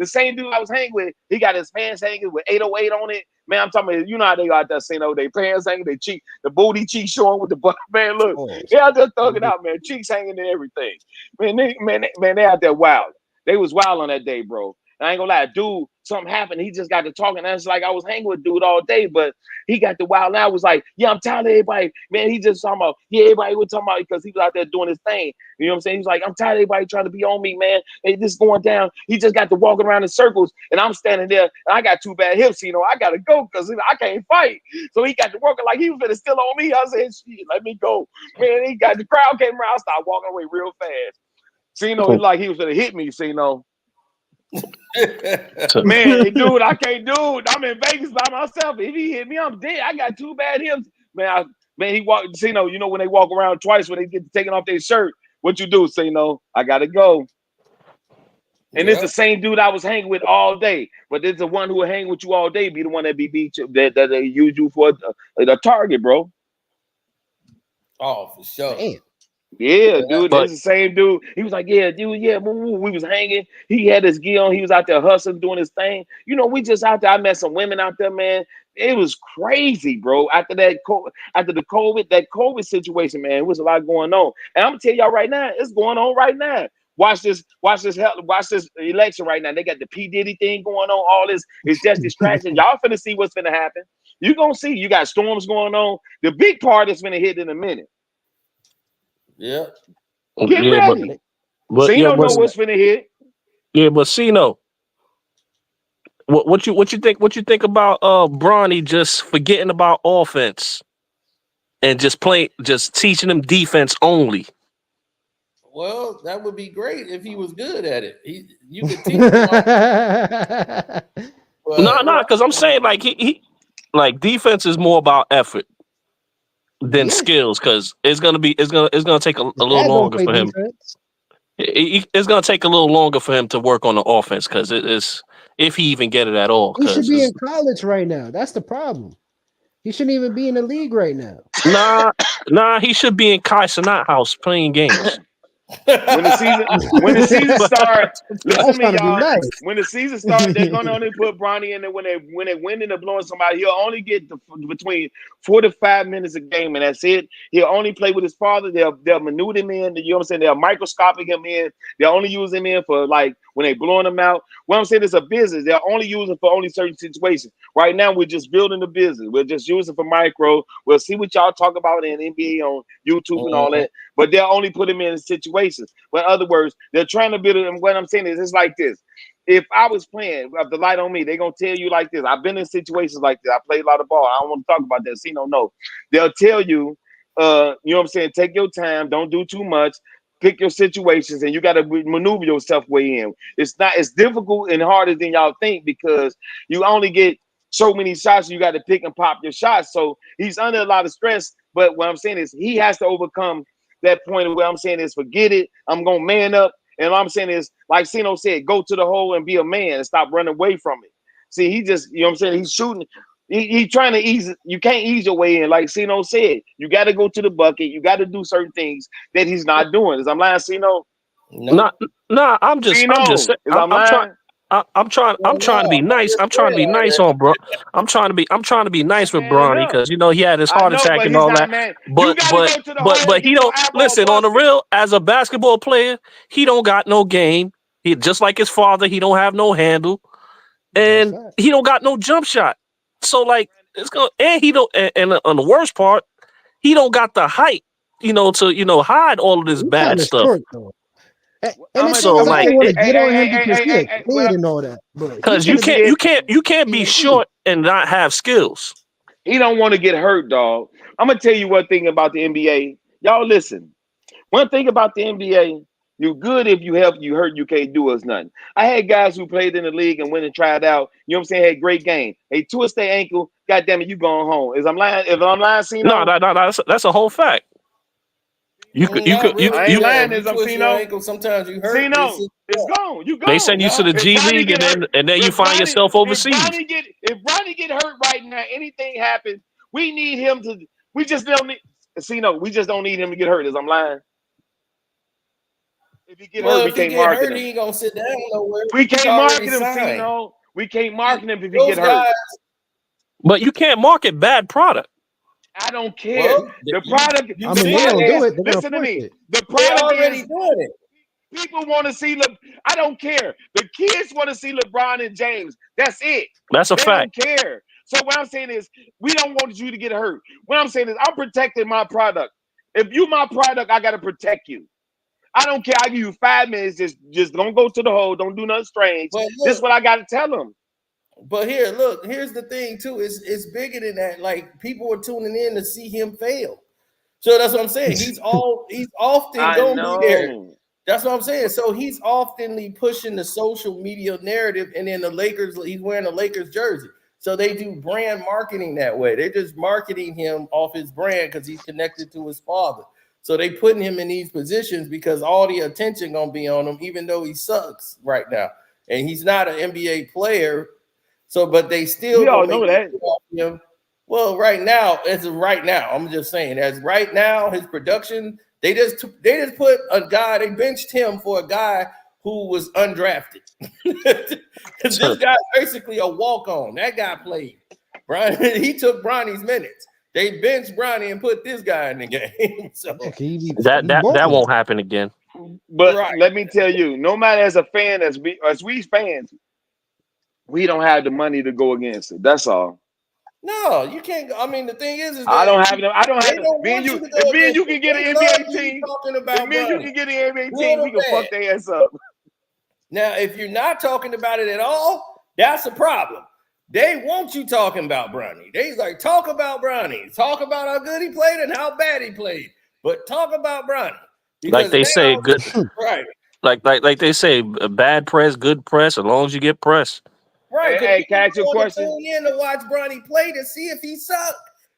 same dude I was hanging with. He got his pants hanging with 808 on it. Man, I'm talking about, you know how they got that, they pants hanging, they cheek, the booty cheek showing with the butt. Man, look, they out there thugging out, man, cheeks hanging and everything. Man, they out there wild. They was wild on that day, bro. I ain't gonna lie, dude, something happened. He just got to talking. That's like I was hanging with dude all day, but he got the wild now. Was like, yeah, I'm tired of everybody. Man, he just talking about, everybody was talking about because he was out there doing his thing. You know what I'm saying? He's like, I'm tired of everybody trying to be on me, man. Hey, this going down. He just got to walking around in circles, and I'm standing there, and I got 2 bad hips. I got to go because I can't fight. So he got to working like he was finna still on me. I said, shit, let me go. Man, he got the crowd came around. I started walking away real fast. It's like he was gonna hit me. Man, dude, I can't do it. I'm in Vegas by myself. If he hit me, I'm dead. I got 2 bad hips. Man, he walked, you know when they walk around twice when they get taking off their shirt, what you do, I gotta go. And it's the same dude I was hanging with all day. But there's the one who will hang with you all day, be the one that beat you, that they use you for a target, bro. Oh, for sure. Damn. Yeah, dude, it's the same dude. He was like, yeah, dude, yeah, we was hanging. He had his gear on. He was out there hustling, doing his thing. We just out there. I met some women out there, man. It was crazy, bro. After the COVID situation, man, it was a lot going on. And I'm gonna tell y'all right now, it's going on right now. Watch this election right now. They got the P. Diddy thing going on. All this is just distraction. Y'all finna see what's finna happen. You gonna see. You got storms going on. The big part is finna hit in a minute. Yeah. Get ready. But know what's finna hit. Yeah, but Cino, what you think? What you think about Bronny just forgetting about offense and just teaching them defense only? Well, that would be great if he was good at it. You could teach him. No, because I'm saying like he defense is more about effort than skills, because it's gonna take a little longer for him. It's gonna take a little longer for him to work on the offense, because it is, if he even get it at all. He should be in college right now. That's the problem. He shouldn't even be in the league right now. Nah, he should be in Kai Cenat house playing games. When the season starts, listen to me, y'all. Nice. When the season starts, they're gonna only put Bronny in there when they win and they're blowing somebody. He'll only get between 4 to 5 minutes a game, and that's it. He'll only play with his father. They'll maneuver him in. You know what I'm saying? They'll microscopic him in. They'll only use him in for like when they blowing him out. What I'm saying is a business. They'll only use him for only certain situations. Right now, we're just building the business. We're just using for micro. We'll see what y'all talk about in NBA on YouTube and all that. But they'll only put him in situations. But in other words, they're trying to build it. And what I'm saying is, it's like this. If I was playing, if the light on me, they're going to tell you like this. I've been in situations like this. I played a lot of ball. I don't want to talk about that. See, no. They'll tell you, you know what I'm saying? Take your time. Don't do too much. Pick your situations, and you got to maneuver yourself way in. It's difficult and harder than y'all think, because you only get so many shots. You got to pick and pop your shots. So he's under a lot of stress. But what I'm saying is, he has to overcome that point of where I'm saying is, forget it. I'm going to man up And what I'm saying is, like Sino said, go to the hole and be a man and stop running away from it. See, he just, you know what I'm saying? He's shooting. He trying to ease. You can't ease your way in. Like Sino said, you got to go to the bucket. You got to do certain things that he's not doing. Is I'm lying, Sino? No, no, I'm just Sino, saying. is I'm lying? I'm trying to be nice. I'm trying to be nice on bro. I'm trying to be nice with Man Bronny up. because he had his I heart know, attack but and he's all not that. man. You But got to but go to the hole and he get your don't eyeball listen on the busted. real. As a basketball player, he don't got no game. He just like his father. He don't have no handle, and he don't got no jump shot. So like it's going and he don't and on the worst part, he don't got the height. To hide all of this He bad kind of stuff. short though. And I'm the gonna thing So is, I like. don't want to get on him hey, because hey, he hey, a hey, kid and all that, but he Because you finna be. can't be short and not have skills. he don't want to get hurt, dog. I'm gonna tell you one thing about the NBA. Y'all listen. One thing about the NBA, you good if you help, you hurt, you can't do us nothing. I had guys who played in the league and went and tried out. You know what I'm saying? Had great game. They twist their ankle. God damn it, you going home. Is I'm lying? If I'm lying, No, Cino? that's a whole fact. Not really. I ain't Yeah, lying. if you Is I'm twist your Cino? ankle, sometimes you hurt. They Cino, sit it's you up. gone. You They gone. send you to the If G Bronny League get hurt, and then you find yourself overseas. if Bronny get hurt right now, anything happens, we need him to. We just don't need. Cino, we just don't need him to get hurt. Is I'm lying? If he get hurt, Well, we if he can't get market hurt, him. he ain't gonna sit down nowhere. We He's can't already market him, signed. Cino. We can't market him if he Those get hurt. guys, But you can't market bad product. I don't care. well, The you product, you I the mean, they see it gonna product do is. now. it. They're gonna Listen to force me. it. The They product already is. doing it. People want to see. I don't care. The kids want to see LeBron and James. That's it. That's a They fact. don't care. So what I'm saying is, we don't want you to get hurt. What I'm saying is, I'm protecting my product. If you my product, I gotta protect you. I don't care. I give you 5 minutes. Just don't go to the hole. Don't do nothing strange. But This is look, what I gotta tell them. but here's the thing too. It's bigger than that. Like people are tuning in to see him fail. So that's what I'm saying. He's often I gonna be there. know. That's what I'm saying. So he's oftenly pushing the social media narrative, and then the Lakers, he's wearing a Lakers jersey. So they do brand marketing that way. They're just marketing him off his brand because he's connected to his father. So they putting him in these positions because all the attention gonna be on him, even though he sucks right now. And he's not an NBA player. So, but they still We all gonna make know that. it off him. Well, right now, I'm just saying, as right now, his production, they just put a guy, they benched him for a guy who was undrafted. Because this guy's basically a walk-on. That guy played. Bronny, he took Bronny's minutes. They benched Bronny and put this guy in the game. So That won't happen again. But right. let me tell you, no matter as a fan, as we fans, we don't have the money to go against it. That's all. No, you can't. I mean, the thing is that I don't have them. I don't they have don't me and want you. you to If go me and against you it. can get They an love NBA you team, talking if about me and you Bronny. can get an NBA Good team, or we can bad. fuck their ass up. Now, if you're not talking about it at all, that's a problem. They want you talking about Bronny. They's like, talk about Bronny. Talk about how good he played and how bad he played. But talk about Bronny. Like they say, good. Right. Like they say, bad press, good press. As long as you get press. Right. Because Hey, people catch your want to question. tune in to watch Bronny play to see if he sucked.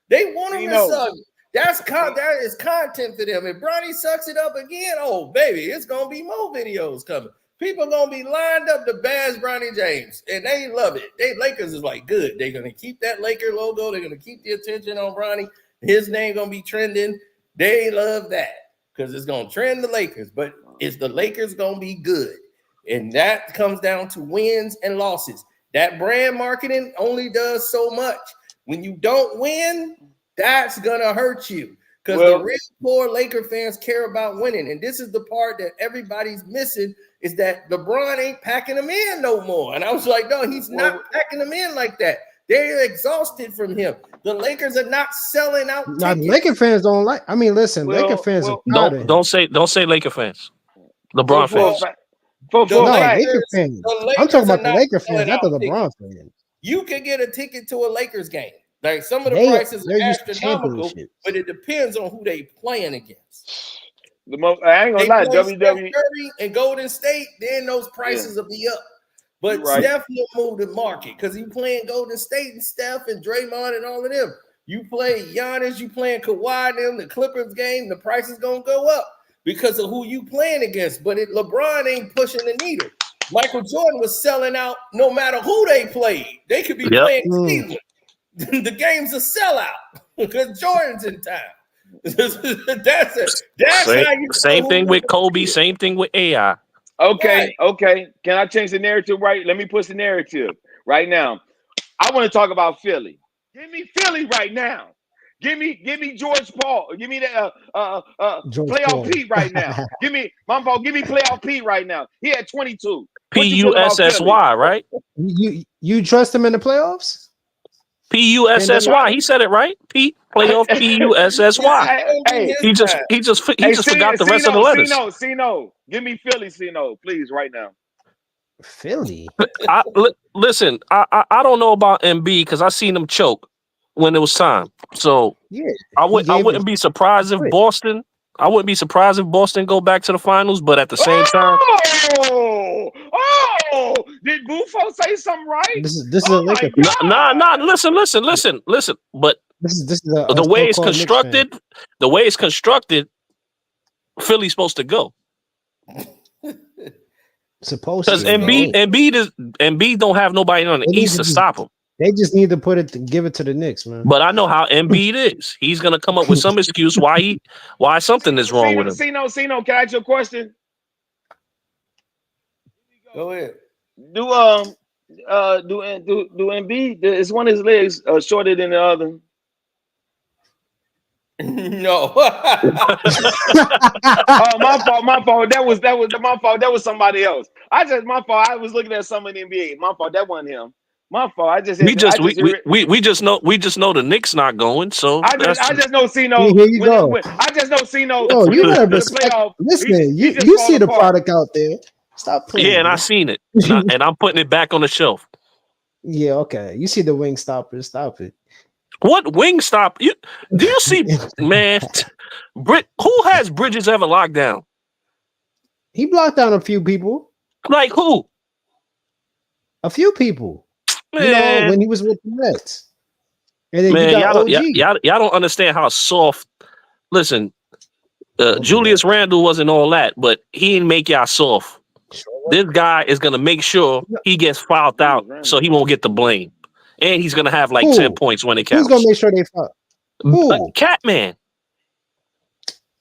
They want him to suck. That is content for them. If Bronny sucks it up again, oh baby, it's gonna be more videos coming. People are gonna be lined up to bash Bronny James, and they love it. Lakers is like good. They're gonna keep that Laker logo. They're gonna keep the attention on Bronny. His name gonna be trending. They love that because it's gonna trend the Lakers. But is the Lakers gonna be good? And that comes down to wins and losses. That brand marketing only does so much. When you don't win, that's gonna hurt you because the real poor Laker fans care about winning. And this is the part that everybody's missing is that LeBron ain't packing them in no more. And I was like, no, he's not packing them in like that. They're exhausted from him. The Lakers are not selling out. Now, Laker fans don't like. I mean, listen, Laker fans are proud of him. Don't say Laker fans. LeBron fans. Laker fans. I'm talking about the Laker fans, not the LeBron fans. You can get a ticket to a Lakers game. Like some of the prices are astronomical, but it depends on who they playing against. I ain't gonna lie, WWE Curry and Golden State, then those prices will be up. But Steph will move the market because you playing Golden State and Steph and Draymond and all of them. You play Giannis, you playing Kawhi and them, the Clippers game, the price is gonna go up because of who you playing against. But LeBron ain't pushing the needle. Michael Jordan was selling out no matter who they played. They could be playing Cleveland. The game's a sellout because Jordan's in town. That's how you same thing with Kobe. Same thing with AI. Okay. Can I change the narrative? Right. Let me push the narrative right now. I want to talk about Philly. Give me Philly right now. Give me George Paul. Give me the playoff Pete right now. Give me playoff Pete right now. He had 22. P-U-S-S-Y, right? You trust him in the playoffs? P-U-S-S-Y. He said it right. Playoff P-U-S-S-Y. Hey, he just forgot the rest of the letters. Cino. Give me Philly, Cino, please, right now. Philly. Listen, I don't know about MB because I seen him choke when it was time. So yeah, I wouldn't be surprised if Boston. I wouldn't be surprised if Boston go back to the finals, but at the same time, did Buffo say something right? This is a Lakers. Nah. Listen. But this is the way it's constructed, Philly's supposed to go. Supposed because to. Embiid don't have nobody on the East to stop him. They just need to give it to the Knicks, man. But I know how Embiid is. He's gonna come up with some excuse why something is wrong with him. Cino, can I ask you a question? Go ahead. Do Embiid? Is one of his legs shorter than the other? No. My fault. That was my fault. That was somebody else. My fault. I was looking at someone in the NBA. My fault. That wasn't him. My fault. We just know the Knicks not going. So I just know Cino. Here you go. I just know Cino. Oh, you gotta respect. Listen, you see the product out there. Stop playing. Yeah, and I seen it, and I'm putting it back on the shelf. Yeah, okay. You see the wing stopper. Stop it. What wing stop? Do you see, man? Who has Bridges ever locked down? He blocked down a few people. Like who? A few people. Man. You know, when he was with the Nets. And then man, y'all don't understand how soft. Listen, Julius Randle wasn't all that, but he didn't make y'all soft. Sure. This guy is gonna make sure he gets fouled out, so he won't get the blame. And he's gonna have like 10 points when it counts. Who's gonna make sure they foul? Who? Catman.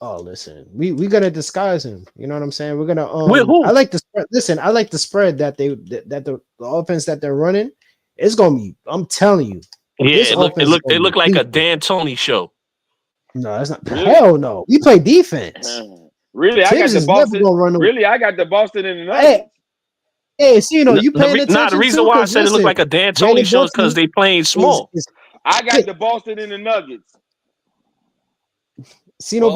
Oh, listen, we gonna disguise him. You know what I'm saying? We're gonna. Who? I like the spread. Listen, I like the spread that the offense that they're running. It's gonna be. I'm telling you. Yeah, it looked like a D'Antoni show. No, that's not. Really? Hell no. We play defense. Really, I got the Boston. Really, I got the Boston in the night. Hey, so you paying attention? The reason why I said it looked like a D'Antoni show is because they playing small. I got the Boston in the Nuggets. Cino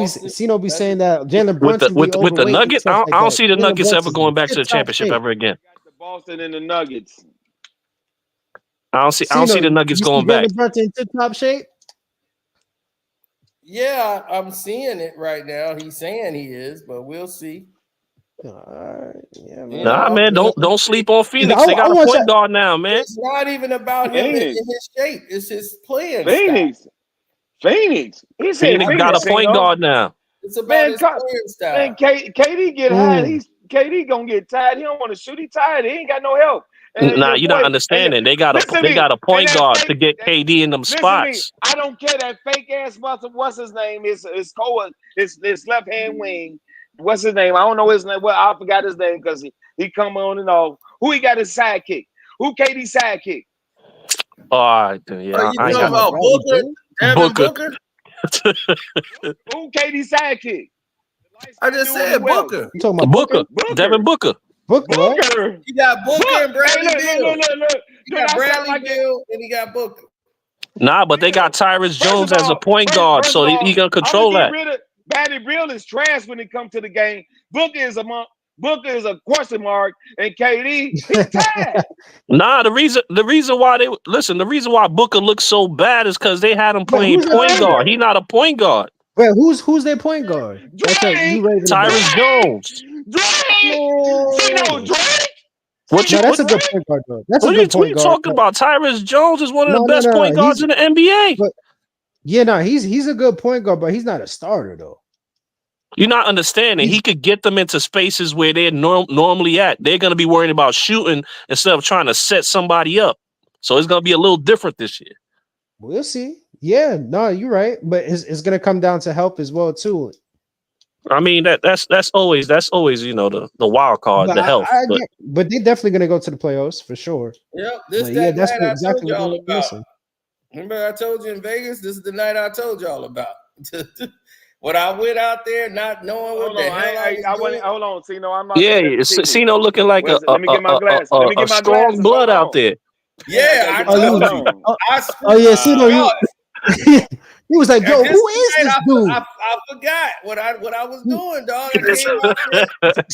be saying that Jalen Brunson with the Nuggets. I don't see the Nuggets ever going back to the championship ever again. I got the Boston in the Nuggets. I don't see the Nuggets going back. Jalen Brunson in top shape. Yeah, I'm seeing it right now. He's saying he is, but we'll see. All right. Yeah, man. Nah, man, don't sleep on Phoenix. They got a point guard now, man. It's not even about him in his shape. It's his playing. Phoenix. Phoenix got a point guard now. It's about his playing style. Man, KD get high. KD gonna get tired. He don't want to shoot. He tired. He ain't got no help. Nah, you're not understanding. They got a point guard to get KD in them spots. I don't care that fake ass muscle. What's his name? It's Cole. It's left hand wing. What's his name? I don't know his name. Well, I forgot his name because he come on and off. Who he got his sidekick? Who KD's sidekick? All right, yeah. Are you talking about Booker? Who KD's sidekick? I just said Booker. You talking about Booker? Devin Booker. Booker. You got Booker and Bradley Beal. Look. You got Bradley Beal and you got Booker. Nah, but they got Tyrus Jones as a point guard, so he gonna control that. Bradley Beal is trash when it comes to the game. Booker is a question mark, and KD he's tired. Nah, the reason why Booker looks so bad is because they had him playing point guard. He's not a point guard. Wait, who's their point guard? Tyrus Jones. Drake. That's a good point guard, though. That's a good point guard. What are you talking about? Tyrus Jones is one of the best point guards in the NBA. But, he's a good point guard, but he's not a starter though. You're not understanding. He could get them into spaces where they're normally at. They're going to be worrying about shooting instead of trying to set somebody up. So it's going to be a little different this year. We'll see. Yeah, no, you're right. But it's going to come down to help as well too. I mean that's always the wild card, But the health. but they're definitely going to go to the playoffs for sure. Yep, this But that that's night I exactly told y'all what we're about. missing. Remember I told you in Vegas, this is the night I told y'all about. When I went out there not knowing what the hell I was doing. Hold on, Cino. I'm not. Yeah, Cino looking like let me get my glasses. Let me get my strong glasses. blood out there. Yeah, I told you. Yeah, Cino, he was like, "Yo, who is this dude?" I forgot what I was doing, dog.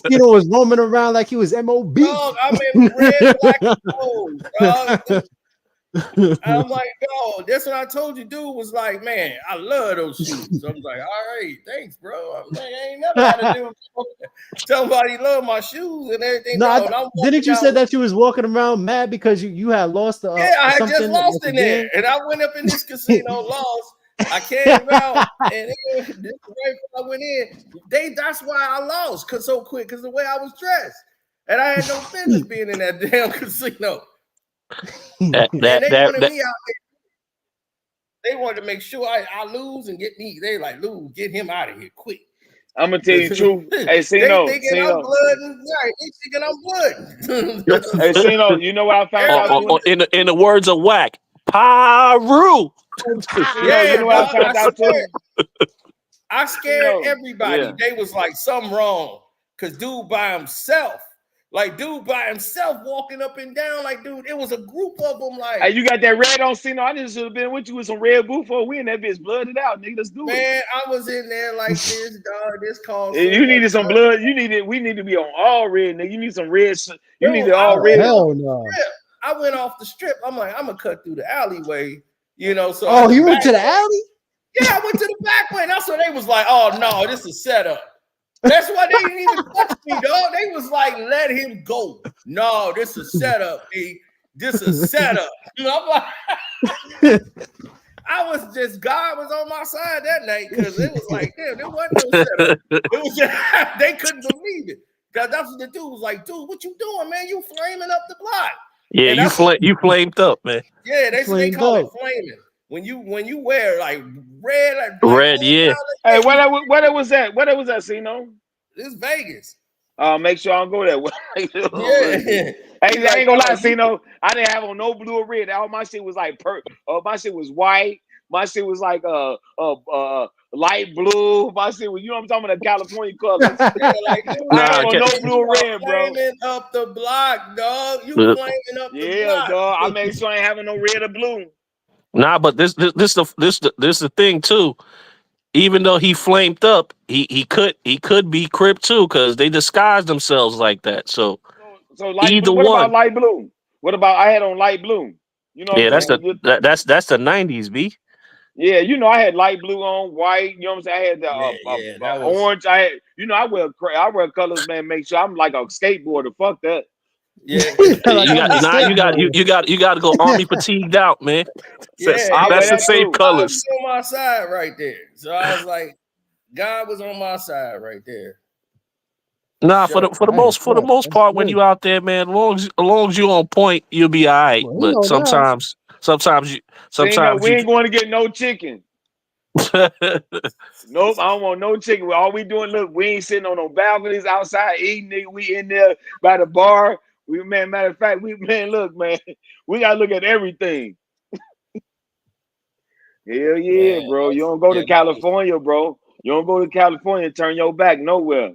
Cino was roaming around like he was MOB. Dog, I'm in red, black, and gold, dog. I'm like, no, that's what I told you, dude. Was like, man, I love those shoes. So I was like, all right, thanks, bro. I'm like, I ain't never had to do somebody love my shoes and everything. No, didn't you say that you was walking around mad because you had lost the I had just lost in there, and I went up in this casino, lost. I came out, and this right before I went in, that's why I lost so quick because the way I was dressed, and I had no business being in that damn casino. They wanted me out there. They wanted to make sure I lose and get me. They like, lose, get him out of here quick. I'm gonna tell you the truth. Hey, Cino, they thinking I'm blood. Right, they thinking I'm blood. Hey, Cino, you know what I found out? In the words of Whack, Paru. Yeah, you know what I found out too? I scared everybody. Yeah. They was like, something wrong. Cause dude by himself. Like, dude by himself walking up and down. Like, dude, it was a group of them. Like, hey, you got that red on, Cino? I just should have been with you with some red boot for we in that bitch blooded out, nigga. Let's do it. Man, I was in there like this, dog. This call. You needed some blood. We need to be on all red, nigga. You need some red. You need all red. Hell no. I went off the strip. I'm like, I'm gonna cut through the alleyway, So you went to the alley? Yeah, I went to the back way. That's what they was like. Oh no, this is setup. That's why they didn't even touch me, dog. They was like, let him go. No, this is setup, B. This is setup. I'm like, God was on my side that night because it was like, damn, there wasn't no setup. It was just, they couldn't believe it. Because that's what the dude was like, dude, what you doing, man? You flaming up the block. Yeah, you flamed up, man. Yeah, they call it flaming. When you wear like red, like red, yeah. Hey, what was that? What was that, Cino? It's Vegas. Make sure I don't go there. Yeah. Hey, I ain't gonna lie, Cino. I didn't have on no blue or red. All my shit was like my shit was white. My shit was like light blue. My shit was, I'm talking about the California colors. I ain't no blue or red, bro. Flaming up the block, dog. You flaming up the block. Yeah, dog. I made sure I ain't having no red or blue. Nah, but this the thing too. Even though he flamed up, he could be Crip too, because they disguised themselves like that. So light blue. What about light blue? What about I had on light blue? Yeah, that's the 90s, B. Yeah, I had light blue on, white. You know what I'm saying? I had the orange. I had, I wear colors, man. Make sure I'm like a skateboarder. Fuck that. Yeah, you got to go army fatigued out, man. That's the same colors. God was on my side right there, so I was like, God was on my side right there. Nah, for the most part, when you out there, man, as long as you on point, you'll be all right. But sometimes we ain't going to get no chicken. Nope, I don't want no chicken. All we doing, look, we ain't sitting on no balconies outside eating. Nigga, we in there by the bar. Matter of fact, look, man, we gotta look at everything. Hell yeah, man, bro. You don't go to California, bro. You don't go to California and turn your back nowhere.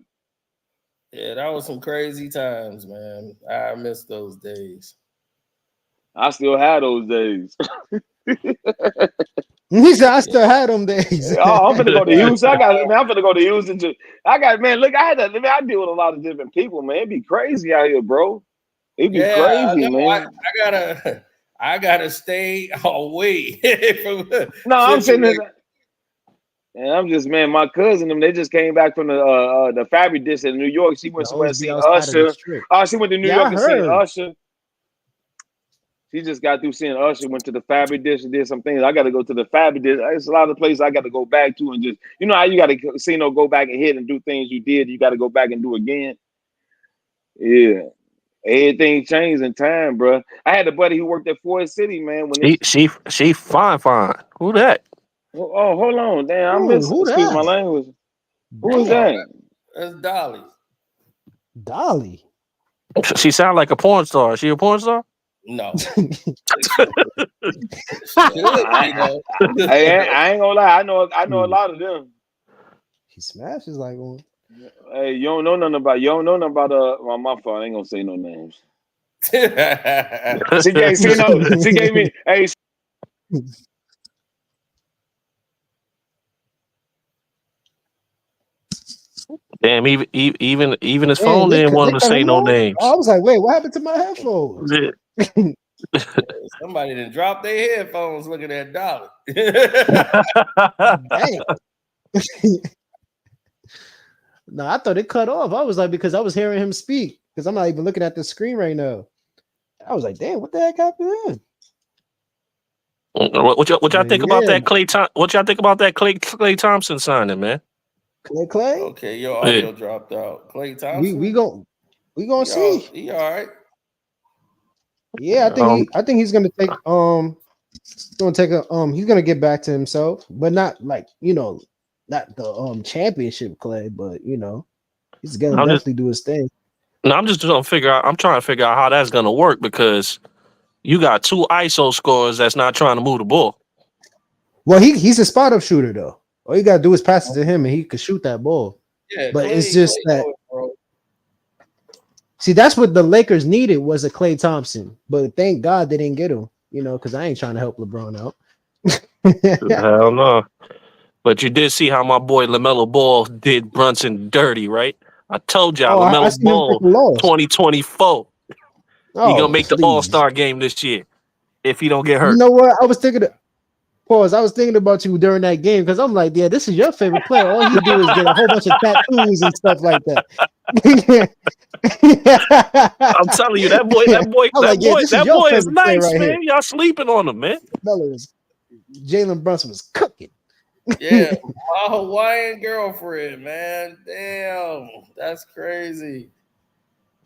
Yeah, that was some crazy times, man. I miss those days. I still have those days. He said, I still had them days. I'm gonna go to Houston. I'm gonna go to Houston too. I deal with a lot of different people, man. It'd be crazy out here, bro. It'd be crazy, man. I gotta stay away from. No, I'm saying that. And I'm just, man, my cousin, they just came back from the Fabric Dish in New York. She went somewhere to see Usher. She went to New York to see Usher. She just got through seeing Usher, went to the Fabby Dish and did some things. I got to go to the Fabby Dish. There's a lot of places I got to go back to and just, you know how you got to go back and hit and do things you did. You got to go back and do again. Yeah. Everything changed in time, bro. I had a buddy who worked at Forest City, man. When she fine. Who that? Oh, hold on. Damn, I missed. Who Excuse that? my language. Who is that? That's Dolly. Dolly. She sound like a porn star. Is she a porn star? No. I ain't gonna lie. I know a lot of them. He smashes like one. Hey, you don't know nothing about my fault. I ain't gonna say no names. She gave me. Hey. Damn, even his phone didn't want to say no names. I was like, wait, what happened to my headphones? Somebody didn't drop their headphones looking at Dolly. Damn. No, I thought it cut off. I was like, because I was hearing him speak, because I'm not even looking at the screen right now. I was like, damn, what the heck happened? What y'all think about that What y'all think about that Klay Thompson signing, man? Clay? Okay, your audio dropped out. Klay Thompson. We gonna see. He all right. Yeah, I think he's gonna take he's gonna get back to himself, but not like, you know, not the championship Clay, but you know, he's gonna definitely do his thing. No, I'm just trying to figure out how that's gonna work, because you got two ISO scorers that's not trying to move the ball. Well, he's a spot up shooter though. All you gotta do is pass it to him, and he could shoot that ball. Yeah, but it's just that. See, that's what the Lakers needed, was a Klay Thompson. But thank God they didn't get him. You know, because I ain't trying to help LeBron out. Hell no. But you did see how my boy LaMelo Ball did Brunson dirty, right? I told y'all, LaMelo Ball 2024. He gonna make the All-Star game this year if he don't get hurt. You know what? I was thinking about you during that game, because I'm like, yeah, this is your favorite player. All he do is get a whole bunch of tattoos and stuff like that. I'm telling you, that boy is nice, right, man. Here. Y'all sleeping on him, man. Jalen Brunson was cooking. Yeah, my Hawaiian girlfriend, man. Damn, that's crazy.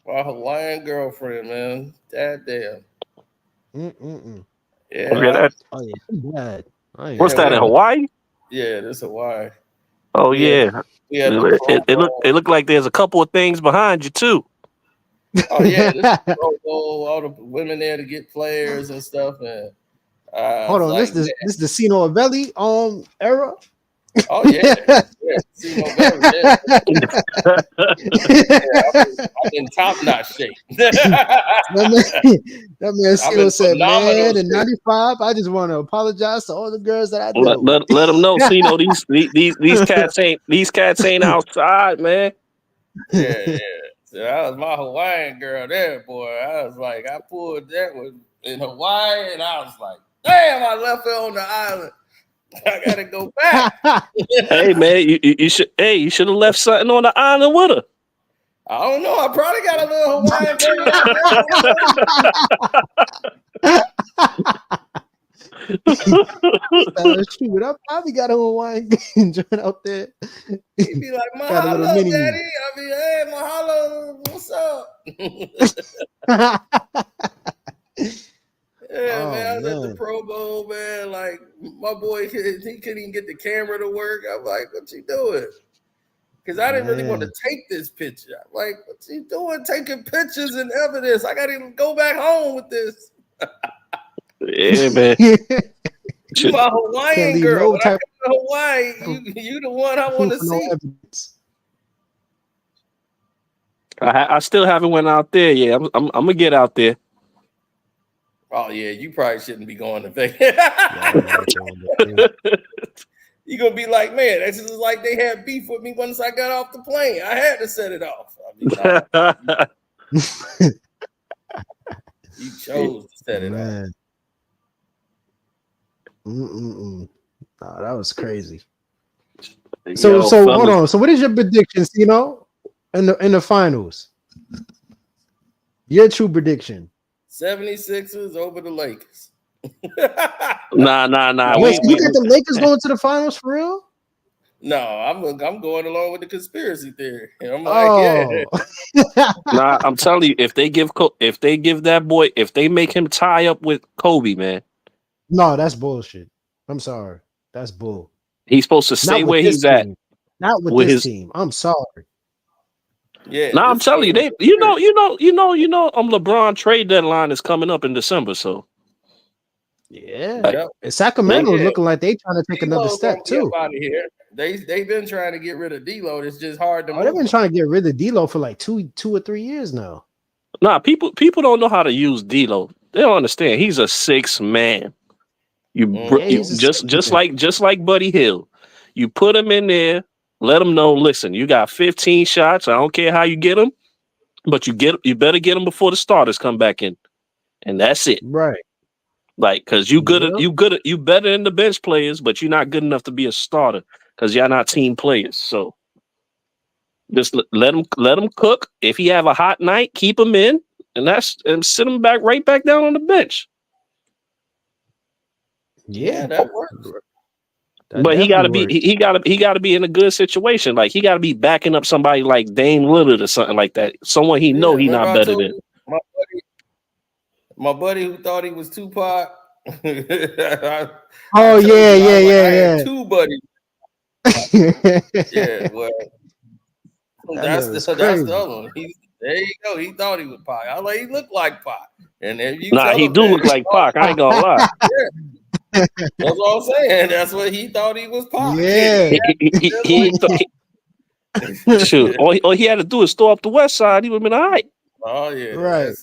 My Hawaiian girlfriend, man. Damn. Yeah. Okay, bad. What's that, in Hawaii? Yeah, that's Hawaii. Oh yeah. It looked like there's a couple of things behind you too. Oh yeah, this is Pro Bowl, all the women there to get players and stuff. And hold on, this is the Sino Avelli era. Oh yeah, Sino Avelli. I'm in top notch shape. That man Sino said, "Man, in '95, I just want to apologize to all the girls that I know." Let them know, Sino. These cats ain't outside, man. Yeah. So that was my Hawaiian girl there, boy. I was like, I pulled that one in Hawaii, and I was like, damn, I left her on the island. I gotta go back. Hey man, you should have left something on the island with her. I don't know. I probably got a little Hawaiian baby. I probably got a Hawaiian joint out there. He'd be like, mahalo, daddy. I mean, hey, mahalo, what's up? Yeah, man, I was at the Pro Bowl, man. Like, my boy, he couldn't even get the camera to work. I'm like, what you doing? Because I didn't really want to take this picture. I'm like, what's he doing taking pictures and evidence? I got to go back home with this. Yeah, man. You my Hawaiian girl. When I come to Hawaii, you the one I want to see. I still haven't went out there yet. I'm gonna get out there. Oh yeah, you probably shouldn't be going to Vegas. You're gonna be like, man, this is like they had beef with me once I got off the plane. I had to set it off. I mean, you chose to set it off. Oh, that was crazy. So hold on. So what is your predictions, you know, in the finals? Your true prediction. 76ers over the Lakers. Nah. Wait, so you got the Lakers going to the finals for real? No, I'm going along with the conspiracy theory. And I'm like, yeah. Nah, I'm telling you, if they give that boy, if they make him tie up with Kobe, man. No, that's bullshit. I'm sorry. That's bull. He's supposed to stay where he's at. Not with this team. I'm sorry. Yeah. Nah, I'm telling you, you know, LeBron trade deadline is coming up in December, so yeah. And Sacramento is looking like they trying to take another step too. Out of here. They've been trying to get rid of D-Lo. It's just hard to move. They've been trying to get rid of D-Lo for like two or 3 years now. Nah, people don't know how to use D-Lo. They don't understand. He's a 6 man. Just like Buddy Hill. You put him in there, let him know, listen, you got 15 shots. I don't care how you get them, but you better get them before the starters come back in. And that's it. Right. Like, cause you better than the bench players, but you're not good enough to be a starter because you're not team players. So just let him cook. If he have a hot night, keep him in, and sit him right back down on the bench. Yeah, that works. But he gotta be in a good situation. Like he gotta be backing up somebody like Dame Lillard or something like that. Someone he know he not better than. My buddy who thought he was Tupac. Yeah. Two buddies. Yeah, well, that's the other one. There you go. He thought he was Pac. I was like, he looked like Pac. And then he do look like Pac. I ain't gonna lie. Yeah. That's what I'm saying. That's what he thought he was Pac. Yeah. Shoot. All he had to do is throw up the west side. He would have been all right. Oh yeah. Right.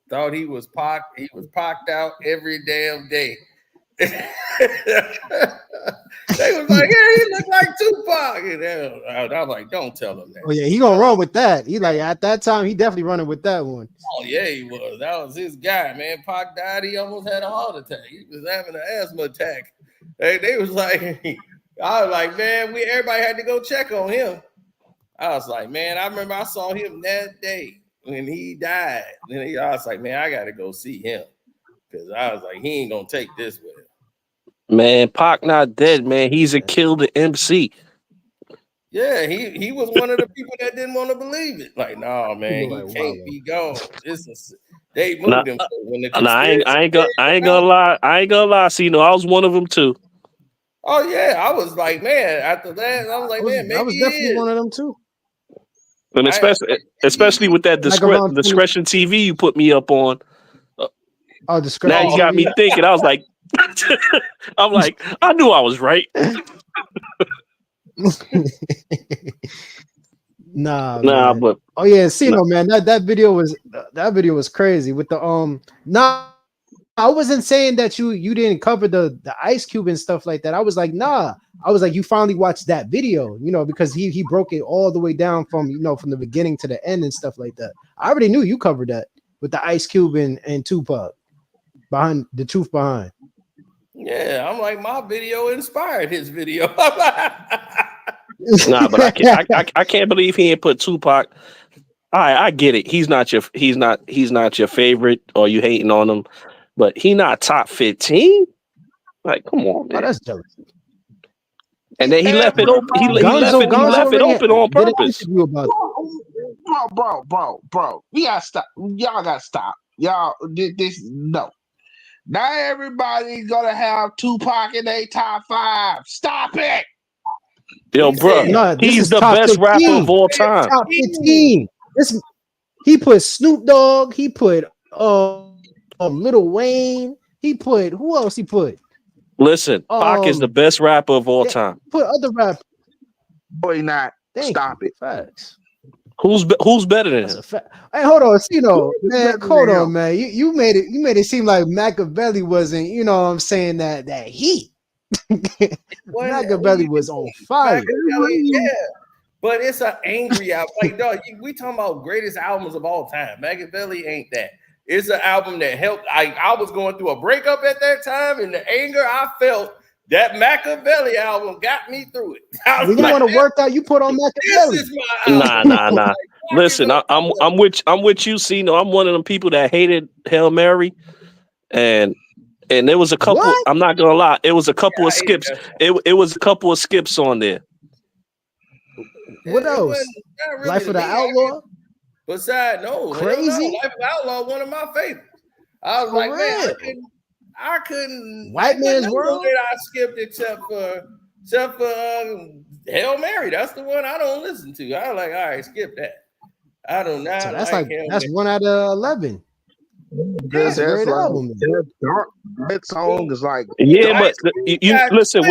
Thought he was Pac. He was Pac'd out every damn day. They was like, yeah, he looked like Tupac. And I was like, don't tell him that. Oh yeah, he gonna run with that. He like at that time, he definitely running with that one. Oh yeah, he was. That was his guy, man. Pac died. He almost had a heart attack. He was having an asthma attack. They was like, I was like, man, everybody had to go check on him. I was like, man, I remember I saw him that day when he died. And I was like, man, I got to go see him because I was like, he ain't gonna take this with him. Man, Pac not dead, man. He's a kill the MC. Yeah, he was one of the people that didn't want to believe it. Like, no, man, he can't be gone. They moved him. I ain't gonna lie. See, I was one of them too. Oh yeah, I was like, man. After that, I was like, man, maybe I was definitely one of them too. And especially with that discretion TV you put me up on. Oh, discretion. Now you got me thinking. I was like, I'm like, I knew I was right. Nah, but oh yeah, man, that video was crazy with the I wasn't saying that you didn't cover the Ice Cube and stuff like that. I was like, I was like, you finally watched that video, because he broke it all the way down from from the beginning to the end and stuff like that. I already knew you covered that with the Ice Cube and Tupac behind the truth behind. Yeah, I'm like, my video inspired his video. Nah, but I can't believe he ain't put Tupac. I get it. He's not your favorite or you hating on him, but he not top 15. Like, come on, man. Oh, that's jealous. And then he left it open. He left it open on purpose. Bro. We gotta stop. Y'all gotta stop. Y'all, this no. Not everybody's gonna have Tupac in their top 5. Stop it. Yo, bro, he's the best 15. Rapper of all time. Top 15. He put Snoop Dogg. He put Lil Wayne. He put who else? He put. Listen, Pac is the best rapper of all time. Put other rappers. Boy, not. Stop it. Facts. Who's better than him? Hey, hold on, man. Hold on, man. You made it seem like Machiavelli wasn't. You know what I'm saying that heat. Machiavelli was on fire. Yeah, but it's an angry album. Like, dog, we talking about greatest albums of all time. Machiavelli ain't that. It's an album that helped. I was going through a breakup at that time, and the anger I felt, that Machiavelli album got me through it. When you want to work out, you put on Machiavelli. Nah. Listen, I'm with you, Cino. I'm one of them people that hated Hail Mary, and there was a couple. What? I'm not gonna lie, it was a couple of skips. It was a couple of skips on there. What else? Really Life of the Outlaw. Besides, Crazy. Life of the Outlaw, one of my favorites. I was For like, man, real? I couldn't. White Man's World. That I skipped except for Hail Mary. That's the one I don't listen to. I was like, all right, skip that. I do not. So that's like that's 1 out of 11. That's a great album. That song is like but you listen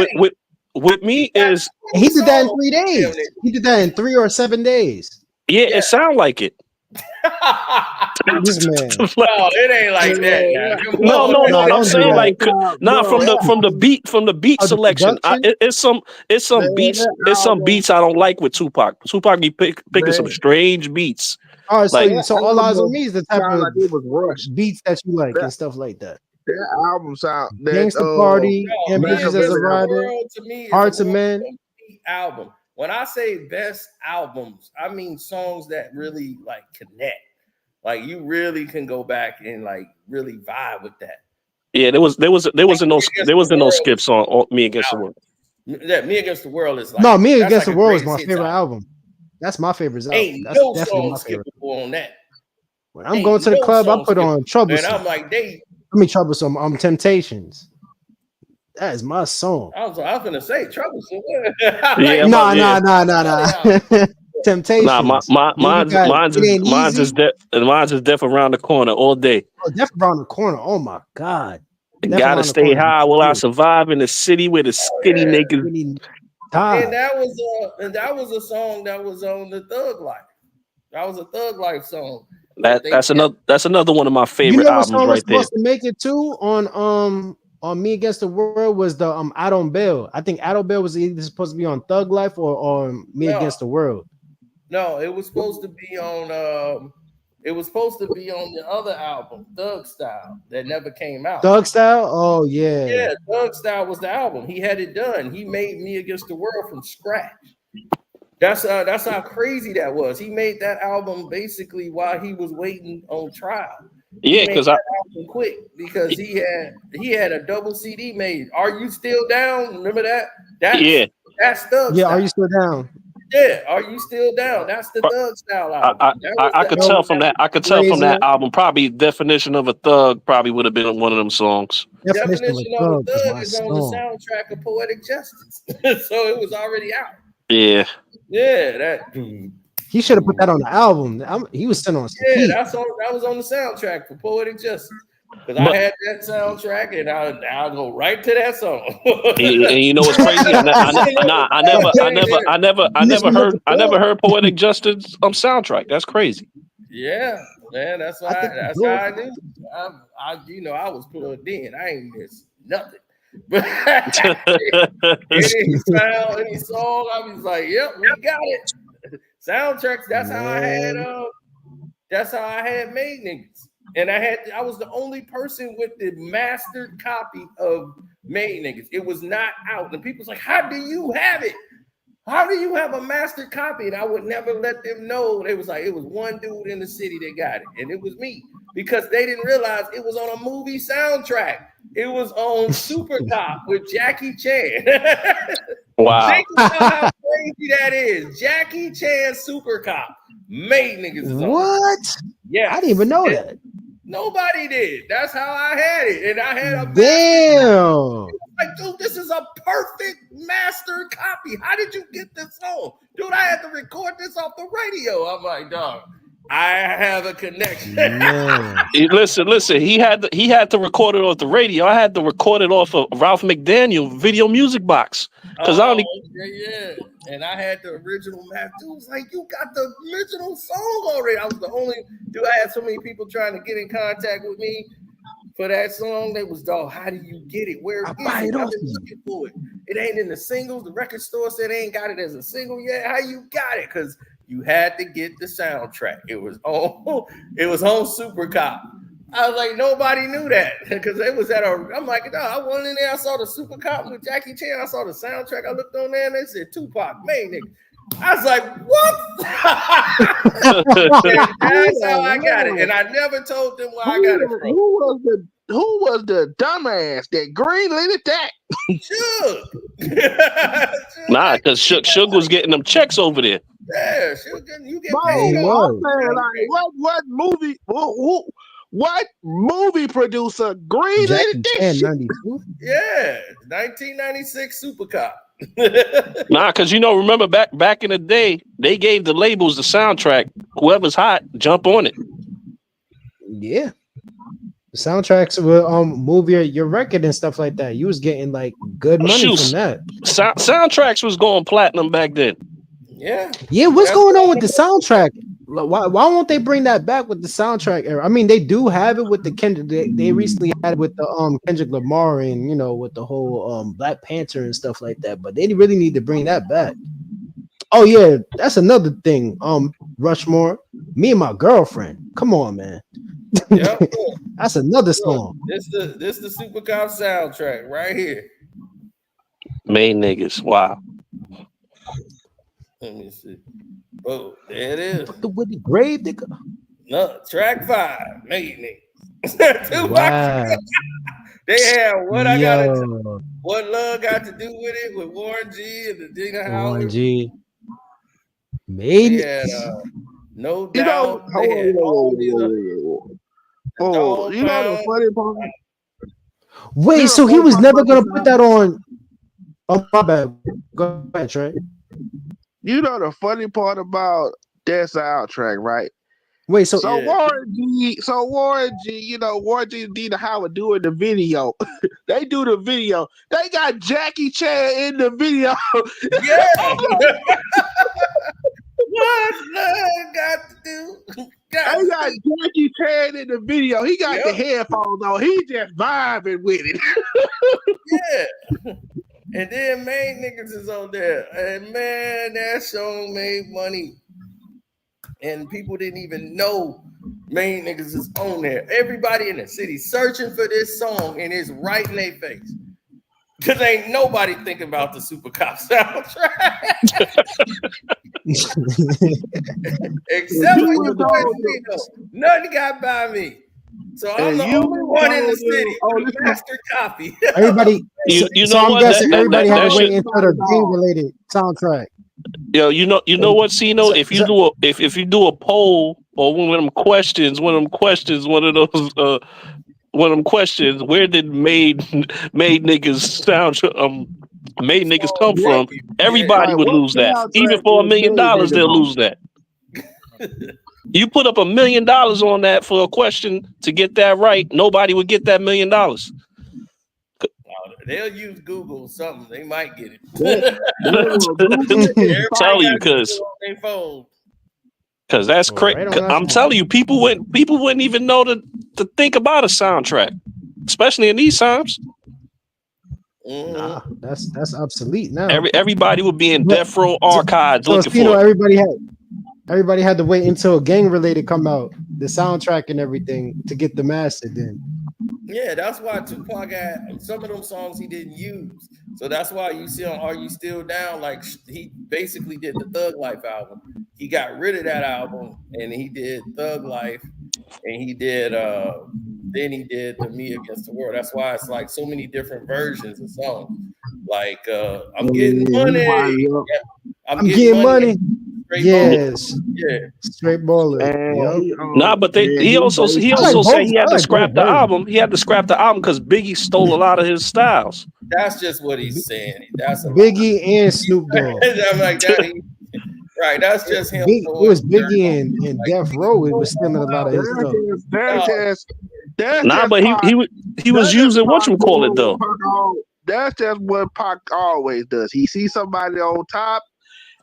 with me is he did that in 3 days. He did that in 3 or 7 days. Yeah, it sound like it. This man. No, it ain't like that. No. I'm saying like from the beat selection. It's some beats. It's some beats I don't like with Tupac. Tupac be picking some strange beats. All right, so All Eyes on Me is the type of like it was rushed. beats that you like and stuff like that. That album sound Gangsta Party, Ambitious as a Rider, Hearts of Men album. When I say best albums, I mean songs that really like connect. Like you really can go back and like really vibe with that. Yeah, there was no skips on Me Against the World. Yeah, Me Against the World is like no. Me Against the World is my favorite album. That's my favorite album. Ain't That's no definitely song my favorite. skippable on that. When I'm going to the club, I put on Troublesome. And I'm like, Troublesome. Temptations. That is my song. I was gonna say Troublesome. Nah. Temptations. Nah, mine's is Death Around the Corner all day. Oh, Death Around the Corner. Oh my God. Gotta stay high while I survive in the city where the skinny niggas. And that was a song that was on the Thug Life. That was a Thug Life song. That's another one of my favorite albums right there. Supposed to make it too on Me Against the World was the I Don't Bail. I think I Don't Bail was either supposed to be on Thug Life or Me Against the World. No, it was supposed to be on the other album, Thug Style, that never came out. Thug Style? Oh yeah. Yeah, Thug Style was the album. He had it done. He made Me Against the World from scratch. That's how crazy that was. He made that album basically while he was waiting on trial. Yeah, because album quick because he had a double CD made. Are You Still Down? Remember that? That's Thug Style. Are You Still Down? Yeah, Are You Still Down? That's the Thug Style album. I could tell from that. I could tell from that album. Probably Definition of a Thug probably would have been one of them songs. Definition of a Thug is on the soundtrack of Poetic Justice, so it was already out. Yeah. Yeah, that. He should have put that on the album. He was sitting on. Yeah, that was on the soundtrack for Poetic Justice. Because I had that soundtrack, and I'll go right to that song. and you know what's crazy? I never heard Poetic Justice soundtrack. That's crazy. Yeah, man, that's how I knew. I was plugged in. I ain't missed nothing. But any song, I was like, "Yep, we got it." Soundtracks. That's how I had. That's how I had Made Niggas, and I was the only person with the mastered copy of Made Niggas. It was not out, and people's like, "How do you have it? How do you have a mastered copy?" And I would never let them know. They was like, it was one dude in the city that got it, and it was me because they didn't realize it was on a movie soundtrack. It was on Super Cop with Jackie Chan. Wow. Think about how crazy that is. Jackie Chan Super Cop. Made Niggas. What? Yeah. I didn't even know that. Nobody did. That's how I had it. And I had a damn. Like, dude, this is a perfect master copy. How did you get this on? Dude, I had to record this off the radio. I'm like, dog, I have a connection. Listen. He had to record it off the radio. I had to record it off of Ralph McDaniel video music box. Because yeah. And I had the original map. Dude was like, you got the original song already. I was the only dude. I had so many people trying to get in contact with me for that song. They was, dog, how do you get it? Where is it? I've been looking for it. It ain't in the singles. The record store said they ain't got it as a single yet. How you got it? Because you had to get the soundtrack. It was on Super Cop. I was like, nobody knew that because it was I'm like, no, I went in there. I saw the Super Cop with Jackie Chan. I saw the soundtrack. I looked on there and they said Tupac, Made Niggas. I was like, what? That's how I got it. And I never told them where I got it from. Who was the dumbass that greenlit that? Suge. Nah, because Suge was getting them checks over there. Yeah, you get No, paid. I'm saying, like, what movie producer greenlit this shit? Yeah, 1996 Super Cop. Nah, because remember back in the day, they gave the labels the soundtrack. Whoever's hot, jump on it. Yeah. The soundtracks will move your record and stuff like that. You was getting like good money from that. Soundtracks was going platinum back then. Yeah. Yeah, what's going on with the soundtrack? Why won't they bring that back with the soundtrack era? I mean, they do have it with the Kendrick. They recently had it with the Kendrick Lamar and with the whole Black Panther and stuff like that. But they really need to bring that back. Oh yeah, that's another thing. Rushmore, Me and My Girlfriend. Come on, man. Yep. That's another song. This the Super Cop soundtrack right here. Main niggas. Wow. Let me see. Oh, there it is. With the grave digger. No, track 5, Main Niggas. Wow. They had What I Gotta Do, What Love Got to Do with It with Warren G and the Digger Howard. Warren G. Made it. No Doubt. The funny part? Wait, so he was never gonna put that on. Oh my bad. Go ahead, Trey. You know the funny part about that soundtrack, right? Wait, so Warren G, Warren G and Dina Howard doing the video. They do the video. They got Jackie Chan in the video. Yeah. What love got to do? They got Jackie Chan in the video. He got the headphones on. He just vibing with it. Yeah. And then Main Niggas is on there. And man, that song made money. And people didn't even know Main Niggas is on there. Everybody in the city searching for this song and it's right in their face. Because ain't nobody thinking about the Super Cop soundtrack. Except for you boys, nothing got by me. So I'm the only one in the city with a master copy. Everybody, so I'm guessing everybody had to wait until the game-related soundtrack. Yo, you know what, Cino? If you do a poll or one of them questions, one of them questions, where did made niggas sound made niggas come from? Everybody would lose that. Even for $1 million, they'll lose that. You put up $1 million on that for a question to get that right, nobody would get that $1 million. They'll use Google or something. They might get it. Tell you, because that's crazy. I'm telling you, people wouldn't even know to think about a soundtrack, especially in these times. Nah, that's obsolete now. Everybody would be in death row archives looking for it. Everybody had to wait until gang related come out, the soundtrack and everything to get the master then. Yeah, that's why Tupac had some of them songs he didn't use. So that's why you see on Are You Still Down, like he basically did the Thug Life album. He got rid of that album and he did Thug Life and he did then he did the Me Against the World. That's why it's like so many different versions of songs. Like I'm getting money. Yeah, I'm getting money. Yes. Yeah. Straight baller. Nah, but he also said he had to scrap the album. He had to scrap the album because Biggie stole a lot of his styles. That's just what he's saying. That's Biggie and Snoop Dogg. I'm like that. Right, that's just him. It was Biggie and Death Row. It was stealing a lot of his stuff. Nah, but he was using whatchamacallit though. That's just what Pac always does. He sees somebody on top.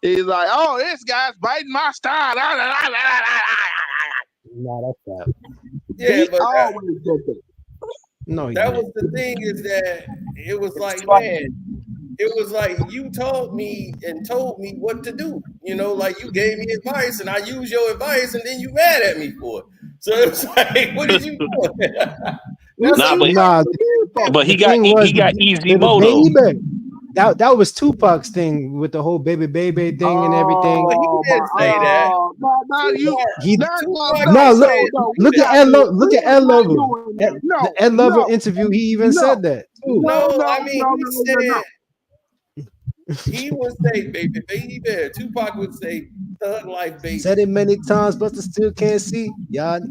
He's like, oh, this guy's biting my style. No, that's that. Yeah, but always does that. No, that was the thing is that it was like, man, it was like you told me what to do. You know, like you gave me advice and I used your advice and then you mad at me for it. So it's like, what did you do? But he got easy mode. that was Tupac's thing with the whole baby thing and everything. He didn't say that. Look at Ed Lover. The Ed Lover interview, he even said that too. He would say baby. Tupac would say thug life baby. Said it many times, but I still can't see. Y'all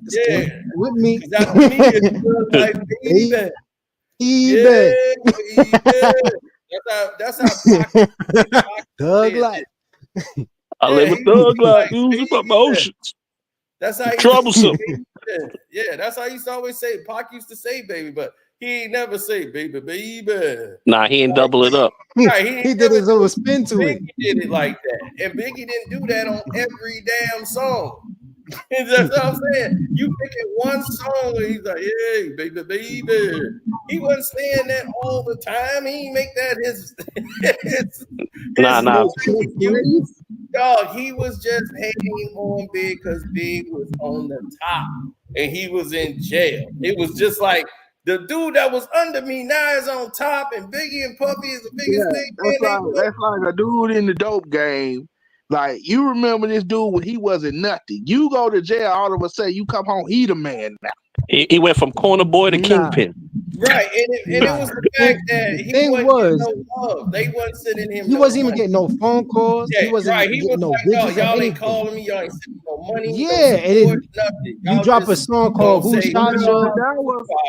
with me. That's me. Thug life baby. That's how Pac thug life. I live a thug life. Use emotions. That's how troublesome. Yeah, that's how he used to always say. Pac used to say baby, but he ain't never say baby. Nah, he ain't double it up. Right, he did his little spin to it. Biggie did it like that, and Biggie didn't do that on every damn song. That's what I'm saying. You picking one song and he's like, "Hey, baby." He wasn't saying that all the time. He didn't make that his nah. Dog, he was just hating on Big because Big was on the top and he was in jail. It was just like the dude that was under me now is on top, and Biggie and Puffy is the biggest thing. That's like a dude in the dope game. Like, you remember this dude when he wasn't nothing. You go to jail, all of a sudden you come home, he the man now. He went from corner boy to kingpin. Right, and it was the fact that he wasn't getting no love. They wasn't sending him. He wasn't even getting no phone calls. Yeah, he wasn't right. He getting was no like, y'all ain't calling me. Y'all ain't sending no money. Yeah, and then you drop a song called "Who Shot You?"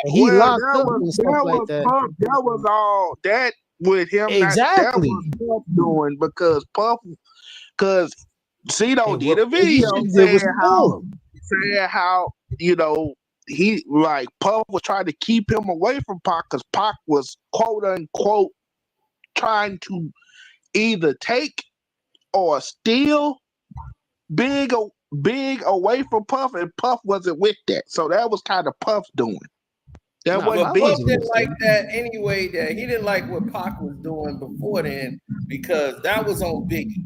and he locked up and stuff like that. That was all that with him. Exactly. That was Puff doing because Cito did a video saying how he like Puff was trying to keep him away from Pac because Pac was quote unquote trying to either take or steal Big away from Puff, and Puff wasn't with that. So that was kind of Puff doing. That wasn't Big. Puff didn't like that anyway. That he didn't like what Pac was doing before then because that was on Biggie.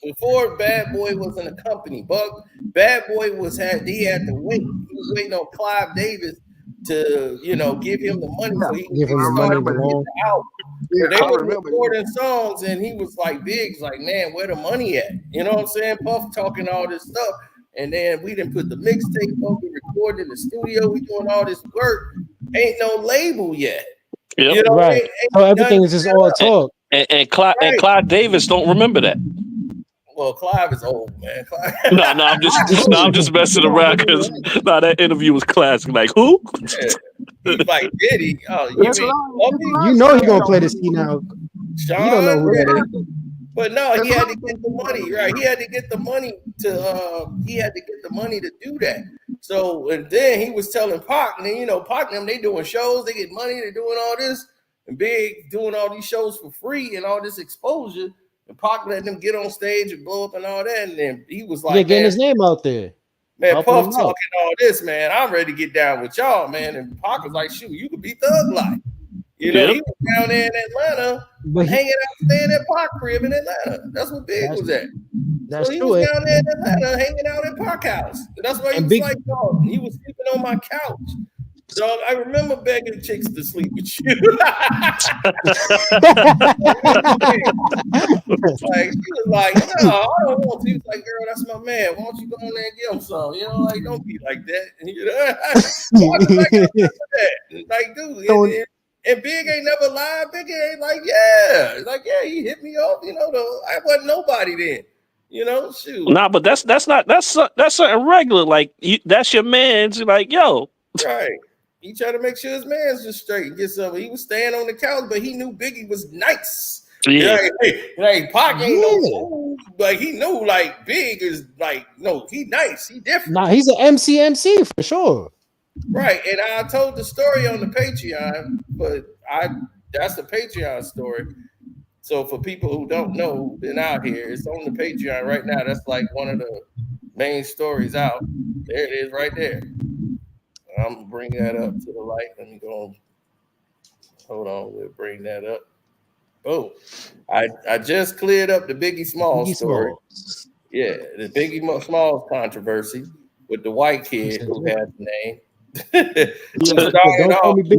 Before Bad Boy was in a company, but Bad Boy he had to wait. He was waiting on Clive Davis to give him the money so he can give him the money. Out. So they were recording songs, and he was like, Big's like, man, where the money at? You know what I'm saying? Puff talking all this stuff, and then we didn't put the mixtape up. We recorded in the studio. We doing all this work. Ain't no label yet. Yep. Right. So everything is just all talk. And Clive Davis don't remember that. Well, Clive is old, man. I'm just messing around because that interview was classic. Like who? Yeah. He's like Diddy. Oh, you know he gonna play this now. Sean, you don't know who that is. But no, he had to get the money, right? He had to get the money to do that. So and then he was telling Pac, and then Pac and them, they doing shows, they get money, they're doing all this, and Big doing all these shows for free and all this exposure. And Pac letting them get on stage and blow up and all that, and then he was like, getting his name out there. Man, Puff talking all this, man. I'm ready to get down with y'all, man. And Pac was like, shoot, you could be Thug Life. He was down there in Atlanta, hanging out, staying at Pac crib in Atlanta. That's what Big was at. That's so he true. was down there in Atlanta, hanging out at Pac house. And that's why he was like, dog, he was sleeping on my couch. So I remember begging chicks to sleep with you. Like she was like, no, I don't want to. He was like, girl, that's my man. Why don't you go in there and give him some? Like don't be like that. Like, dude, and Big ain't never lied. Big ain't like, he hit me up. I wasn't nobody then. Shoot. Nah, but that's something regular. Like that's your man's. Like, yo, right. He tried to make sure his man's just straight and get some. He was staying on the couch, but he knew Biggie was nice. Yeah. Like Pac ain't no fool, but he knew like Big is like, no, he nice. He different. Nah, he's an MC for sure. Right. And I told the story on the Patreon, but that's the Patreon story. So for people who don't know who've been out here, it's on the Patreon right now. That's like one of the main stories out. There it is right there. I'm gonna bring that up to the light. Let me go. Hold on, we'll bring that up. Oh, I just cleared up the Biggie Smalls story. Yeah, the Biggie Smalls controversy with the white kid who had the name.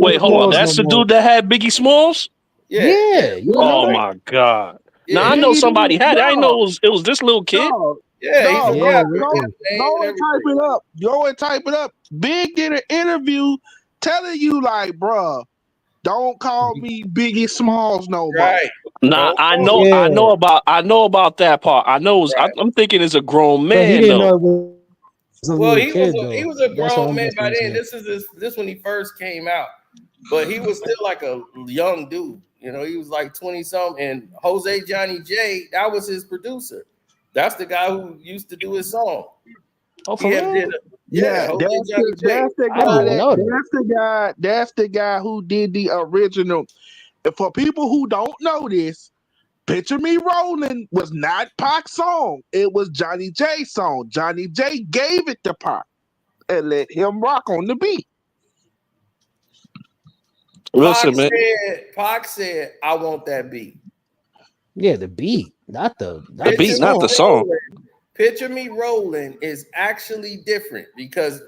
Wait, hold on. That's the dude that had Biggie Smalls? Yeah. You don't know Oh that? my God. Yeah. Now I know somebody had it. I didn't know it was this little kid. Yeah, he's a No, rapper. go and type it up. Go and type it up. Big did an interview telling you like, bruh, don't call me Biggie Smalls no more. Right. Nah, I know about that part. I know. I'm thinking it's a grown But he man didn't though. know it was a Well, little kid, though. he was a That's what grown I'm man by saying. then. This when he first came out, but he was still like a young dude. You know, he was like 20 something. And Jose Johnny J, that was his producer. That's the guy who used to do his song. Oh, for real? That's the guy who did the original. And for people who don't know this, Picture Me Rolling was not Pac's song. It was Johnny J's song. Johnny J gave it to Pac and let him rock on the beat. Listen, man. Pac said, I want that beat. Yeah, the beat, not the beat, not the song. Picture Me Rolling is actually different because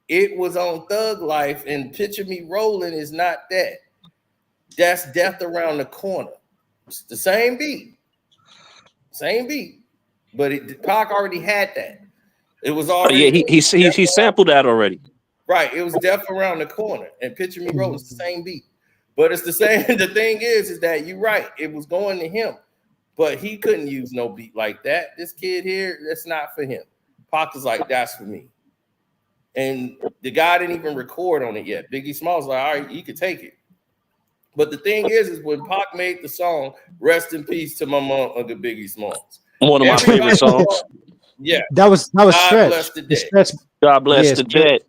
it was on Thug Life, and Picture Me Rolling is not that. That's Death Around the Corner. It's the same beat, but Pac already had that. It was already. He sampled that already. Right, it was Death Around the Corner, and Picture Me Rolling is the same beat, but it's the same. The thing is that you're right. It was going to him, but he couldn't use no beat like that. This kid here, that's not for him. Pac was like, that's for me, and the guy didn't even record on it yet. Biggie Smalls like, all right, you can take it. But the thing is when Pac made the song, Rest in Peace to my mom, Uncle Biggie Smalls. One of my favorite songs. Yeah. That was Bless the Dead. God bless the dead. Right.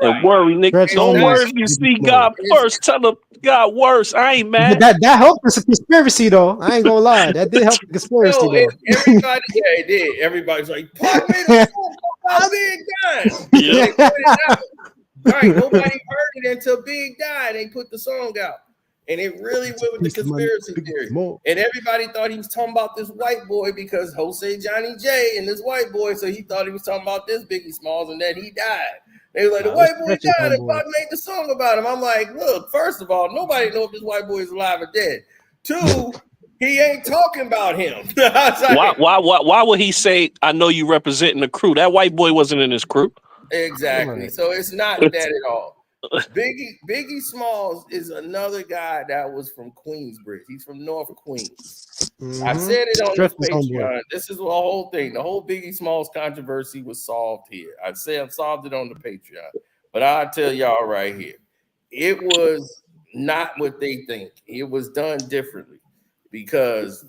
And worry, nigga. Don't worry if you see God first. Tell him God worse. I ain't mad. That helped the conspiracy, though. I ain't gonna lie. That did help the conspiracy, though. Everybody, it did. Everybody's like, Pac made a song about Big died. Yeah. Right. Nobody heard it until Big died. They put the song out. And it really went with the conspiracy theory. And everybody thought he was talking about this white boy because Jose Johnny J and this white boy. So he thought he was talking about this Biggie Smalls and that he died. They were like, the white boy died and Pac made the song about him. I'm like, look, first of all, nobody knows if this white boy is alive or dead. Two, he ain't talking about him. Like, why would he say, I know you representing the crew? That white boy wasn't in his crew. Exactly. So it's not that at all. Biggie Smalls is another guy that was from Queensbridge. He's from North Queens. I said it on this Patreon. This is the whole thing. The whole Biggie Smalls controversy was solved here. I've solved it on the Patreon. But I'll tell y'all right here. It was not what they think. It was done differently because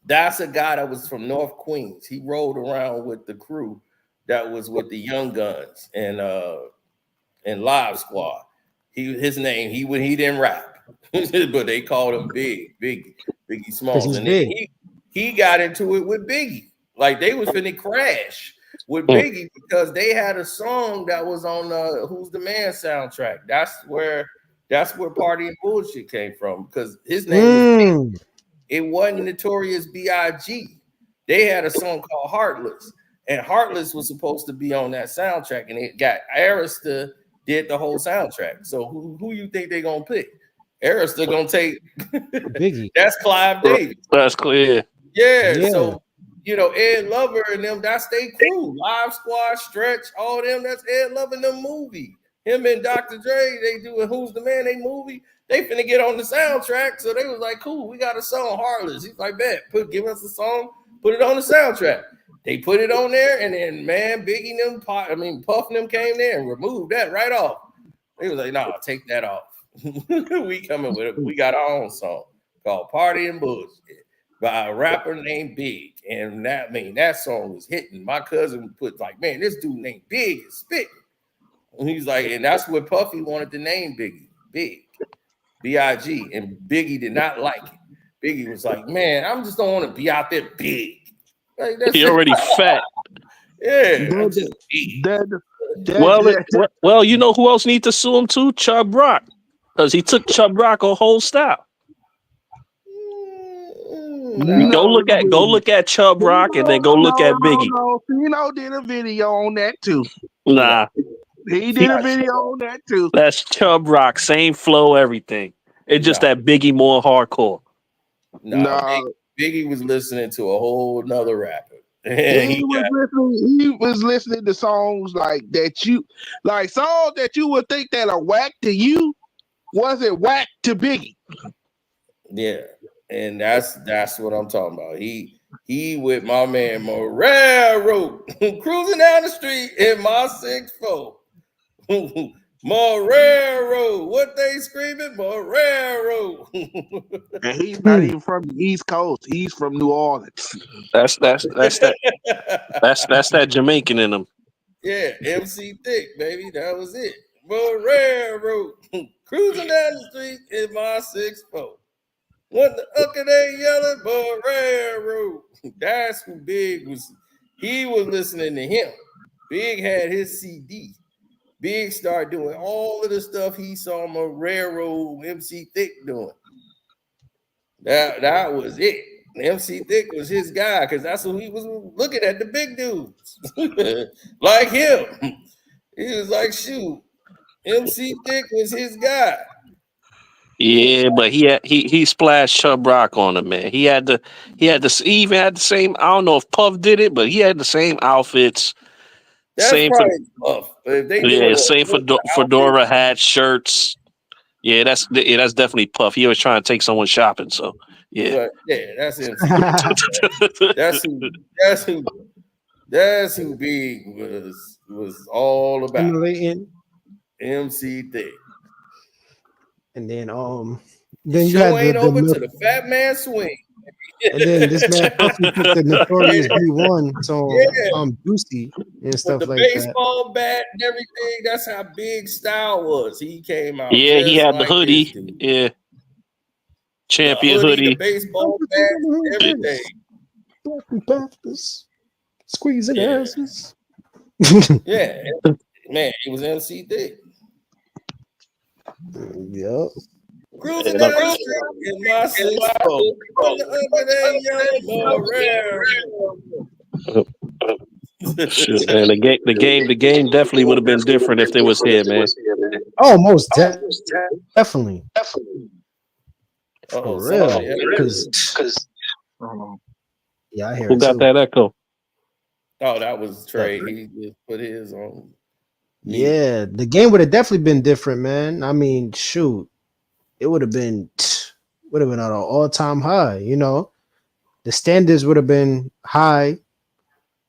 that's a guy that was from North Queens. He rolled around with the crew that was with the Young Guns and Live Squad. His name, he didn't rap, but they called him Biggie Smalls. And then he got into it with Biggie. Like they was finna crash with Biggie because they had a song that was on Who's the Man soundtrack. That's where Party and Bullshit came from because his name was Biggie. It wasn't Notorious B.I.G. They had a song called Heartless. And Heartless was supposed to be on that soundtrack, and it got Arista did the whole soundtrack. So who you think they gonna pick? Arista gonna take Biggie. That's Clive Davis. That's clear. Yeah. So Ed Lover and them, that's they crew. Live Squad, Stretch, all them. That's Ed Lover and them movie. Him and Dr. Dre, they do a Who's the Man, they movie. They finna get on the soundtrack. So they was like, cool, we got a song, Heartless. He's like, bet, give us a song, put it on the soundtrack. They put it on there, and then Biggie and Puff and them came there and removed that right off. They was like, "No, take that off. We coming with it. We got our own song called Party and Bullshit by a rapper named Big." And that song was hitting. My cousin put like, "Man, this dude named Big is spitting." And he's like, and that's what Puffy wanted to name Biggie, Big, B-I-G, and Biggie did not like it. Biggie was like, "Man, I just don't want to be out there big." Like, He already fat. Yeah. Well, you know who else needs to sue him too? Chubb Rock, because he took Chubb Rock a whole style. Go look at Chubb Rock and then go look at Biggie. Fino did a video on that too. Nah, he did a video on that too. That's Chubb Rock, same flow, everything. It's just that Biggie more hardcore. No, Biggie was listening to a whole nother rapper. He was listening to songs like that songs that you would think that are whack to you wasn't whack to Biggie. Yeah, and that's what I'm talking about. He with my man Morero cruising down the street in my 6'4". Morero, what they screaming? Morero. And he's not even from the East Coast. He's from New Orleans. That's that Jamaican in him. Yeah, MC Thick, baby. That was it. Morero cruising down the street in my 6'4". What the fuck are they yelling? Morero. That's who Big was. He was listening to him. Big had his CD. Big started doing all of the stuff he saw Morero, MC Thick doing. That was it. MC Thick was his guy because that's who he was looking at, the big dudes. Like him. He was like, shoot, MC Thick was his guy. Yeah, but he splashed Chubb Rock on him, man. He even had the same. I don't know if Puff did it, but he had the same outfits. That's same probably Puff. Same fedora hats, shirts. Yeah, that's definitely Puff. He was trying to take someone shopping, so yeah. But, yeah, that's MC. that's who Big was all about. MC Thick. And then you had ain't over to the Fat Man Swing. And then this man Puffy put the Notorious B1 song, Juicy and stuff like that. The baseball bat and everything. That's how Big style was. He came out. Yeah, he had the hoodie. Yeah. Champion hoodie. The baseball bat, everything. Squeezing asses. Yeah. Man, it was MC Thick. Yep. Cruising down the street in my 6'4". And the game definitely would have been different if they was here, man. Oh, most definitely. For real. Because yeah, I hear who got that echo? Oh, that was Trey. He just put his on. Yeah, the game would have definitely been different, man. I mean, shoot, it would have been at an all-time high. You know, the standards would have been high,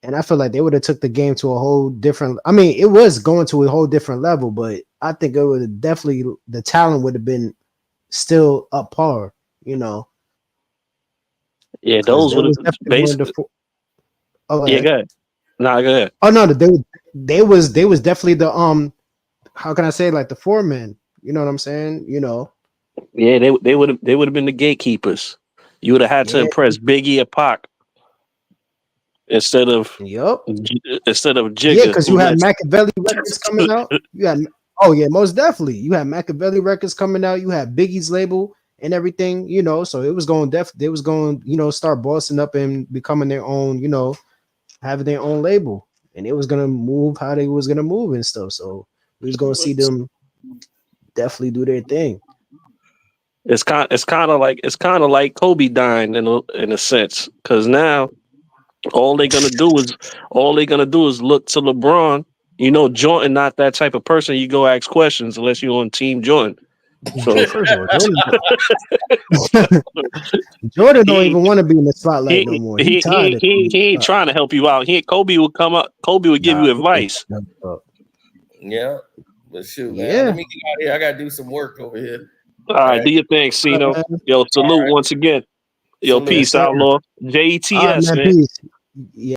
and I feel like they would have took the game to a whole different. I mean, it was going to a whole different level, but I think it would have definitely the talent would have been still up par. You know. Yeah, those would have basically. Go ahead. Nah, go ahead. Oh no, they was definitely the how can I say, like the foreman? You know what I'm saying? You know. Yeah, they would have been the gatekeepers. You would have had to impress Biggie or Pac instead of Jigga. Yeah, because you had Machiavelli records coming out. You had most definitely. You had Machiavelli records coming out. You had Biggie's label and everything. You know, so it was going they was going start bossing up and becoming their own. You know, having their own label, and it was gonna move how they was gonna move and stuff. So we was gonna see them definitely do their thing. It's kind of like Kobe dying in a sense, because now all they're gonna do is look to LeBron. You know, Jordan not that type of person. You go ask questions unless you're on Team Jordan. So Jordan don't even want to be in the spotlight no more. He ain't trying to help you out. Kobe would come up. Kobe would give you advice. Yeah, but shoot, man. Let me get out of here. I gotta do some work over here. All right, do your thing, Cino. Yo, salute once again. Yo, peace, outlaw. JETS, man. Peace. Yeah.